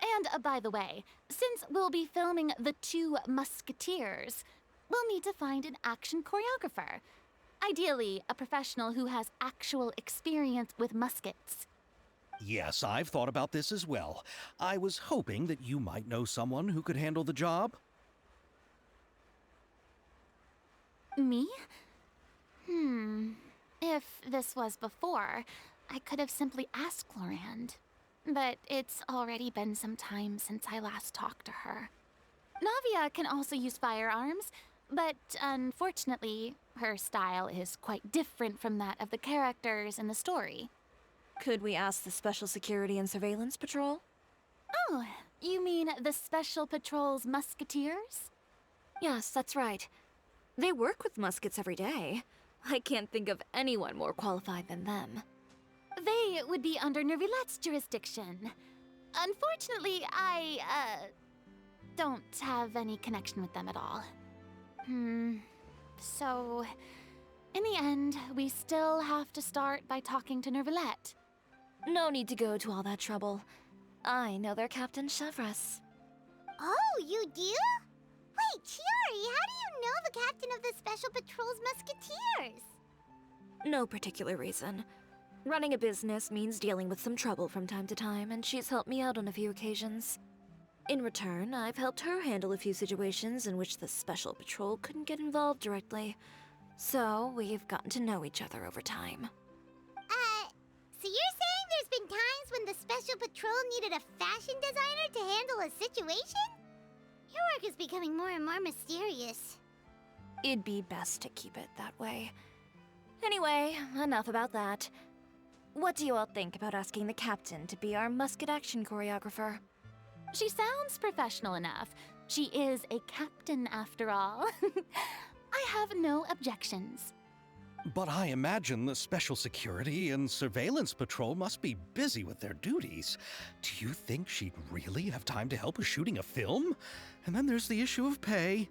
And by the way, since we'll be filming The Two Musketeers, we'll need to find an action choreographer. Ideally, a professional who has actual experience with muskets.
Yes, I've thought about this as well. I was hoping that you might know someone who could handle the job.
Me? If this was before, I could have simply asked Glorand. But it's already been some time since I last talked to her. Navia can also use firearms, but unfortunately, her style is quite different from that of the characters in the story.
Could we ask the Special Security and Surveillance Patrol?
Oh, You mean the Special Patrol's musketeers?
Yes, that's right. They work with muskets every day. I can't think of anyone more qualified than them.
They would be under Nervilette's jurisdiction. Unfortunately, I, don't have any connection with them at all. So, in the end, we still have to start by talking to Nervilette.
No need to go to all that trouble. I know their Captain Chevreuse.
Oh, you do? Wait, Chiori, how do you know the captain of the Special Patrol's musketeers?
No particular reason. Running a business means dealing with some trouble from time to time, and she's helped me out on a few occasions. In return, I've helped her handle a few situations in which the Special Patrol couldn't get involved directly. So, we've gotten to know each other over time.
So you're saying there's been times when the Special Patrol needed a fashion designer to handle a situation? Your work is becoming more and more mysterious.
It'd be best to keep it that way. Anyway, enough about that. What do you all think about asking the captain to be our musket action choreographer?
She sounds professional enough. She is a captain, after all. I have no objections.
But I imagine the Special Security and Surveillance Patrol must be busy with their duties. Do you think she'd really have time to help with shooting a film? And then there's the issue of pay.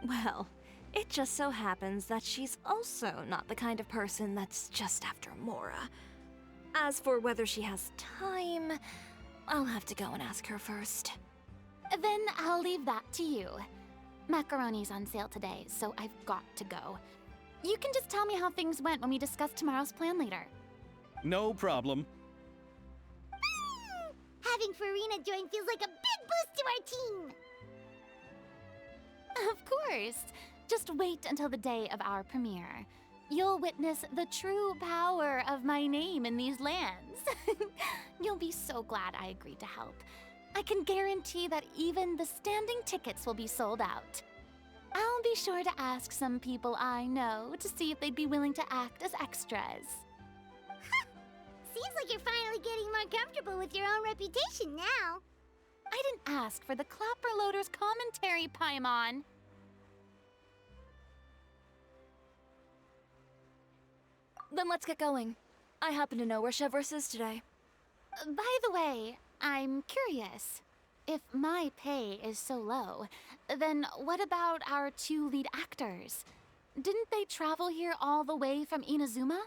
Well, it just so happens that she's also not the kind of person that's just after Mora. As for whether she has time, I'll have to go and ask her first.
Then I'll leave that to you. Macaroni's on sale today, so I've got to go. You can just tell me how things went when we discuss tomorrow's plan later.
No problem.
Having Farina join feels like a big boost to our team.
Of course. Just wait until the day of our premiere. You'll witness the true power of my name in these lands. You'll be so glad I agreed to help. I can guarantee that even the standing tickets will be sold out. I'll be sure to ask some people I know to see if they'd be willing to act as extras.
Seems like you're finally getting more comfortable with your own reputation now.
I didn't ask for the Clapper Loader's commentary, Paimon.
Then let's get going. I happen to know where Chevreuse is today.
By the way, I'm curious. If my pay is so low, then what about our two lead actors? Didn't they travel here all the way from Inazuma?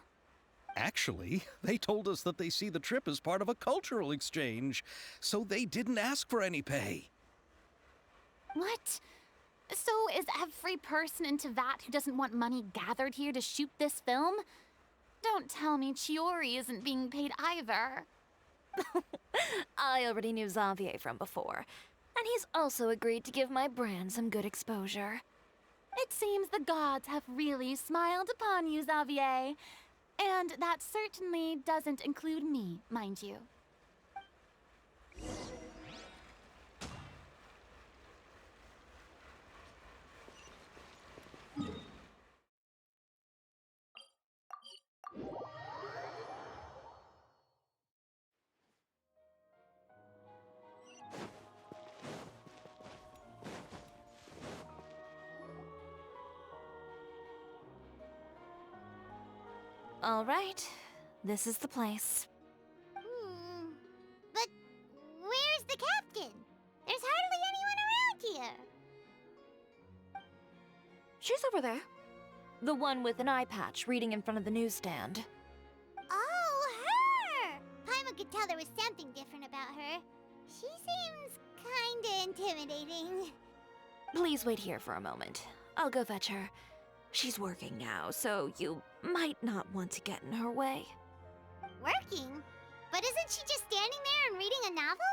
Actually, they told us that they see the trip as part of a cultural exchange, so they didn't ask for any pay.
What? So is every person in Teyvat who doesn't want money gathered here to shoot this film? Don't tell me Chiori isn't being paid either.
I already knew Xavier from before, and he's also agreed to give my brand some good exposure.
It seems the gods have really smiled upon you, Xavier. And that certainly doesn't include me, mind you.
All right, this is the place.
But where's the captain? There's hardly anyone around here.
She's over there. The one with an eye patch reading in front of the newsstand.
Oh, her! Paimon could tell there was something different about her. She seems kinda intimidating.
Please wait here for a moment. I'll go fetch her. She's working now, so you might not want to get in her way.
Working? But isn't she just standing there and reading a novel?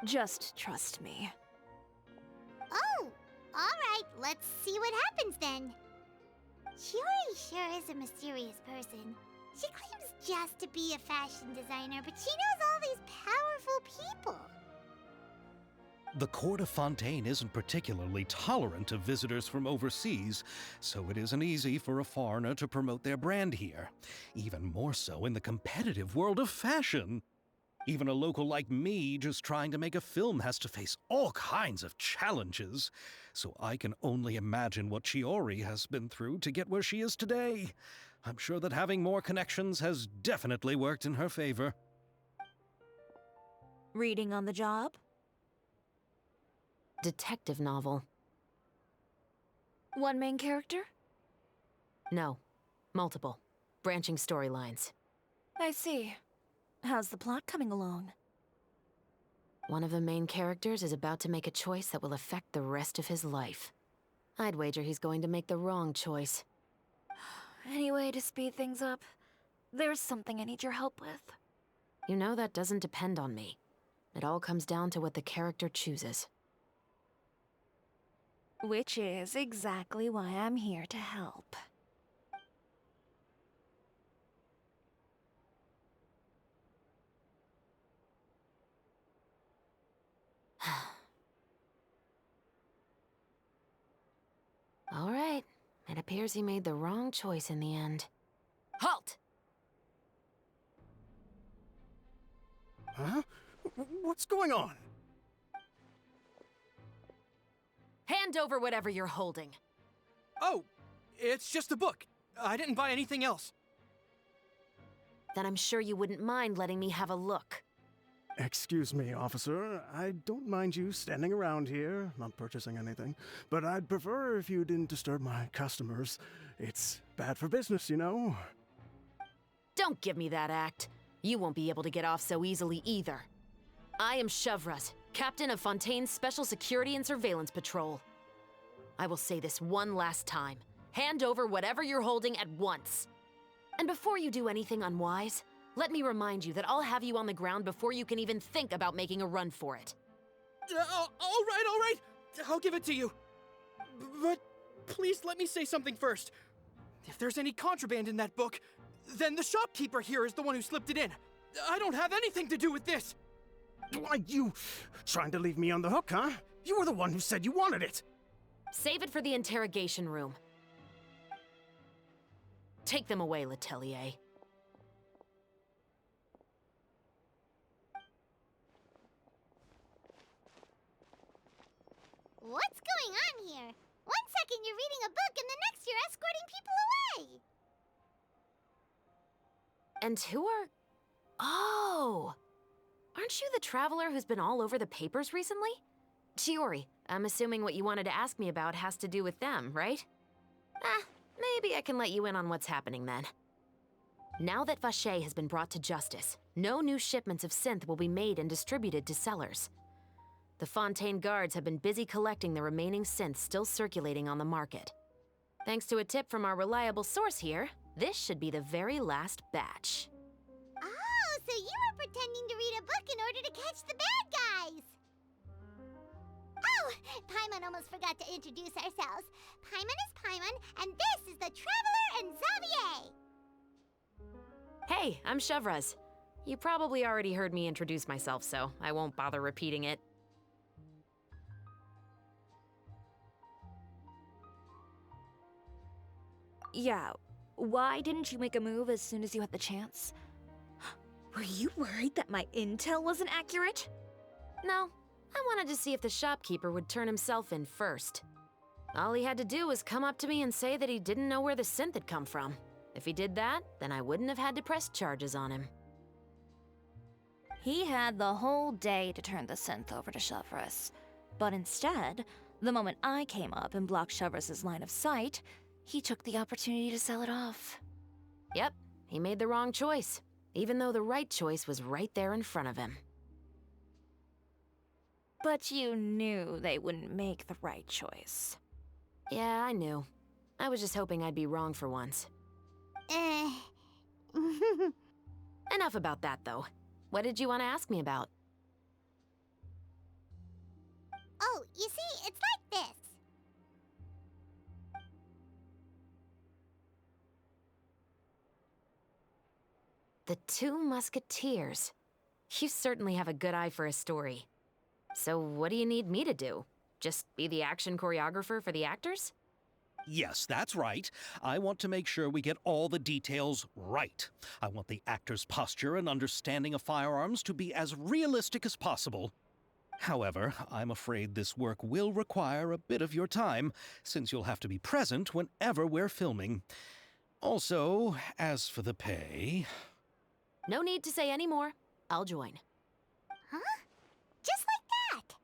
Just trust me.
Oh, alright, let's see what happens then. Chiori sure is a mysterious person. She claims just to be a fashion designer, but she knows all these powerful people.
The Court of Fontaine isn't particularly tolerant of visitors from overseas, so it isn't easy for a foreigner to promote their brand here. Even more so in the competitive world of fashion. Even a local like me just trying to make a film has to face all kinds of challenges. So I can only imagine what Chiori has been through to get where she is today. I'm sure that having more connections has definitely worked in her favor.
Reading on the job?
Detective novel.
One main character?
No. Multiple. Branching storylines.
I see. How's the plot coming along?
One of the main characters is about to make a choice that will affect the rest of his life. I'd wager he's going to make the wrong choice.
Any way to speed things up? There's something I need your help with.
You know that doesn't depend on me. It all comes down to what the character chooses.
Which is exactly why I'm here to help.
All right. It appears he made the wrong choice in the end. Halt!
Huh? What's going on?
Hand over whatever you're holding.
Oh, it's just a book. I didn't buy anything else.
Then I'm sure you wouldn't mind letting me have a look.
Excuse me, officer. I don't mind you standing around here, not purchasing anything, but I'd prefer if you didn't disturb my customers. It's bad for business, you know.
Don't give me that act. You won't be able to get off so easily either. I am Chevraz, captain of Fontaine's Special Security and Surveillance Patrol. I will say this one last time. Hand over whatever you're holding at once. And before you do anything unwise, let me remind you that I'll have you on the ground before you can even think about making a run for it.
All right. I'll give it to you. But please let me say something first. If there's any contraband in that book, then the shopkeeper here is the one who slipped it in. I don't have anything to do with this.
Why, you trying to leave me on the hook, huh? You were the one who said you wanted it.
Save it for the interrogation room. Take them away, Letelier.
What's going on here? One second you're reading a book and the next you're escorting people away.
And who are... Oh! Aren't you the traveler who's been all over the papers recently? Chiori, I'm assuming what you wanted to ask me about has to do with them, right? Maybe I can let you in on what's happening then. Now that Vacher has been brought to justice, no new shipments of synth will be made and distributed to sellers. The Fontaine guards have been busy collecting the remaining synths still circulating on the market. Thanks to a tip from our reliable source here, this should be the very last batch.
Oh, so you were pretending to read a book in order to catch the bad guys. Oh, Paimon almost forgot to introduce ourselves. Paimon is Paimon, and this is the Traveler and Xavier.
Hey, I'm Chevraz. You probably already heard me introduce myself, so I won't bother repeating it.
Yeah, why didn't you make a move as soon as you had the chance? Were you worried that my intel wasn't accurate?
No, I wanted to see if the shopkeeper would turn himself in first. All he had to do was come up to me and say that he didn't know where the synth had come from. If he did that, then I wouldn't have had to press charges on him.
He had the whole day to turn the synth over to Chevraz. But instead, the moment I came up and blocked Chevraz's line of sight, he took the opportunity to sell it off.
Yep, he made the wrong choice, even though the right choice was right there in front of him.
But you knew they wouldn't make the right choice.
Yeah, I knew. I was just hoping I'd be wrong for once. Enough about that, though. What did you want to ask me about?
Oh, you see, it's like this.
The Two Musketeers. You certainly have a good eye for a story. So what do you need me to do? Just be the action choreographer for the actors?
Yes, that's right. I want to make sure we get all the details right. I want the actor's posture and understanding of firearms to be as realistic as possible. However, I'm afraid this work will require a bit of your time, since you'll have to be present whenever we're filming. Also, as for the pay...
No need to say any more. I'll join.
Huh? Just like that?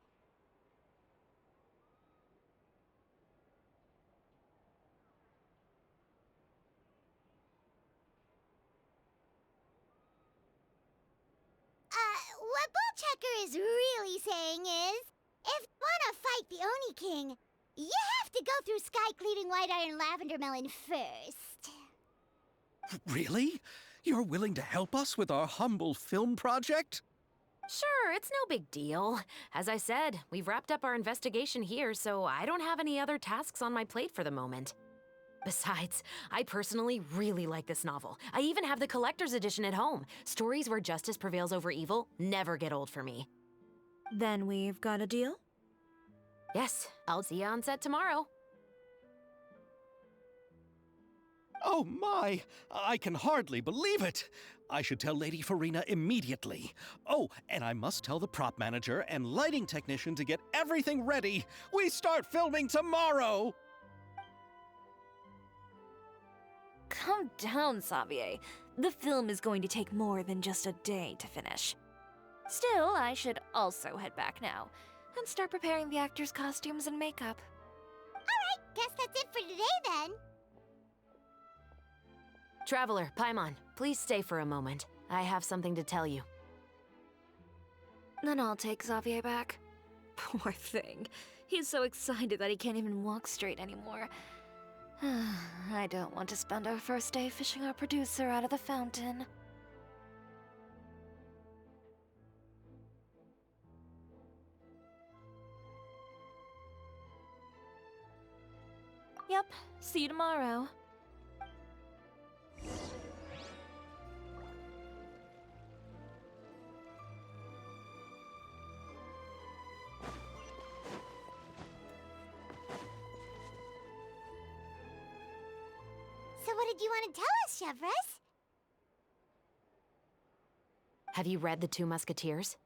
What Bullchecker is really saying is, if you want to fight the Oni King, you have to go through Sky Cleaving White Iron Lavender Melon first.
Really? You're willing to help us with our humble film project?
Sure, it's no big deal. As I said, we've wrapped up our investigation here, so I don't have any other tasks on my plate for the moment. Besides, I personally really like this novel. I even have the collector's edition at home. Stories where justice prevails over evil never get old for me.
Then we've got a deal?
Yes, I'll see you on set tomorrow.
Oh my! I can hardly believe it! I should tell Lady Farina immediately. Oh, and I must tell the prop manager and lighting technician to get everything ready. We start filming tomorrow!
Calm down, Xavier. The film is going to take more than just a day to finish. Still, I should also head back now and start preparing the actors' costumes and makeup.
Alright, guess that's it for today then.
Traveler, Paimon, please stay for a moment. I have something to tell you.
Then I'll take Xavier back. Poor thing. He's so excited that he can't even walk straight anymore. I don't want to spend our first day fishing our producer out of the fountain. Yep, see you tomorrow.
So what did you want to tell us, Chevres?
Have you read The Two Musketeers?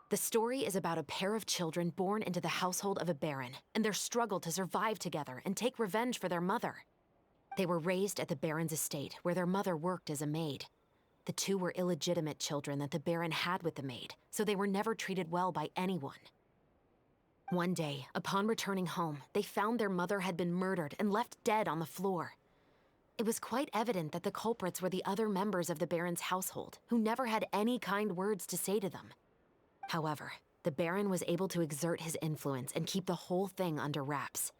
The story is about a pair of children born into the household of a baron and their struggle to survive together and take revenge for their mother. They were raised at the baron's estate, where their mother worked as a maid. The two were illegitimate children that the baron had with the maid, so they were never treated well by anyone. One day, upon returning home, they found their mother had been murdered and left dead on the floor. It was quite evident that the culprits were the other members of the baron's household, who never had any kind words to say to them. However, the baron was able to exert his influence and keep the whole thing under wraps.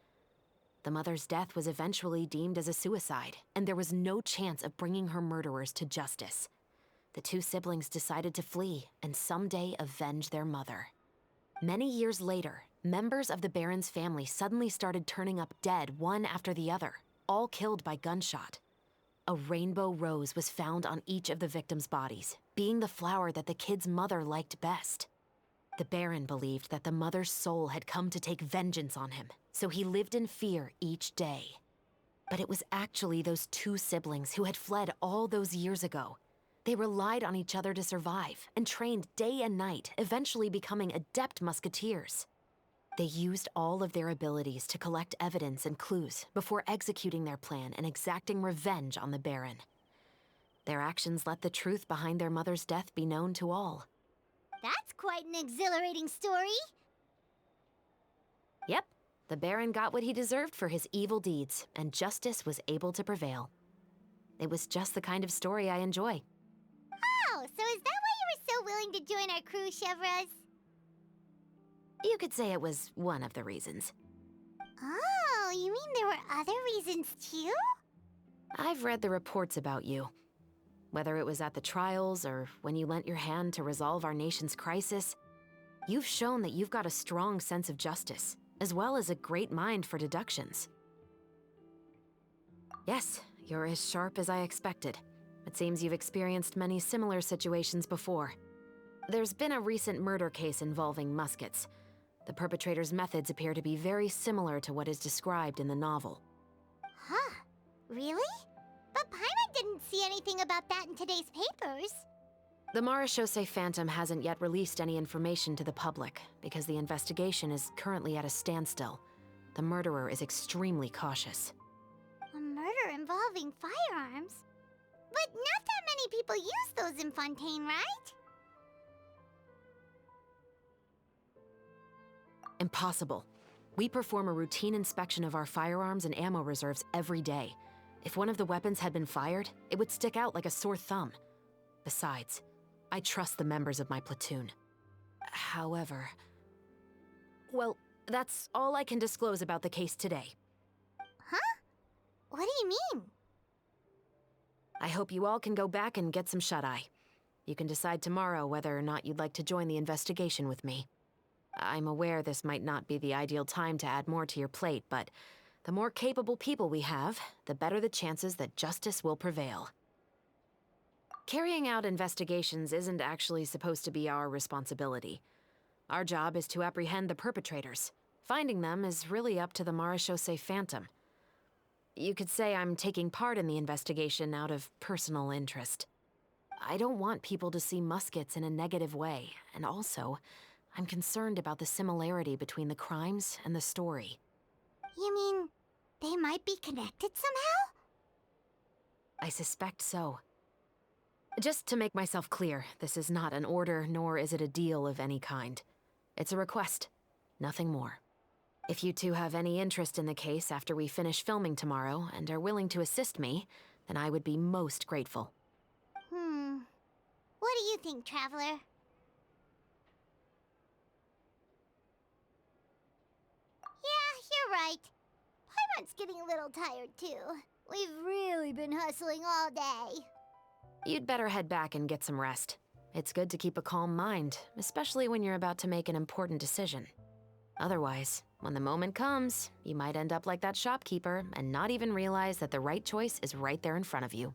The mother's death was eventually deemed as a suicide, and there was no chance of bringing her murderers to justice. The two siblings decided to flee and someday avenge their mother. Many years later, members of the baron's family suddenly started turning up dead one after the other, all killed by gunshot. A rainbow rose was found on each of the victims' bodies, being the flower that the kid's mother liked best. The baron believed that the mother's soul had come to take vengeance on him, so he lived in fear each day. But it was actually those two siblings who had fled all those years ago. They relied on each other to survive and trained day and night, eventually becoming adept musketeers. They used all of their abilities to collect evidence and clues before executing their plan and exacting revenge on the baron. Their actions let the truth behind their mother's death be known to all.
That's quite an exhilarating story.
Yep, the baron got what he deserved for his evil deeds, and justice was able to prevail. It was just the kind of story I enjoy.
Oh, so is that why you were so willing to join our crew, Chevres?
You could say it was one of the reasons.
Oh, you mean there were other reasons too?
I've read the reports about you. Whether it was at the trials or when you lent your hand to resolve our nation's crisis, you've shown that you've got a strong sense of justice, as well as a great mind for deductions. Yes, you're as sharp as I expected. It seems you've experienced many similar situations before. There's been a recent murder case involving muskets. The perpetrator's methods appear to be very similar to what is described in the novel.
Huh. Really? But Paimon didn't see anything about that in today's papers.
The Marechaussee Phantom hasn't yet released any information to the public because the investigation is currently at a standstill. The murderer is extremely cautious.
A murder involving firearms? But not that many people use those in Fontaine, right?
Impossible. We perform a routine inspection of our firearms and ammo reserves every day. If one of the weapons had been fired, it would stick out like a sore thumb. Besides, I trust the members of my platoon. However... Well, that's all I can disclose about the case today.
Huh? What do you mean?
I hope you all can go back and get some shut-eye. You can decide tomorrow whether or not you'd like to join the investigation with me. I'm aware this might not be the ideal time to add more to your plate, but the more capable people we have, the better the chances that justice will prevail. Carrying out investigations isn't actually supposed to be our responsibility. Our job is to apprehend the perpetrators. Finding them is really up to the Marechaussee Phantom. You could say I'm taking part in the investigation out of personal interest. I don't want people to see muskets in a negative way, and also, I'm concerned about the similarity between the crimes and the story.
You mean, they might be connected somehow?
I suspect so. Just to make myself clear, this is not an order, nor is it a deal of any kind. It's a request, nothing more. If you two have any interest in the case after we finish filming tomorrow and are willing to assist me, then I would be most grateful.
What do you think, Traveler? Yeah, you're right. Paimon's getting a little tired, too. We've really been hustling all day.
You'd better head back and get some rest. It's good to keep a calm mind, especially when you're about to make an important decision. Otherwise, when the moment comes, you might end up like that shopkeeper and not even realize that the right choice is right there in front of you.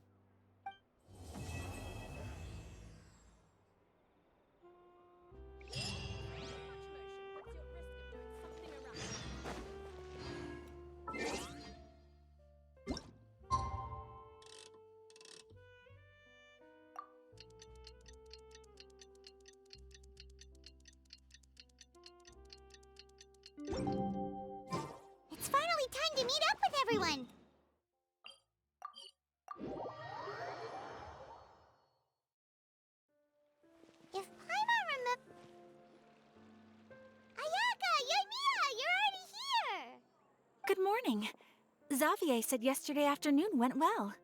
It's finally time to meet up with everyone! If Paimon remember... Ayaka! Yoimiya! You're already here!
Good morning. Xavier said yesterday afternoon went well.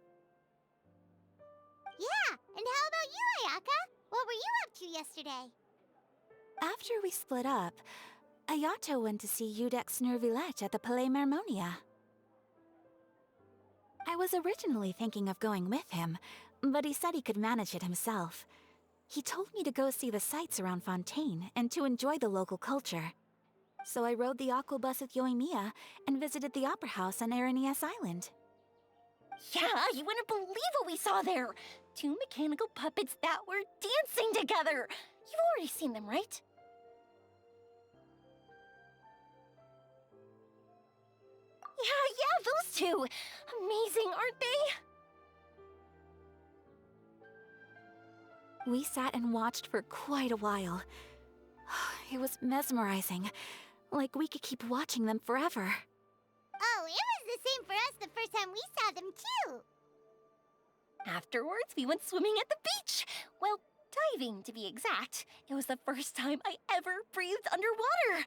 Yeah, and how about you, Ayaka? What were you up to yesterday?
After we split up, Ayato went to see Udex Nervillette at the Palais Mermonia. I was originally thinking of going with him, but he said he could manage it himself. He told me to go see the sights around Fontaine and to enjoy the local culture. So I rode the aqua bus with Yoimiya and visited the Opera House on Aranias Island.
Yeah, you wouldn't believe what we saw there! 2 mechanical puppets that were dancing together! You've already seen them, right? Yeah, those two! Amazing, aren't they?
We sat and watched for quite a while. It was mesmerizing. Like we could keep watching them forever.
Oh, it was the same for us the first time we saw them, too!
Afterwards, we went swimming at the beach! Well, diving, to be exact. It was the first time I ever breathed underwater!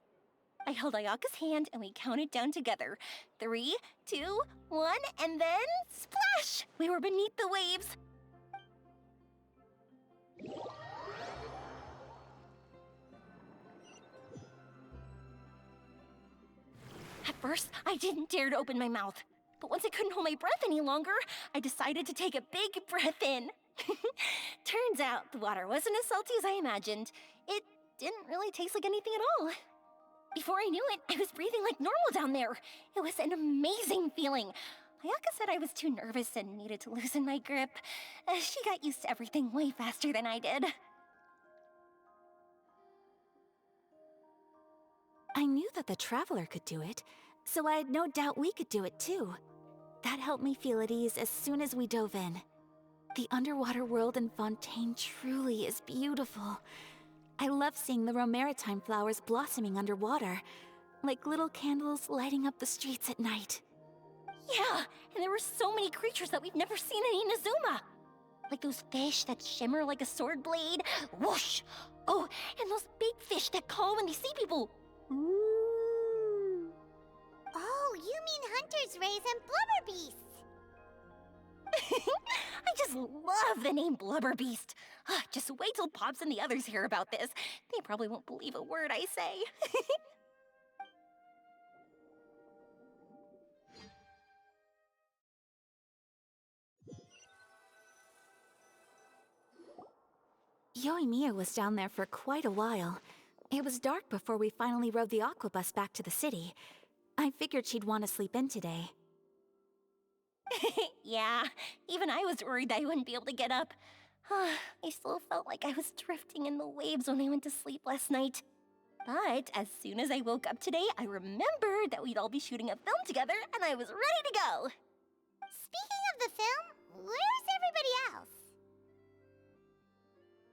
I held Ayaka's hand and we counted down together. 3, 2, 1, and then splash! We were beneath the waves. At first, I didn't dare to open my mouth. But once I couldn't hold my breath any longer, I decided to take a big breath in. Turns out the water wasn't as salty as I imagined. It didn't really taste like anything at all. Before I knew it, I was breathing like normal down there. It was an amazing feeling. Ayaka said I was too nervous and needed to loosen my grip. She got used to everything way faster than I did.
I knew that the Traveler could do it, so I had no doubt we could do it too. That helped me feel at ease as soon as we dove in. The underwater world in Fontaine truly is beautiful. I love seeing the Romaritime flowers blossoming underwater, like little candles lighting up the streets at night.
Yeah, and there were so many creatures that we've never seen in Inazuma. Like those fish that shimmer like a sword blade. Whoosh! Oh, and those big fish that call when they see people.
Ooh. Oh, you mean Hunter's Rays and Blubber Beast.
I just love the name Blubber Beast. Just wait till Pops and the others hear about this. They probably won't believe a word I say.
Yoimiya was down there for quite a while. It was dark before we finally rode the Aquabus back to the city. I figured she'd want to sleep in today.
Yeah, even I was worried that I wouldn't be able to get up. I still felt like I was drifting in the waves when I went to sleep last night. But as soon as I woke up today, I remembered that we'd all be shooting a film together, and I was ready to go.
Speaking of the film, where's everybody else?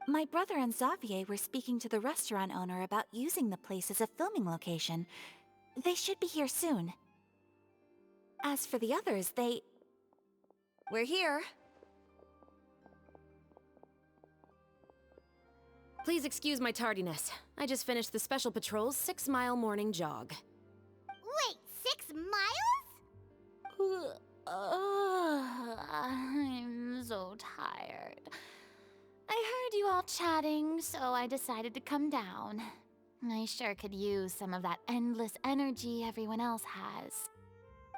My brother and Xavier were speaking to the restaurant owner about using the place as a filming location. They should be here soon. As for the others,
We're here. Please excuse my tardiness. I just finished the Special Patrol's 6-mile morning jog.
Wait, 6 miles?
I'm so tired. I heard you all chatting, so I decided to come down. I sure could use some of that endless energy everyone else has.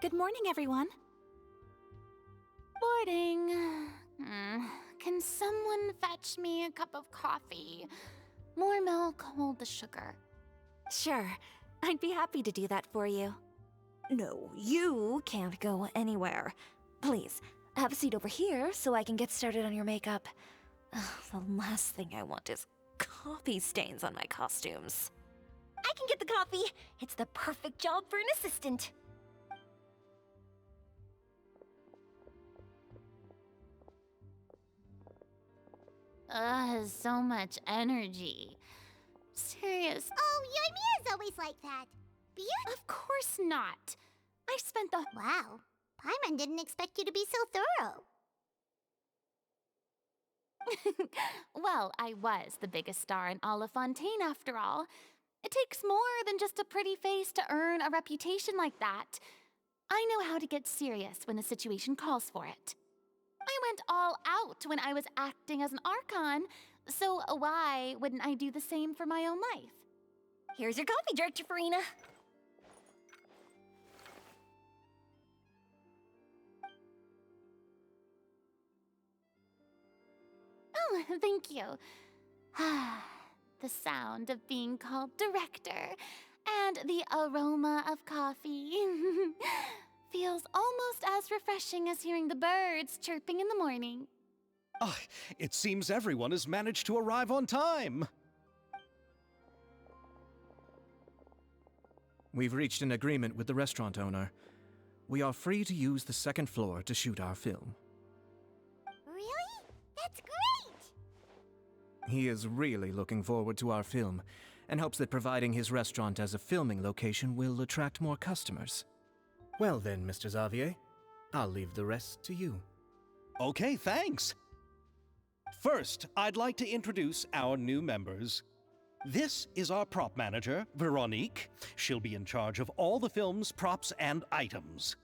Good morning, everyone.
Morning. Can someone fetch me a cup of coffee? More milk, hold the sugar.
Sure, I'd be happy to do that for you.
No, you can't go anywhere. Please, have a seat over here so I can get started on your makeup. The last thing I want is coffee stains on my costumes.
I can get the coffee. It's the perfect job for an assistant.
So much energy. Serious.
Oh, Yoimiya's always like that.
Of course not. I spent the—
Wow, Paimon didn't expect you to be so thorough.
Well, I was the biggest star in all of Fontaine after all. It takes more than just a pretty face to earn a reputation like that. I know how to get serious when the situation calls for it. I went all out when I was acting as an Archon, so why wouldn't I do the same for my own life?
Here's your coffee, Director Furina.
Oh, thank you. The sound of being called director and the aroma of coffee feels almost as refreshing as hearing the birds chirping in the morning.
It seems everyone has managed to arrive on time.
We've reached an agreement with the restaurant owner. We are free to use the second floor to shoot our film.
Really? That's great!
He is really looking forward to our film, and hopes that providing his restaurant as a filming location will attract more customers.
Well then, Mr. Xavier, I'll leave the rest to you.
Okay, thanks. First, I'd like to introduce our new members. This is our prop manager, Veronique. She'll be in charge of all the film's props and items.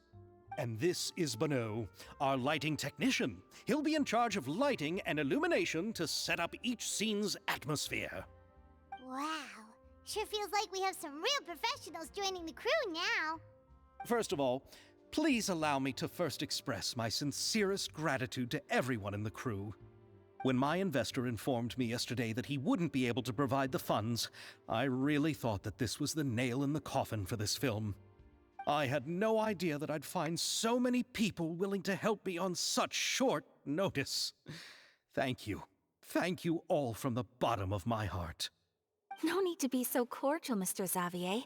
And this is Bonneau, our lighting technician. He'll be in charge of lighting and illumination to set up each scene's atmosphere.
Wow, sure feels like we have some real professionals joining the crew now.
First of all, please allow me to first express my sincerest gratitude to everyone in the crew. When my investor informed me yesterday that he wouldn't be able to provide the funds, I really thought that this was the nail in the coffin for this film. I had no idea that I'd find so many people willing to help me on such short notice. Thank you. Thank you all from the bottom of my heart.
No need to be so cordial, Mr. Xavier.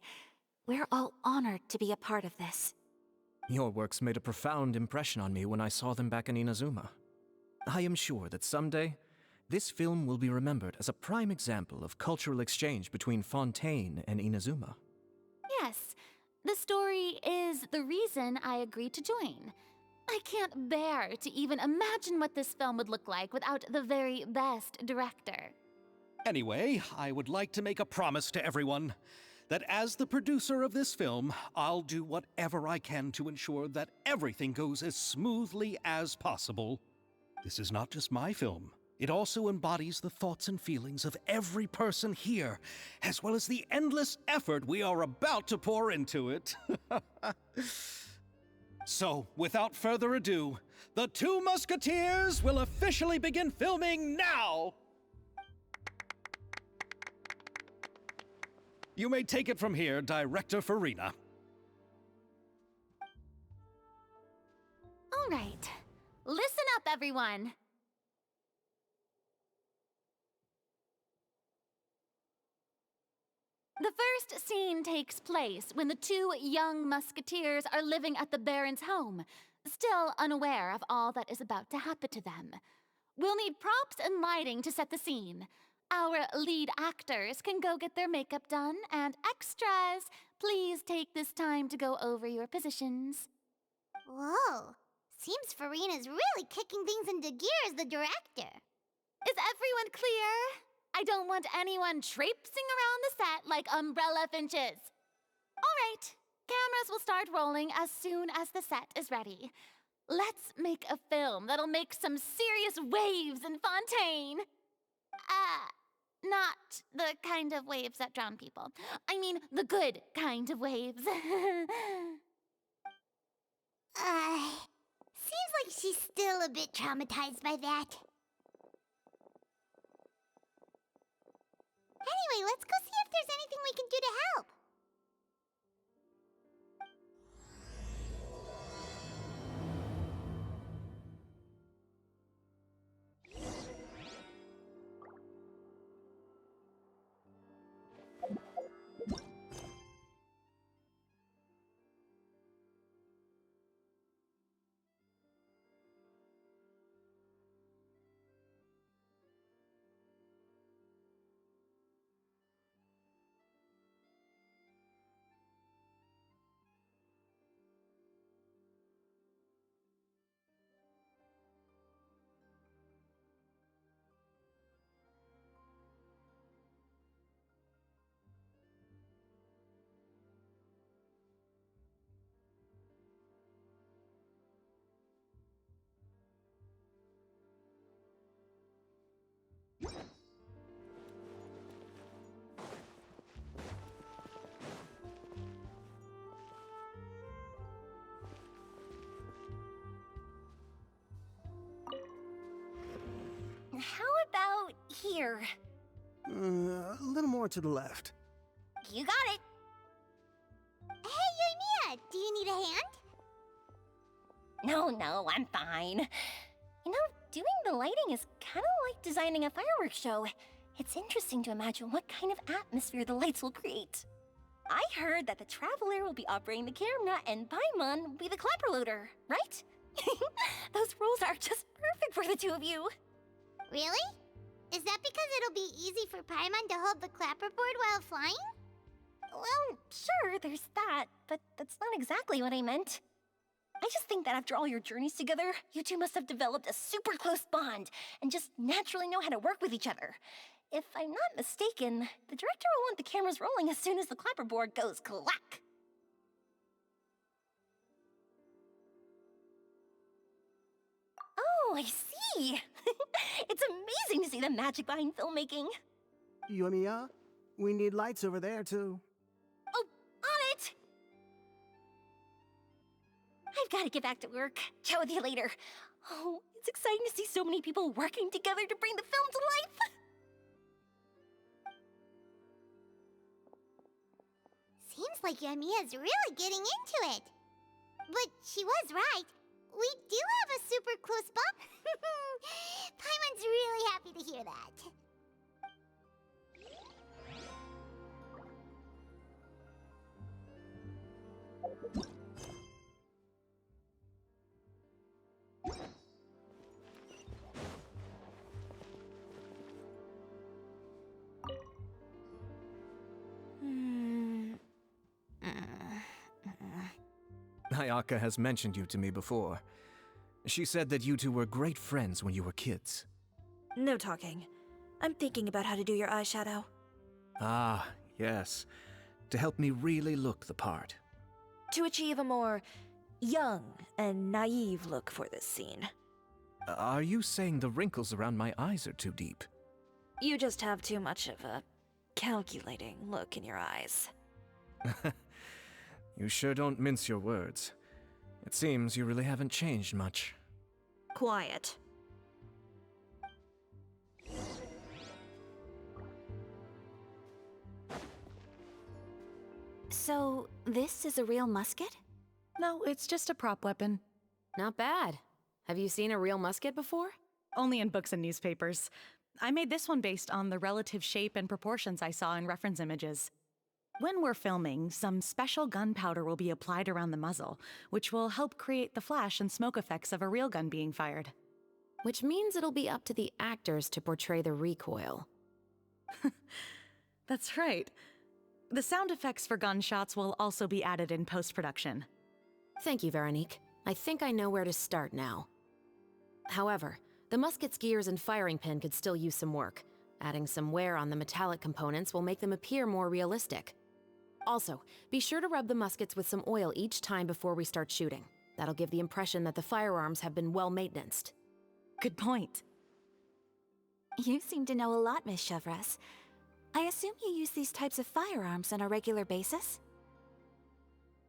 We're all honored to be a part of this.
Your works made a profound impression on me when I saw them back in Inazuma. I am sure that someday, this film will be remembered as a prime example of cultural exchange between Fontaine and Inazuma.
Yes, the story is the reason I agreed to join. I can't bear to even imagine what this film would look like without the very best director.
Anyway, I would like to make a promise to everyone that as the producer of this film, I'll do whatever I can to ensure that everything goes as smoothly as possible. This is not just my film. It also embodies the thoughts and feelings of every person here, as well as the endless effort we are about to pour into it. So, without further ado, The Two Musketeers will officially begin filming now! You may take it from here, Director Farina.
All right, listen up, everyone. The first scene takes place when the two young musketeers are living at the Baron's home, still unaware of all that is about to happen to them. We'll need props and lighting to set the scene. Our lead actors can go get their makeup done, and extras, please take this time to go over your positions.
Whoa. Seems Farina's really kicking things into gear as the director.
Is everyone clear? I don't want anyone traipsing around the set like umbrella finches. All right, cameras will start rolling as soon as the set is ready. Let's make a film that'll make some serious waves in Fontaine. Not the kind of waves that drown people. I mean, the good kind of waves.
Seems like she's still a bit traumatized by that. Anyway, let's go see if there's anything we can do to help.
How about here?
A little more to the left.
You got it.
Hey, Yoimiya, do you need a hand?
No, I'm fine. You know, doing the lighting is kind of like designing a fireworks show. It's interesting to imagine what kind of atmosphere the lights will create. I heard that the Traveler will be operating the camera and Paimon will be the clapper loader, right? Those roles are just perfect for the two of you.
Really? Is that because it'll be easy for Paimon to hold the clapperboard while flying?
Well, sure, there's that, but that's not exactly what I meant. I just think that after all your journeys together, you two must have developed a super close bond and just naturally know how to work with each other. If I'm not mistaken, the director will want the cameras rolling as soon as the clapperboard goes clack. Oh, I see! It's amazing to see the magic behind filmmaking.
Yoimiya, we need lights over there, too.
Oh, on it! I've got to get back to work. Chat with you later. Oh, it's exciting to see so many people working together to bring the film to life.
Seems like Yoimiya's really getting into it. But she was right. We do have a super close bond. Paimon's really happy to hear that.
Ayaka has mentioned you to me before. She said that you two were great friends when you were kids.
No talking. I'm thinking about how to do your eyeshadow.
Ah, yes. To help me really look the part.
To achieve a more young and naive look for this scene.
Are you saying the wrinkles around my eyes are too deep?
You just have too much of a calculating look in your eyes.
You sure don't mince your words. It seems you really haven't changed much.
Quiet.
So, this is a real musket?
No, it's just a prop weapon.
Not bad. Have you seen a real musket before?
Only in books and newspapers. I made this one based on the relative shape and proportions I saw in reference images. When we're filming, some special gunpowder will be applied around the muzzle, which will help create the flash and smoke effects of a real gun being fired.
Which means it'll be up to the actors to portray the recoil.
That's right. The sound effects for gunshots will also be added in post-production.
Thank you, Veronique. I think I know where to start now. However, the musket's gears and firing pin could still use some work. Adding some wear on the metallic components will make them appear more realistic. Also, be sure to rub the muskets with some oil each time before we start shooting. That'll give the impression that the firearms have been well maintained.
Good point.
You seem to know a lot, Miss Chevres. I assume you use these types of firearms on a regular basis?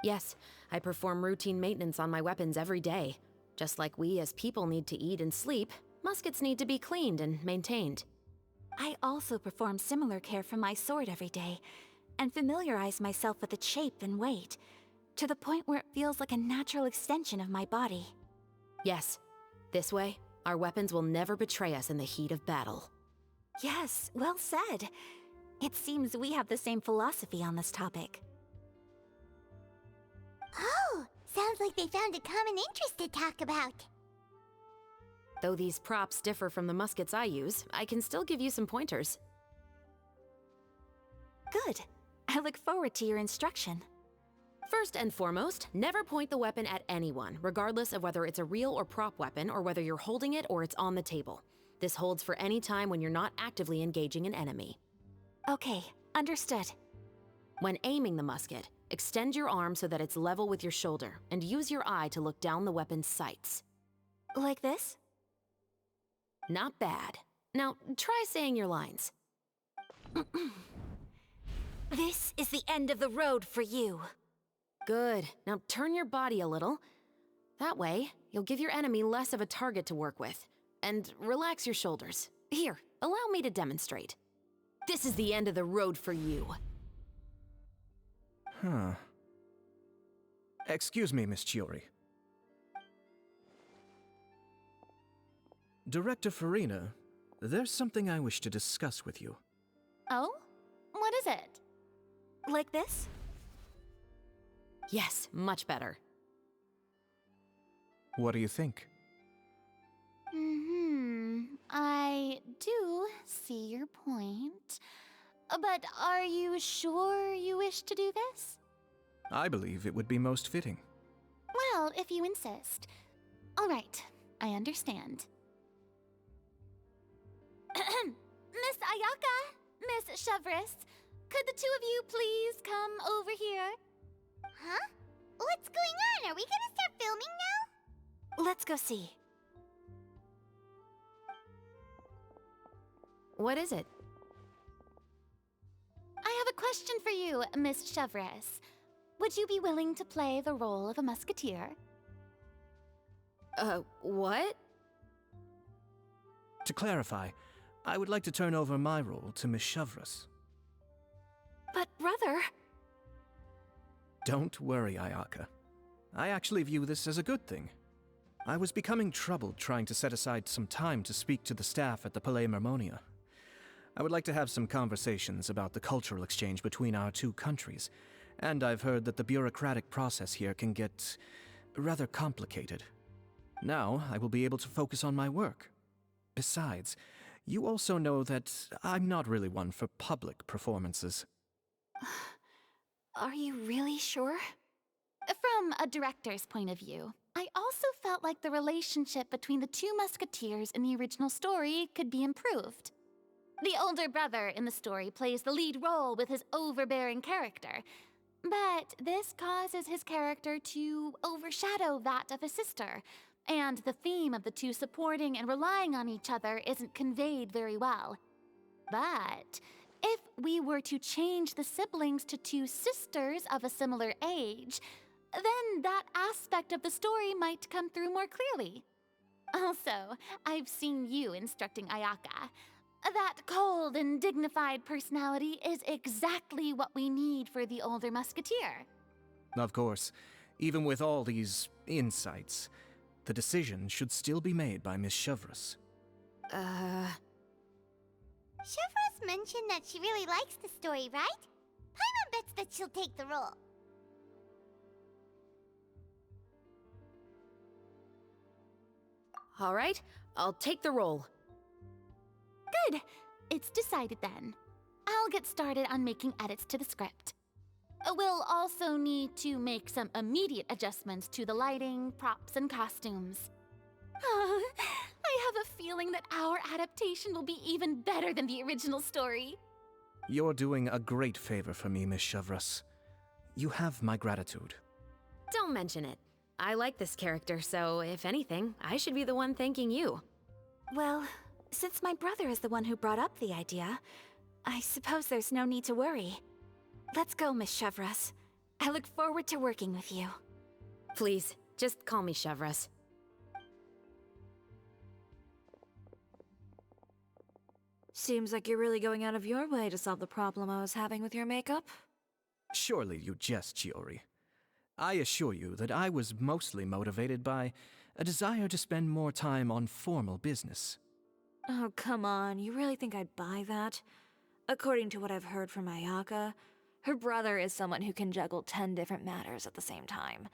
Yes, I perform routine maintenance on my weapons every day. Just like we as people need to eat and sleep, muskets need to be cleaned and maintained.
I also perform similar care for my sword every day, and familiarize myself with its shape and weight, to the point where it feels like a natural extension of my body.
Yes, this way, our weapons will never betray us in the heat of battle.
Yes, well said. It seems we have the same philosophy on this topic.
Oh, sounds like they found a common interest to talk about.
Though these props differ from the muskets I use, I can still give you some pointers.
Good. I look forward to your instruction.
First and foremost, never point the weapon at anyone, regardless of whether it's a real or prop weapon or whether you're holding it or it's on the table. This holds for any time when you're not actively engaging an enemy.
Okay, understood.
When aiming the musket, extend your arm so that it's level with your shoulder, and use your eye to look down the weapon's sights.
Like this?
Not bad. Now, try saying your lines.
This is the end of the road for you.
Good. Now turn your body a little. That way, you'll give your enemy less of a target to work with. And relax your shoulders. Here, allow me to demonstrate. This is the end of the road for you.
Huh. Excuse me, Miss Chiori. Director Farina, there's something I wish to discuss with you.
Oh? What is it?
Like this?
Yes, much better.
What do you think?
I do see your point. But are you sure you wish to do this?
I believe it would be most fitting.
Well, if you insist. All right, I understand. Miss Ayaka, Miss Chevres, could the two of you please come over here?
Huh? What's going on? Are we gonna start filming now?
Let's go see.
What is it?
I have a question for you, Miss Chevres. Would you be willing to play the role of a musketeer?
What?
To clarify, I would like to turn over my role to Miss Chevres.
But brother...
Don't worry, Ayaka. I actually view this as a good thing. I was becoming troubled trying to set aside some time to speak to the staff at the Palais Mermonia. I would like to have some conversations about the cultural exchange between our two countries, and I've heard that the bureaucratic process here can get rather complicated. Now, I will be able to focus on my work. Besides, you also know that I'm not really one for public performances.
Are you really sure?
From a director's point of view, I also felt like the relationship between the two musketeers in the original story could be improved. The older brother in the story plays the lead role with his overbearing character, but this causes his character to overshadow that of his sister, and the theme of the two supporting and relying on each other isn't conveyed very well. But if we were to change the siblings to two sisters of a similar age, then that aspect of the story might come through more clearly. Also, I've seen you instructing Ayaka. That cold and dignified personality is exactly what we need for the older musketeer.
Of course, even with all these insights, the decision should still be made by Miss Chevreuse.
Chevreuse mentioned that she really likes the story, right? Paimon bets that she'll take the role.
All right, I'll take the role.
Good. It's decided then. I'll get started on making edits to the script. We'll also need to make some immediate adjustments to the lighting, props, and costumes. I have a feeling that our adaptation will be even better than the original story.
You're doing a great favor for me, Miss Chevreuse. You have my gratitude.
Don't mention it. I like this character, so if anything, I should be the one thanking you.
Well, since my brother is the one who brought up the idea, I suppose there's no need to worry. Let's go, Miss Chevreuse. I look forward to working with you.
Please, just call me Chevreuse.
Seems like you're really going out of your way to solve the problem I was having with your makeup.
Surely you jest, Chiori. I assure you that I was mostly motivated by a desire to spend more time on formal business.
Oh, come on. You really think I'd buy that? According to what I've heard from Ayaka, her brother is someone who can juggle 10 different matters at the same time.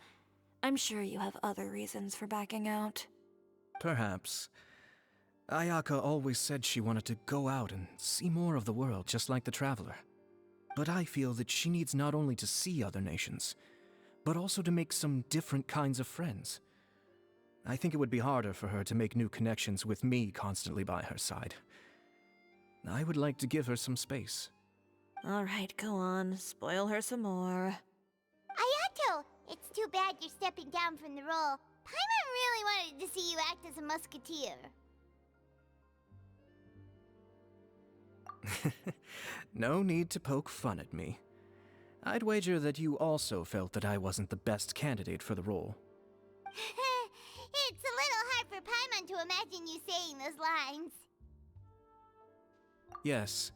I'm sure you have other reasons for backing out.
Perhaps. Ayaka always said she wanted to go out and see more of the world, just like the Traveler. But I feel that she needs not only to see other nations, but also to make some different kinds of friends. I think it would be harder for her to make new connections with me constantly by her side. I would like to give her some space.
All right, go on. Spoil her some more.
Ayato! It's too bad you're stepping down from the role. Paimon really wanted to see you act as a musketeer.
No need to poke fun at me. I'd wager that you also felt that I wasn't the best candidate for the role.
It's a little hard for Paimon to imagine you saying those lines.
Yes,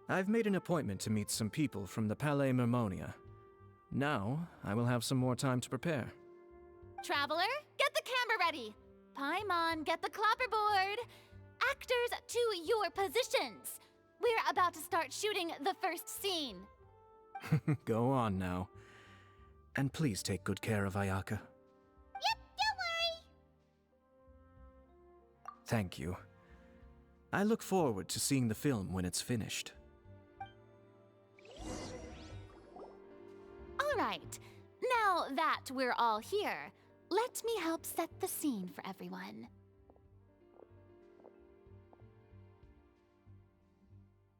I've made an appointment to meet some people from the Palais Mermonia. Now, I will have some more time to prepare.
Traveler, get the camera ready. Paimon, get the clapperboard. Actors, to your positions. We're about to start shooting the first scene.
Go on now. And please take good care of Ayaka.
Yep, don't worry.
Thank you. I look forward to seeing the film when it's finished.
All right. Now that we're all here, let me help set the scene for everyone.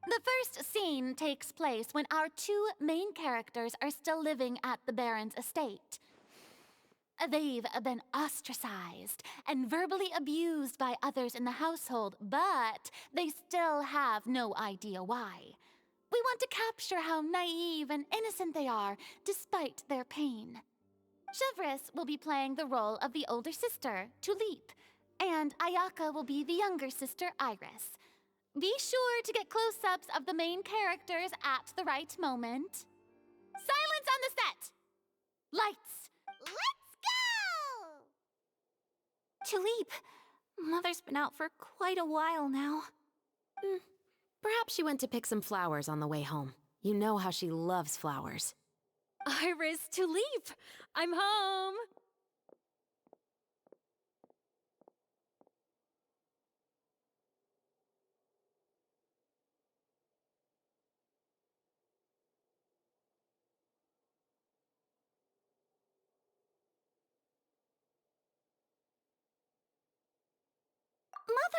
The first scene takes place when our two main characters are still living at the Baron's estate. They've been ostracized and verbally abused by others in the household, but they still have no idea why. We want to capture how naive and innocent they are, despite their pain. Chevreuse will be playing the role of the older sister, Tulip, and Ayaka will be the younger sister, Iris. Be sure to get close-ups of the main characters at the right moment. Silence on the set! Lights!
Let's go!
Tulip, Mother's been out for quite a while now.
Perhaps she went to pick some flowers on the way home. You know how she loves flowers.
Iris, Tulip! I'm home!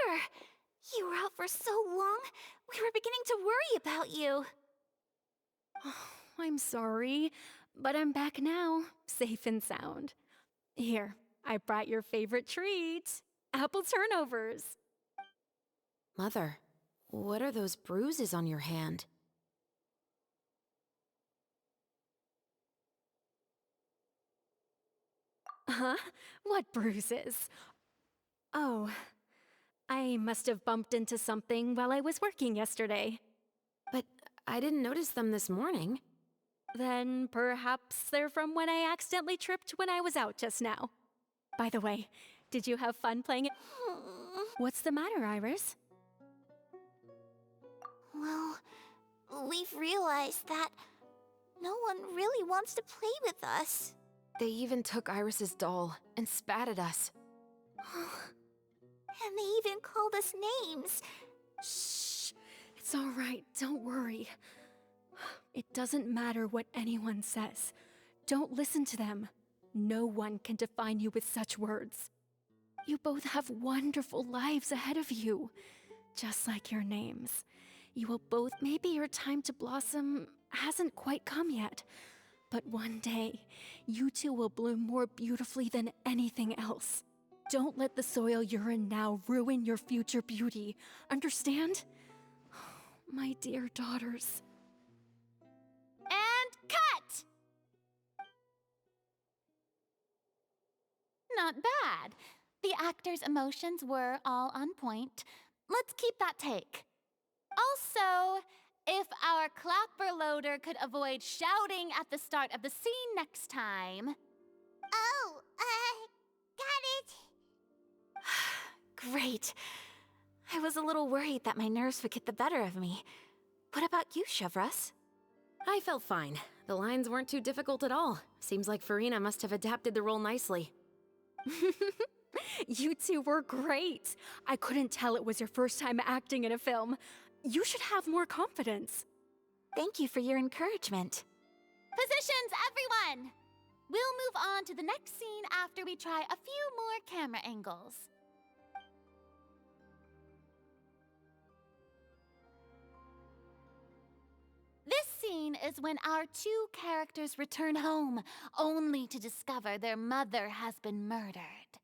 Mother! You were out for so long, we were beginning to worry about you.
I'm sorry, but I'm back now, safe and sound. Here, I brought your favorite treat, apple turnovers.
Mother, what are those bruises on your hand?
Huh? What bruises? Oh, I must have bumped into something while I was working yesterday.
But I didn't notice them this morning.
Then perhaps they're from when I accidentally tripped when I was out just now. By the way, did you have fun playing it? What's the matter, Iris?
Well, we've realized that no one really wants to play with us.
They even took Iris's doll and spat at us.
And they even called us names.
Shh. It's all right. Don't worry. It doesn't matter what anyone says. Don't listen to them. No one can define you with such words. You both have wonderful lives ahead of you, just like your names. You will both, maybe your time to blossom hasn't quite come yet, but one day, you two will bloom more beautifully than anything else. Don't let the soil you're in now ruin your future beauty. Understand? My dear daughters.
And cut! Not bad. The actors' emotions were all on point. Let's keep that take. Also, if our clapper loader could avoid shouting at the start of the scene next time.
Oh, got it.
Great. I was a little worried that my nerves would get the better of me. What about you, Chevreuse?
I felt fine. The lines weren't too difficult at all. Seems like Farina must have adapted the role nicely.
You two were great. I couldn't tell it was your first time acting in a film. You should have more confidence.
Thank you for your encouragement.
Positions, everyone! We'll move on to the next scene after we try a few more camera angles. This scene is when our two characters return home, only to discover their mother has been murdered.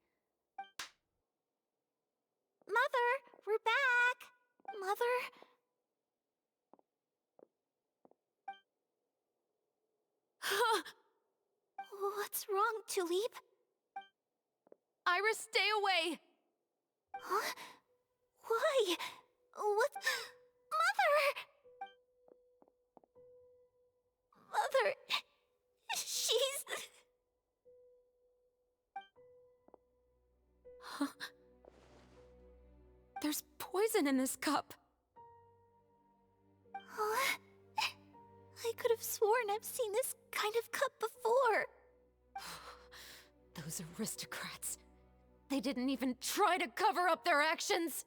Mother, we're back. Mother? What's wrong, Tulip?
Iris, stay away!
Huh? Why? What? Mother! She's...
Huh? There's poison in this cup.
Huh? I could have sworn I've seen this kind of cup before.
Those aristocrats. They didn't even try to cover up their actions.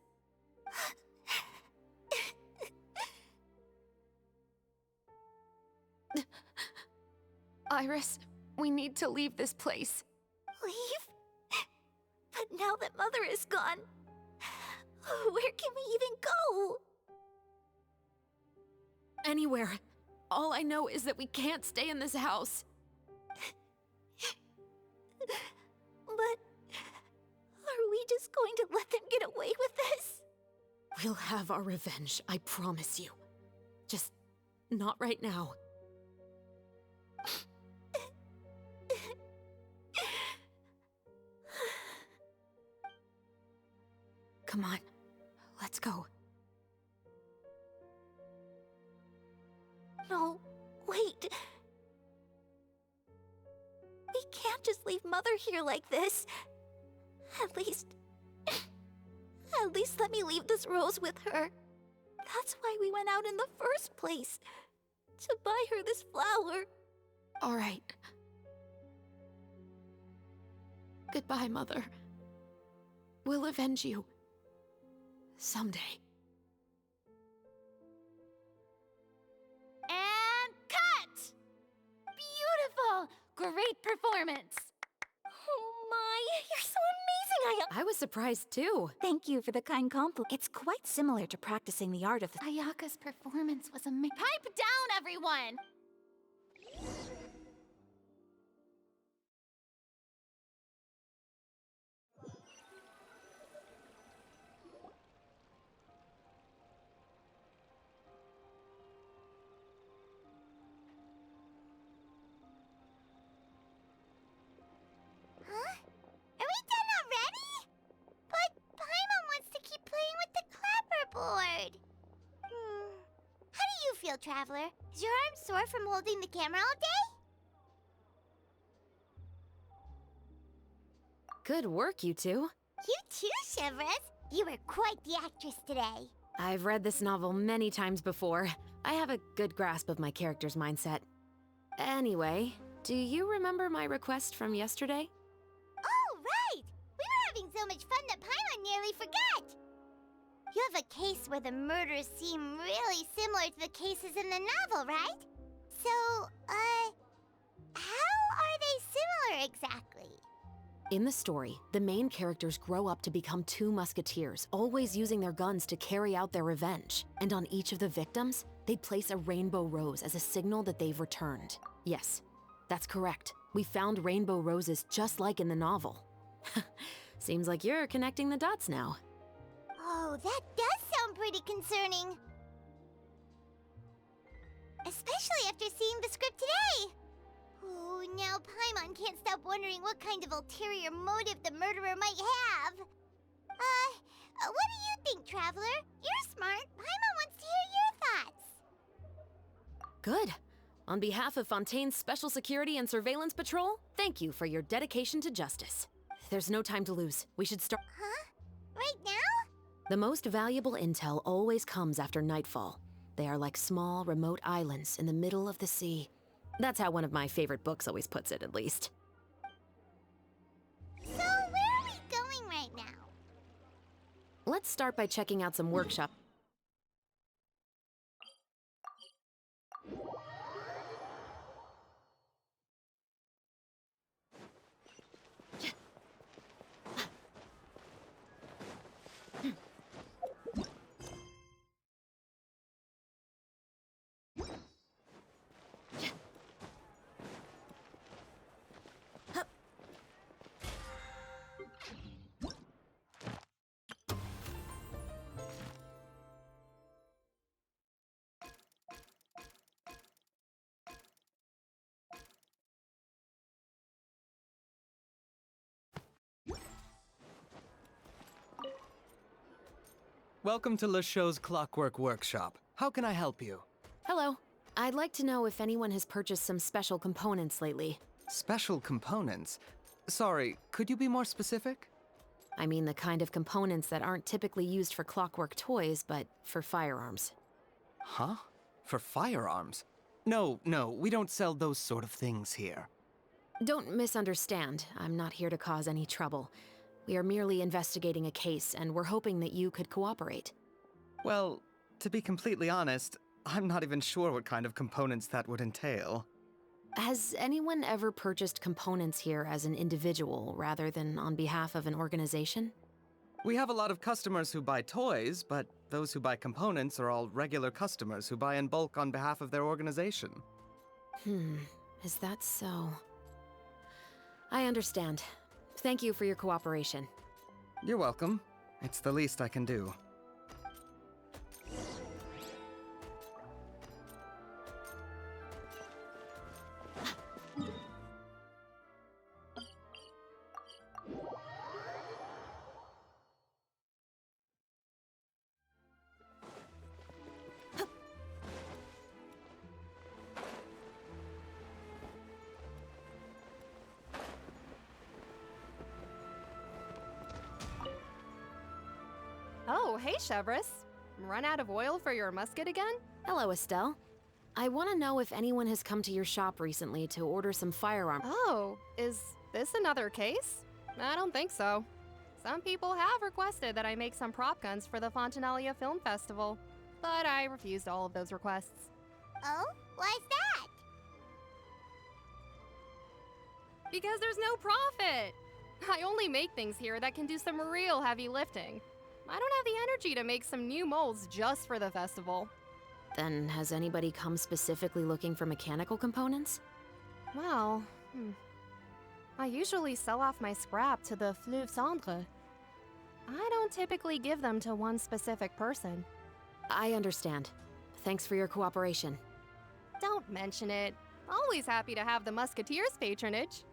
Iris, we need to leave this place.
Leave? But now that Mother is gone, where can we even go?
Anywhere. All I know is that we can't stay in this house.
But are we just going to let them get away with this?
We'll have our revenge, I promise you. Just not right now. Come on, let's go.
No, wait. We can't just leave Mother here like this. At least let me leave this rose with her. That's why we went out in the first place. To buy her this flower.
All right. Goodbye, Mother. We'll avenge you. Someday.
And cut! Beautiful! Great performance!
Oh, my, you're so amazing,
I was surprised too. Thank you for the kind compliment. It's quite similar to practicing the art of the.
Ayaka's performance was amazing. Pipe down, everyone!
Huh? Are we done already? But Paimon wants to keep playing with the clapperboard. How do you feel, Traveler? Is your arm sore from holding the camera all day?
Good work, you two.
You too, Severus. You were quite the actress today.
I've read this novel many times before. I have a good grasp of my character's mindset. Anyway, do you remember my request from yesterday?
Oh, right! We were having so much fun that Paimon nearly forgot! You have a case where the murders seem really similar to the cases in the novel, right? So, how are they similar exactly?
In the story, the main characters grow up to become two musketeers, always using their guns to carry out their revenge. And on each of the victims, they'd place a rainbow rose as a signal that they've returned. Yes, that's correct. We found rainbow roses just like in the novel. Seems like you're connecting the dots now.
Oh, that does sound pretty concerning. Especially after seeing the script today. Oh, now Paimon can't stop wondering what kind of ulterior motive the murderer might have. What do you think, Traveler? You're smart. Paimon wants to hear your thoughts.
Good. On behalf of Fontaine's Special Security and Surveillance Patrol, thank you for your dedication to justice. There's no time to lose. We should start.
Huh? Right now?
The most valuable intel always comes after nightfall. They are like small, remote islands in the middle of the sea. That's how one of my favorite books always puts it, at least.
So, where are we going right now?
Let's start by checking out some workshop.
Welcome to LeChaux's Clockwork Workshop. How can I help you?
Hello. I'd like to know if anyone has purchased some special components lately.
Special components? Sorry, could you be more specific?
I mean the kind of components that aren't typically used for clockwork toys, but for firearms.
Huh? For firearms? No, we don't sell those sort of things here.
Don't misunderstand. I'm not here to cause any trouble. We are merely investigating a case, and we're hoping that you could cooperate.
Well, to be completely honest, I'm not even sure what kind of components that would entail.
Has anyone ever purchased components here as an individual rather than on behalf of an organization?
We have a lot of customers who buy toys, but those who buy components are all regular customers who buy in bulk on behalf of their organization.
Is that so? I understand. Thank you for your cooperation.
You're welcome. It's the least I can do.
Oh, hey, Chevreuse. Run out of oil for your musket again?
Hello, Estelle. I want to know if anyone has come to your shop recently to order some firearm.
Oh, is this another case? I don't think so. Some people have requested that I make some prop guns for the Fontanalia Film Festival, but I refused all of those requests.
Oh? Why's that?
Because there's no profit! I only make things here that can do some real heavy lifting. I don't have the energy to make some new molds just for the festival.
Then, has anybody come specifically looking for mechanical components?
Well, I usually sell off my scrap to the Fleuve Cendre. I don't typically give them to one specific person.
I understand. Thanks for your cooperation.
Don't mention it. Always happy to have the Musketeers' patronage.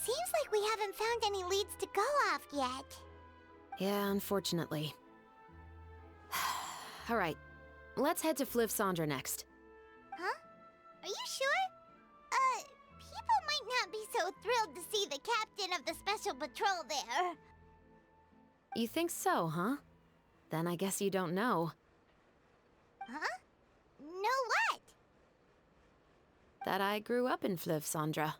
Seems like we haven't found any leads to go off yet.
Yeah, unfortunately. Alright, let's head to Fleuve Cendre next.
Huh? Are you sure? People might not be so thrilled to see the captain of the Special Patrol there.
You think so, huh? Then I guess you don't know.
Huh? Know what?
That I grew up in Fleuve Cendre.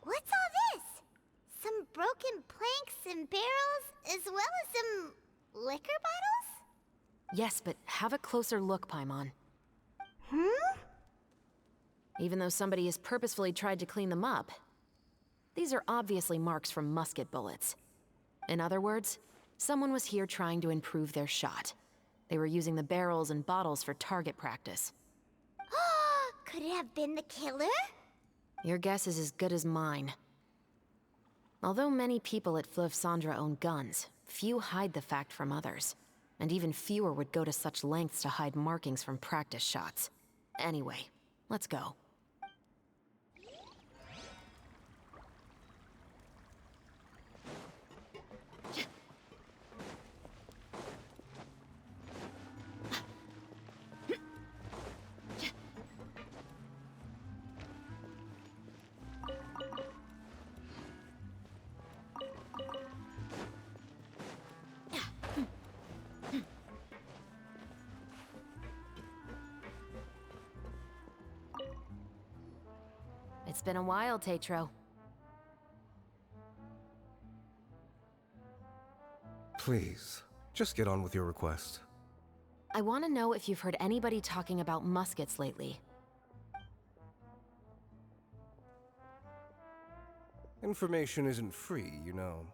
What's all this? Some broken planks and barrels, as well as some liquor bottles?
Yes, but have a closer look, Paimon. Even though somebody has purposefully tried to clean them up, these are obviously marks from musket bullets. In other words, someone was here trying to improve their shot. They were using the barrels and bottles for target practice.
Could it have been the killer?
Your guess is as good as mine. Although many people at Fleuve Cendre own guns, few hide the fact from others. And even fewer would go to such lengths to hide markings from practice shots. Anyway, let's go. It's been a while, Tetro.
Please, just get on with your request.
I want to know if you've heard anybody talking about muskets lately.
Information isn't free, you know.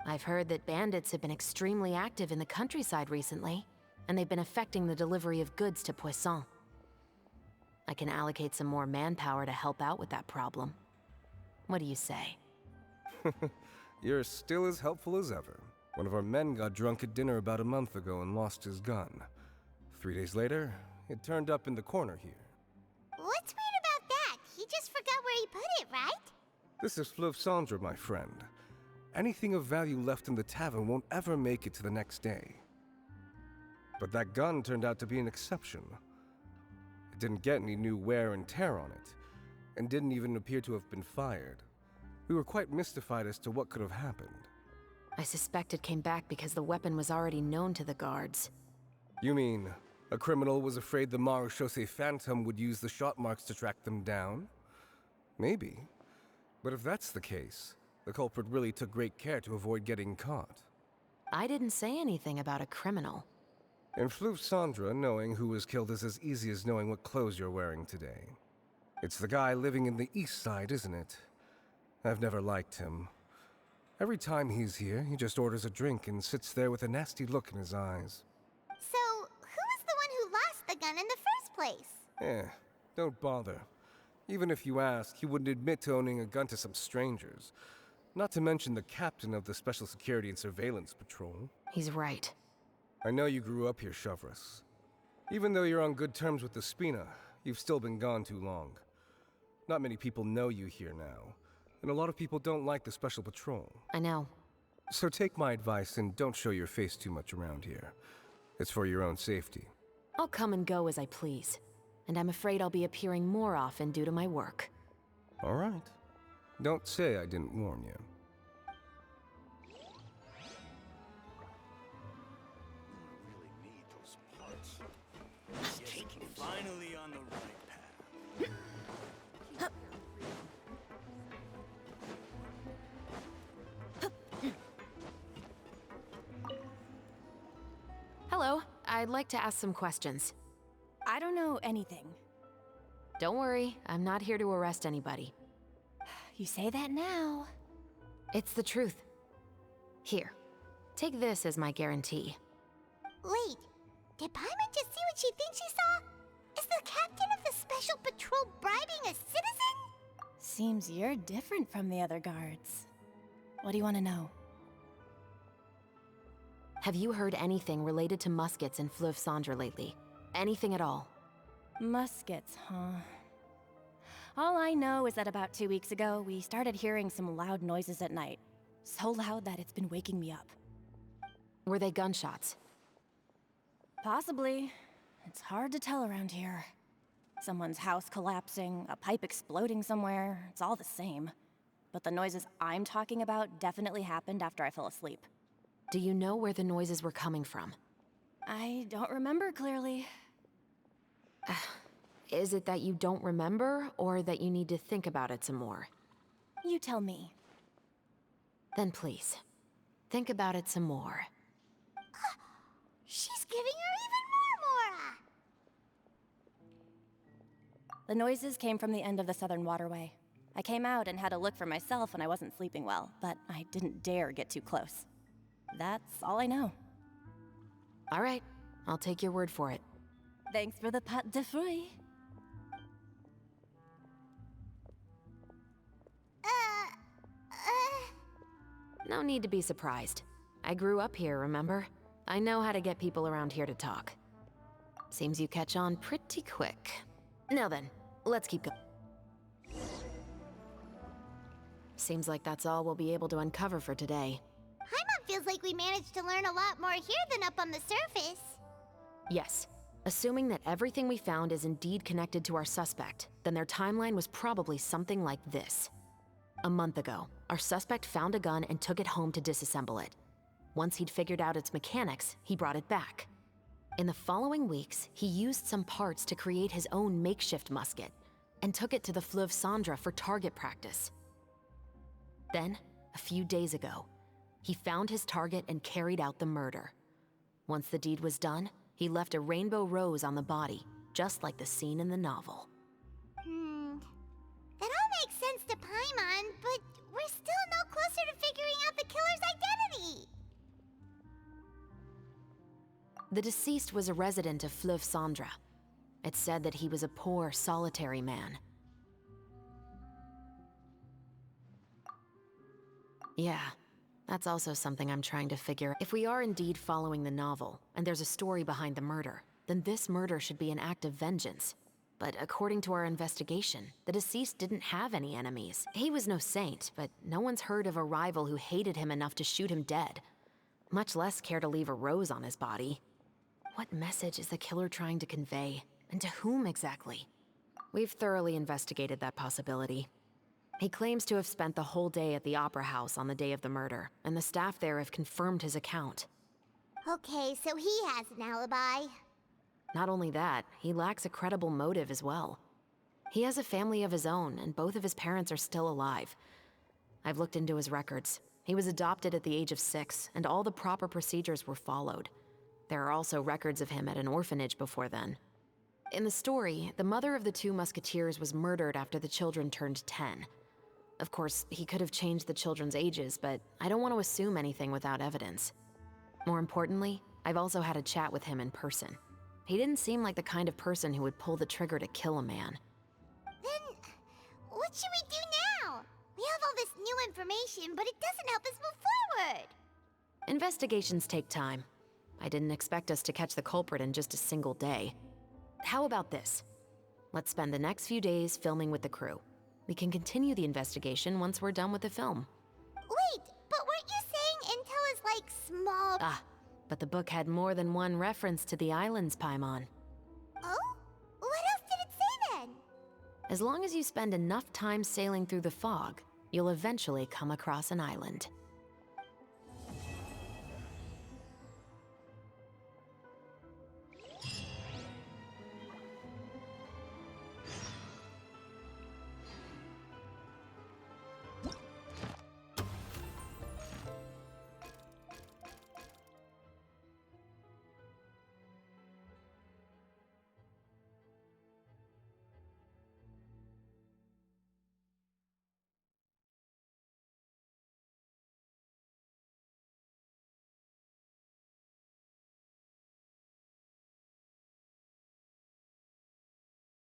I've heard that bandits have been extremely active in the countryside recently, and they've been affecting the delivery of goods to Poisson. I can allocate some more manpower to help out with that problem. What do you say?
You're still as helpful as ever. One of our men got drunk at dinner about a month ago and lost his gun. 3 days later, it turned up in the corner here.
What's weird about that? He just forgot where he put it, right?
This is Fleuve Cendre, my friend. Anything of value left in the tavern won't ever make it to the next day. But that gun turned out to be an exception. It didn't get any new wear and tear on it, and didn't even appear to have been fired. We were quite mystified as to what could have happened.
I suspect it came back because the weapon was already known to the guards.
You mean, a criminal was afraid the Marechaussee Phantom would use the shot marks to track them down? Maybe. But if that's the case, the culprit really took great care to avoid getting caught.
I didn't say anything about a criminal.
In Fleuve Cendre, knowing who was killed is as easy as knowing what clothes you're wearing today. It's the guy living in the east side, isn't it? I've never liked him. Every time he's here, he just orders a drink and sits there with a nasty look in his eyes.
So, who was the one who lost the gun in the first place?
Don't bother. Even if you ask, he wouldn't admit to owning a gun to some strangers. Not to mention the captain of the Special Security and Surveillance Patrol.
He's right.
I know you grew up here, Chevreuse. Even though you're on good terms with the Spina, you've still been gone too long. Not many people know you here now, and a lot of people don't like the Special Patrol.
I know.
So take my advice and don't show your face too much around here. It's for your own safety.
I'll come and go as I please, and I'm afraid I'll be appearing more often due to my work.
All right. Don't say I didn't warn you.
Finally on the right path.
Hello, I'd like to ask some questions.
I don't know anything.
Don't worry, I'm not here to arrest anybody.
You say that now.
It's the truth. Here, take this as my guarantee.
Wait, did Paimon just see what she thinks she saw? Is the captain of the special patrol bribing a citizen?
Seems you're different from the other guards. What do you want to know?
Have you heard anything related to muskets in Fleuve Cendre lately? Anything at all?
Muskets, huh? All I know is that about 2 weeks ago, we started hearing some loud noises at night. So loud that it's been waking me up.
Were they gunshots?
Possibly. It's hard to tell around here. Someone's house collapsing, a pipe exploding somewhere, it's all the same. But the noises I'm talking about definitely happened after I fell asleep.
Do you know where the noises were coming from?
I don't remember clearly.
Is it that you don't remember, or that you need to think about it some more?
You tell me.
Then please, think about it some more.
She's giving her even more, Mora!
The noises came from the end of the Southern Waterway. I came out and had a look for myself when I wasn't sleeping well, but I didn't dare get too close. That's all I know.
All right, I'll take your word for it.
Thanks for the pat de fruits.
No need to be surprised. I grew up here, remember? I know how to get people around here to talk. Seems you catch on pretty quick. Now then, let's keep going. Seems like that's all we'll be able to uncover for today.
Paimon feels like we managed to learn a lot more here than up on the surface.
Yes. Assuming that everything we found is indeed connected to our suspect, then their timeline was probably something like this. A month ago, our suspect found a gun and took it home to disassemble it. Once he'd figured out its mechanics, he brought it back. In the following weeks, he used some parts to create his own makeshift musket, and took it to the Fleuve Cendre for target practice. Then, a few days ago, he found his target and carried out the murder. Once the deed was done, he left a rainbow rose on the body, just like the scene in the novel.
That all makes sense to Paimon, but we're still no closer to figuring out the killer's identity.
The deceased was a resident of Fleuve Cendre. It's said that he was a poor, solitary man. Yeah, that's also something I'm trying to figure. If we are indeed following the novel, and there's a story behind the murder, then this murder should be an act of vengeance. But according to our investigation, the deceased didn't have any enemies. He was no saint, but no one's heard of a rival who hated him enough to shoot him dead, much less care to leave a rose on his body. What message is the killer trying to convey, and to whom exactly? We've thoroughly investigated that possibility. He claims to have spent the whole day at the Opera House on the day of the murder, and the staff there have confirmed his account.
Okay, so he has an alibi.
Not only that, he lacks a credible motive as well. He has a family of his own, and both of his parents are still alive. I've looked into his records. He was adopted at the age of 6, and all the proper procedures were followed. There are also records of him at an orphanage before then. In the story, the mother of the 2 musketeers was murdered after the children turned 10. Of course, he could have changed the children's ages, but I don't want to assume anything without evidence. More importantly, I've also had a chat with him in person. He didn't seem like the kind of person who would pull the trigger to kill a man.
Then, what should we do now? We have all this new information, but it doesn't help us move forward.
Investigations take time. I didn't expect us to catch the culprit in just a single day. How about this? Let's spend the next few days filming with the crew. We can continue the investigation once we're done with the film.
Wait, but weren't you saying Intel is like small?
But the book had more than one reference to the islands, Paimon.
Oh? What else did it say then?
As long as you spend enough time sailing through the fog, you'll eventually come across an island.